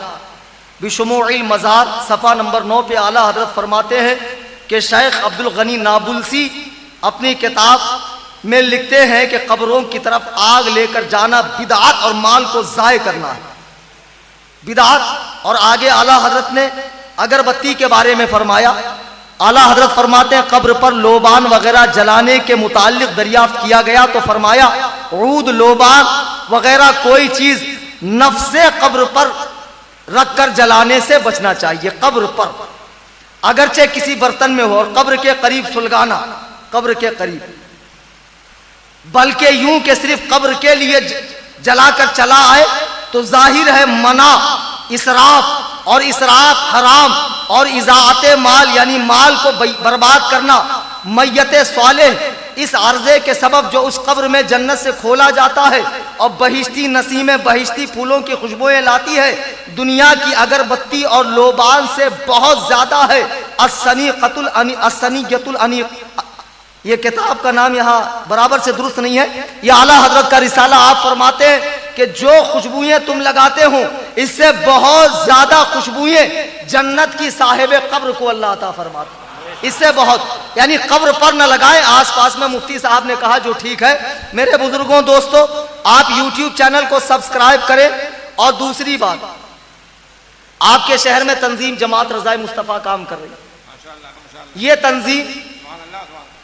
बिशुमूइल मज़ार, सफ़ा नंबर 9 पे आला हजरत फरमाते हैं कि शेख अब्दुल गनी नाबुलसी अपनी किताब में लिखते हैं कि कब्रों की तरफ आग लेकर जाना बिदअत और माल को ज़ाय करना है, बिदअत। और आगे आला हजरत ने अगरबत्ती के बारे में फरमाया। आला हजरत फरमाते हैं कब्र पर लोबान वगैरह जलाने के मुताल्लिक दरियाफ्त किया गया तो फरमाया ऊद, लोबान वगैरह कोई चीज नफ्से कब्र पर रखकर जलाने से बचना चाहिए। कब्र पर अगरचे किसी बर्तन में हो और कब्र के करीब सुलगाना, कब्र के करीब, बल्कि यूं कि सिर्फ कब्र के लिए जलाकर चला आए तो जाहिर है मना, इसराफ, और इसराफ हराम, और इज़ाअते माल यानी माल को बर्बाद करना, मय्यत स्वालेह इस अर्जे के सबब जो उस कब्र में जन्नत से खोला जाता है और बहिश्ती नसीमें बहिश्ती फूलों की खुशबुएं लाती है, दुनिया की अगरबत्ती और लोबान से बहुत ज्यादा है। अस्सनीयतुल अनीक, ये किताब का नाम यहाँ बराबर से दुरुस्त नहीं है, यह आला हजरत का रिसाला। आप फरमाते हैं कि जो खुशबुएं तुम लगाते हो इससे बहुत ज्यादा खुशबुएं जन्नत की साहिब कब्र को अल्लाह अता फरमाता है। इससे बहुत, यानी कब्र पर न लगाएं, आस पास में। मुफ्ती साहब ने कहा जो ठीक है। मेरे बुजुर्गों, दोस्तों, आप YouTube चैनल को सब्सक्राइब करें। और दूसरी बात, आपके शहर में तंजीम जमात रज़ाए मुस्तफ़ा काम कर रही है। ये तंजीम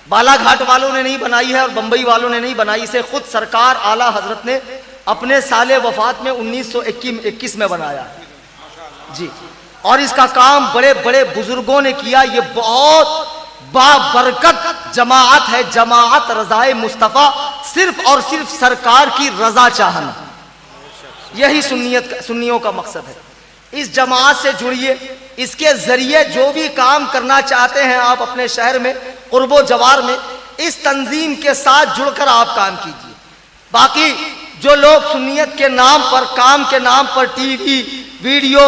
बालाघाट वालों ने नहीं बनाई है और बंबई वालों ने नहीं बनाई, इसे खुद सरकार आला हजरत ने अपने साले वफात में 1921 में बनाया है जी। और इसका काम बड़े बड़े बुजुर्गों ने किया। ये बहुत बाबरकत जमाअत है, जमाअत रज़ाए मुस्तफ़ा, सिर्फ और सिर्फ सरकार की रजा चाहना, यही सुन्नियों का मकसद है। इस जमाअत से जुड़िए, इसके जरिए जो भी काम करना चाहते हैं आप अपने शहर में, कुर्बो जवार में, इस तंजीम के साथ जुड़कर आप काम कीजिए। बाकी जो लोग सुन्नियत के नाम पर, काम के नाम पर टीवी, वीडियो,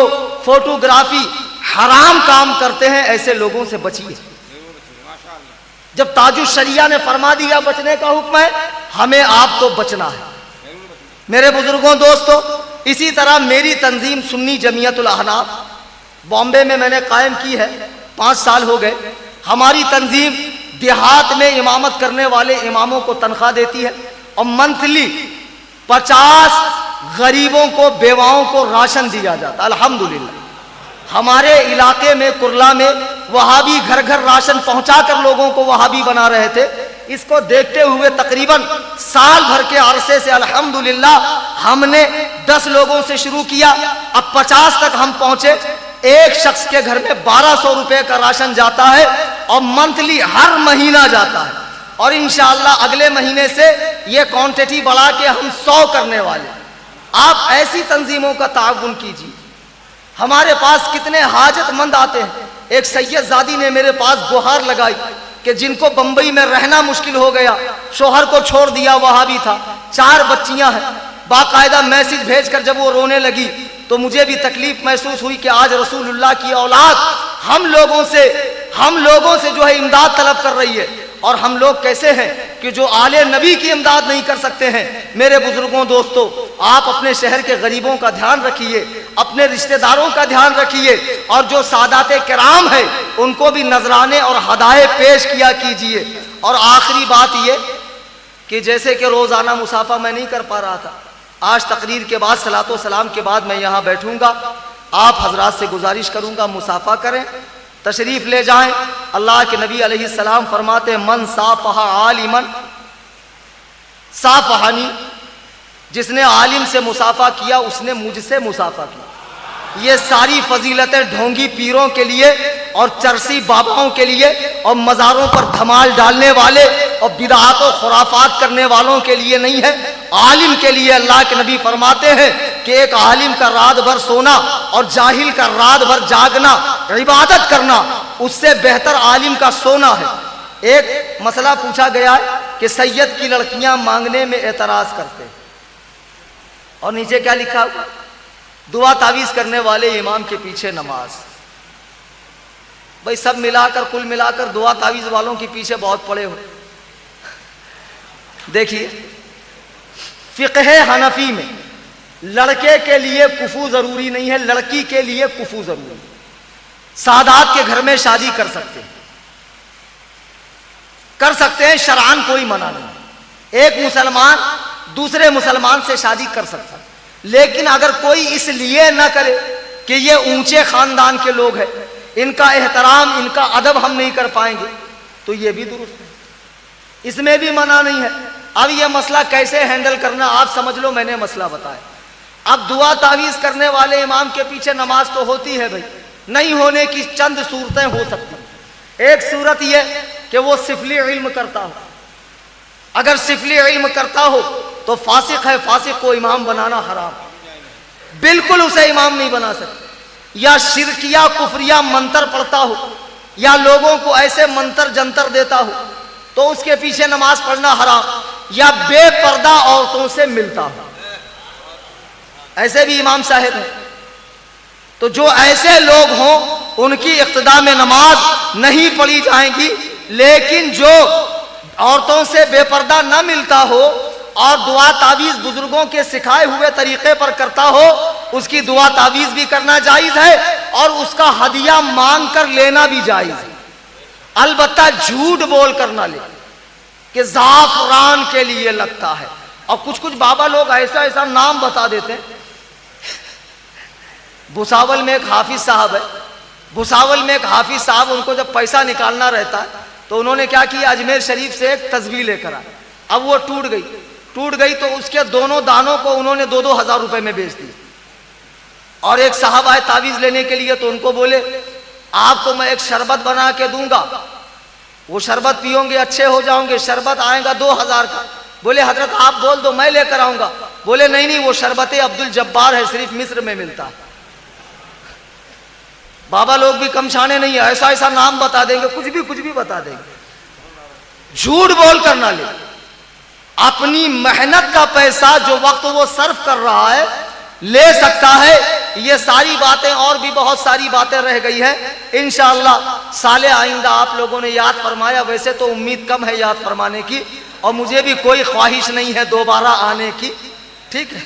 फोटोग्राफी, हराम काम करते हैं, ऐसे लोगों से बचिए। जब ताजुश शरिया ने फरमा दिया बचने का हुक्म है, हमें आपको बचना है। मेरे बुजुर्गों, दोस्तों, इसी तरह मेरी तंजीम सुन्नी जमीयतुल अहनाफ बॉम्बे में मैंने कायम की है, 5 साल हो गए। हमारी तंजीम देहात में इमामत करने वाले इमामों को तनख्वाह देती है और मंथली 50 गरीबों को, बेवाओं को राशन दिया जाता। अल्हम्दुलिल्लाह हमारे इलाके में, कुरला में, वहाबी घर घर राशन पहुंचाकर लोगों को वहाबी बना रहे थे। इसको देखते हुए तकरीबन साल भर के अरसे से अल्हम्दुलिल्लाह हमने 10 लोगों से शुरू किया, अब 50 तक हम पहुंचे। एक शख्स के घर में 1200 रुपए का राशन जाता है और मंथली हर महीना जाता है। और इंशाअल्लाह अगले महीने से ये क्वांटिटी बढ़ा के हम 100 करने वाले। आप ऐसी तंजीमों का ताउन कीजिए। हमारे पास कितने हाजतमंद आते हैं। एक सैयदजादी ने मेरे पास गुहार लगाई कि जिनको बंबई में रहना मुश्किल हो गया, शोहर को छोड़ दिया, वहां भी था, 4 बच्चियां हैं। बाकायदा मैसेज भेजकर जब वो रोने लगी तो मुझे भी तकलीफ महसूस हुई कि आज रसूलुल्लाह की औलाद हम लोगों से जो है इमदाद तलब कर रही है, और हम लोग कैसे हैं कि जो आले नबी की इमदाद नहीं कर सकते हैं। मेरे बुजुर्गों, दोस्तों, आप अपने शहर के गरीबों का ध्यान रखिए, अपने रिश्तेदारों का ध्यान रखिए, और जो सादाते किराम है उनको भी नजराने और हदाये पेश किया कीजिए। और आखिरी बात ये कि जैसे कि रोजाना मुसाफा मैं नहीं कर पा रहा था, आज तकरीर के बाद सलातो सलाम के बाद मैं यहाँ बैठूंगा, आप हजरात से गुजारिश करूंगा मुसाफा करें, तशरीफ ले जाएं। अल्लाह के नबी अलैहिस्सलाम फरमाते हैं, मन साफहा आलिमन साफहानी, जिसने आलिम से मुसाफा किया उसने मुझसे मुसाफा किया। ये सारी फजीलतें ढोंगी पीरों के लिए और चरसी बाबाओं के लिए और मज़ारों पर धमाल डालने वाले और बिदअत और खुराफात करने वालों के लिए नहीं है, आलिम के लिए। अल्लाह के नबी फरमाते हैं कि एक आलिम का रात भर सोना और जाहिल का रात भर जागना, इबादत करना, उससे बेहतर आलिम का सोना है। एक मसला पूछा गया है कि सैयद की लड़कियां मांगने में एतराज करते हैं, और नीचे क्या लिखा हुआ, दुआ तावीज करने वाले इमाम के पीछे नमाज। भाई सब मिलाकर, कुल मिलाकर दुआ तावीज वालों के पीछे बहुत पड़े हो। देखिए, फिक़्ह हनफी में लड़के के लिए कुफू जरूरी नहीं है, लड़की के लिए कुफू जरूरी। सादात के घर में शादी कर सकते हैं, शरआन कोई मना नहीं। एक मुसलमान दूसरे मुसलमान से शादी कर सकता है, लेकिन अगर कोई इसलिए ना करे कि ये ऊंचे खानदान के लोग हैं, इनका एहतराम, इनका अदब हम नहीं कर पाएंगे, तो ये भी दुरुस्त है, इसमें भी मना नहीं है। अब ये मसला कैसे हैंडल करना आप समझ लो, मैंने मसला बताया। अब दुआ तावीज करने वाले इमाम के पीछे नमाज तो होती है भाई, नहीं होने की चंद सूरतें हो सकती। एक सूरत यह कि वो सिफली इल्म करता हो। अगर सिफली इल्म करता हो तो फासिक है, फासिक को इमाम बनाना हराम, बिल्कुल उसे इमाम नहीं बना सकते। या शिरकिया कुफरिया मंत्र पढ़ता हो, या लोगों को ऐसे मंत्र जंतर देता हो, तो उसके पीछे नमाज पढ़ना हराम। या बेपर्दा औरतों से मिलता हो, ऐसे भी इमाम साहब हैं। तो जो ऐसे लोग हों उनकी इक्तदा में नमाज नहीं पढ़ी जाएगी, लेकिन जो औरतों से बेपर्दा न मिलता हो और दुआ तावीज बुजुर्गों के सिखाए हुए तरीके पर करता हो, उसकी दुआ तावीज भी करना जायज है और उसका हदिया मांग कर लेना भी जायज है। अलबत्ता झूठ बोल कर ना ले कि जाफरान के लिए लगता है। और कुछ कुछ बाबा लोग ऐसा ऐसा नाम बता देते हैं। भुसावल में एक हाफिज साहब है, भुसावल में एक हाफिज साहब, उनको जब पैसा निकालना रहता है तो उन्होंने क्या किया, अजमेर शरीफ से एक तस्वीर लेकर आए। अब वो टूट गई तो उसके दोनों दानों को उन्होंने 2-2 हज़ार रुपए में बेच दिए। और एक साहब आए तावीज लेने के लिए, तो उनको बोले आपको मैं एक शरबत बना के दूंगा, वो शरबत पियोगे अच्छे हो जाओगे, शरबत आएगा 2000 का। बोले हजरत आप बोल दो मैं लेकर आऊंगा। बोले नहीं, वो शरबत अब्दुल जब्बार है, सिर्फ मिस्र में मिलता है। बाबा लोग भी कम शाने नहीं है, ऐसा ऐसा नाम बता देंगे, कुछ भी बता देंगे। झूठ बोल कर ना ले, अपनी मेहनत का पैसा जो वक्त वो सर्फ कर रहा है ले सकता है। ये सारी बातें और भी बहुत सारी बातें रह गई हैं, इंशाअल्लाह साले आइंदा आप लोगों ने याद फरमाया। वैसे तो उम्मीद कम है याद फरमाने की, और मुझे भी कोई ख्वाहिश नहीं है दोबारा आने की, ठीक है।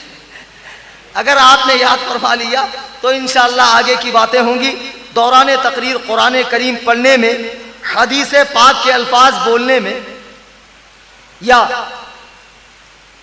अगर आपने याद फरमा लिया तो इंशाअल्लाह आगे की बातें होंगी। दौरान तकरीर कुरान करीम पढ़ने में, हदीस पाक के अल्फाज बोलने में, या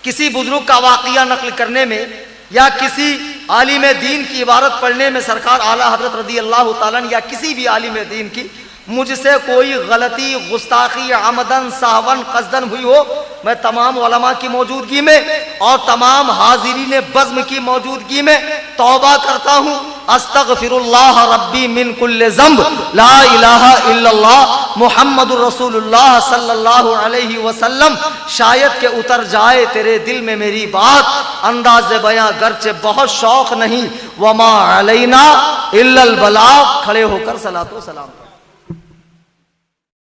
किसी बुजुर्ग का वाक़िया नकल करने में, या किसी आलिम दीन की इबारत पढ़ने में सरकार आला हजरत रज़ी अल्लाह ताला या किसी भी आलिम दीन की मुझसे कोई गलती, गुस्ताखी, आमदन, साहवन, कसदन हुई हो, मैं तमाम उलमा की मौजूदगी में और तमाम हाजिरीन बज़्म की मौजूदगी में तौबा करता हूँ। अस्तगफिरुल्लाह रब्बी मिन कुल्ले ज़ंब, ला इलाहा इल्लल्लाह मुहम्मदुर रसूलुल्लाह सल्लल्लाहु अलैहि वसल्लम। शायद के उतर जाए तेरे दिल में मेरी बात, अंदाज़े बयां गर्चे बहुत शौक नहीं, वमा अलैना इल्लल बलाग। खड़े होकर सलातो सलाम।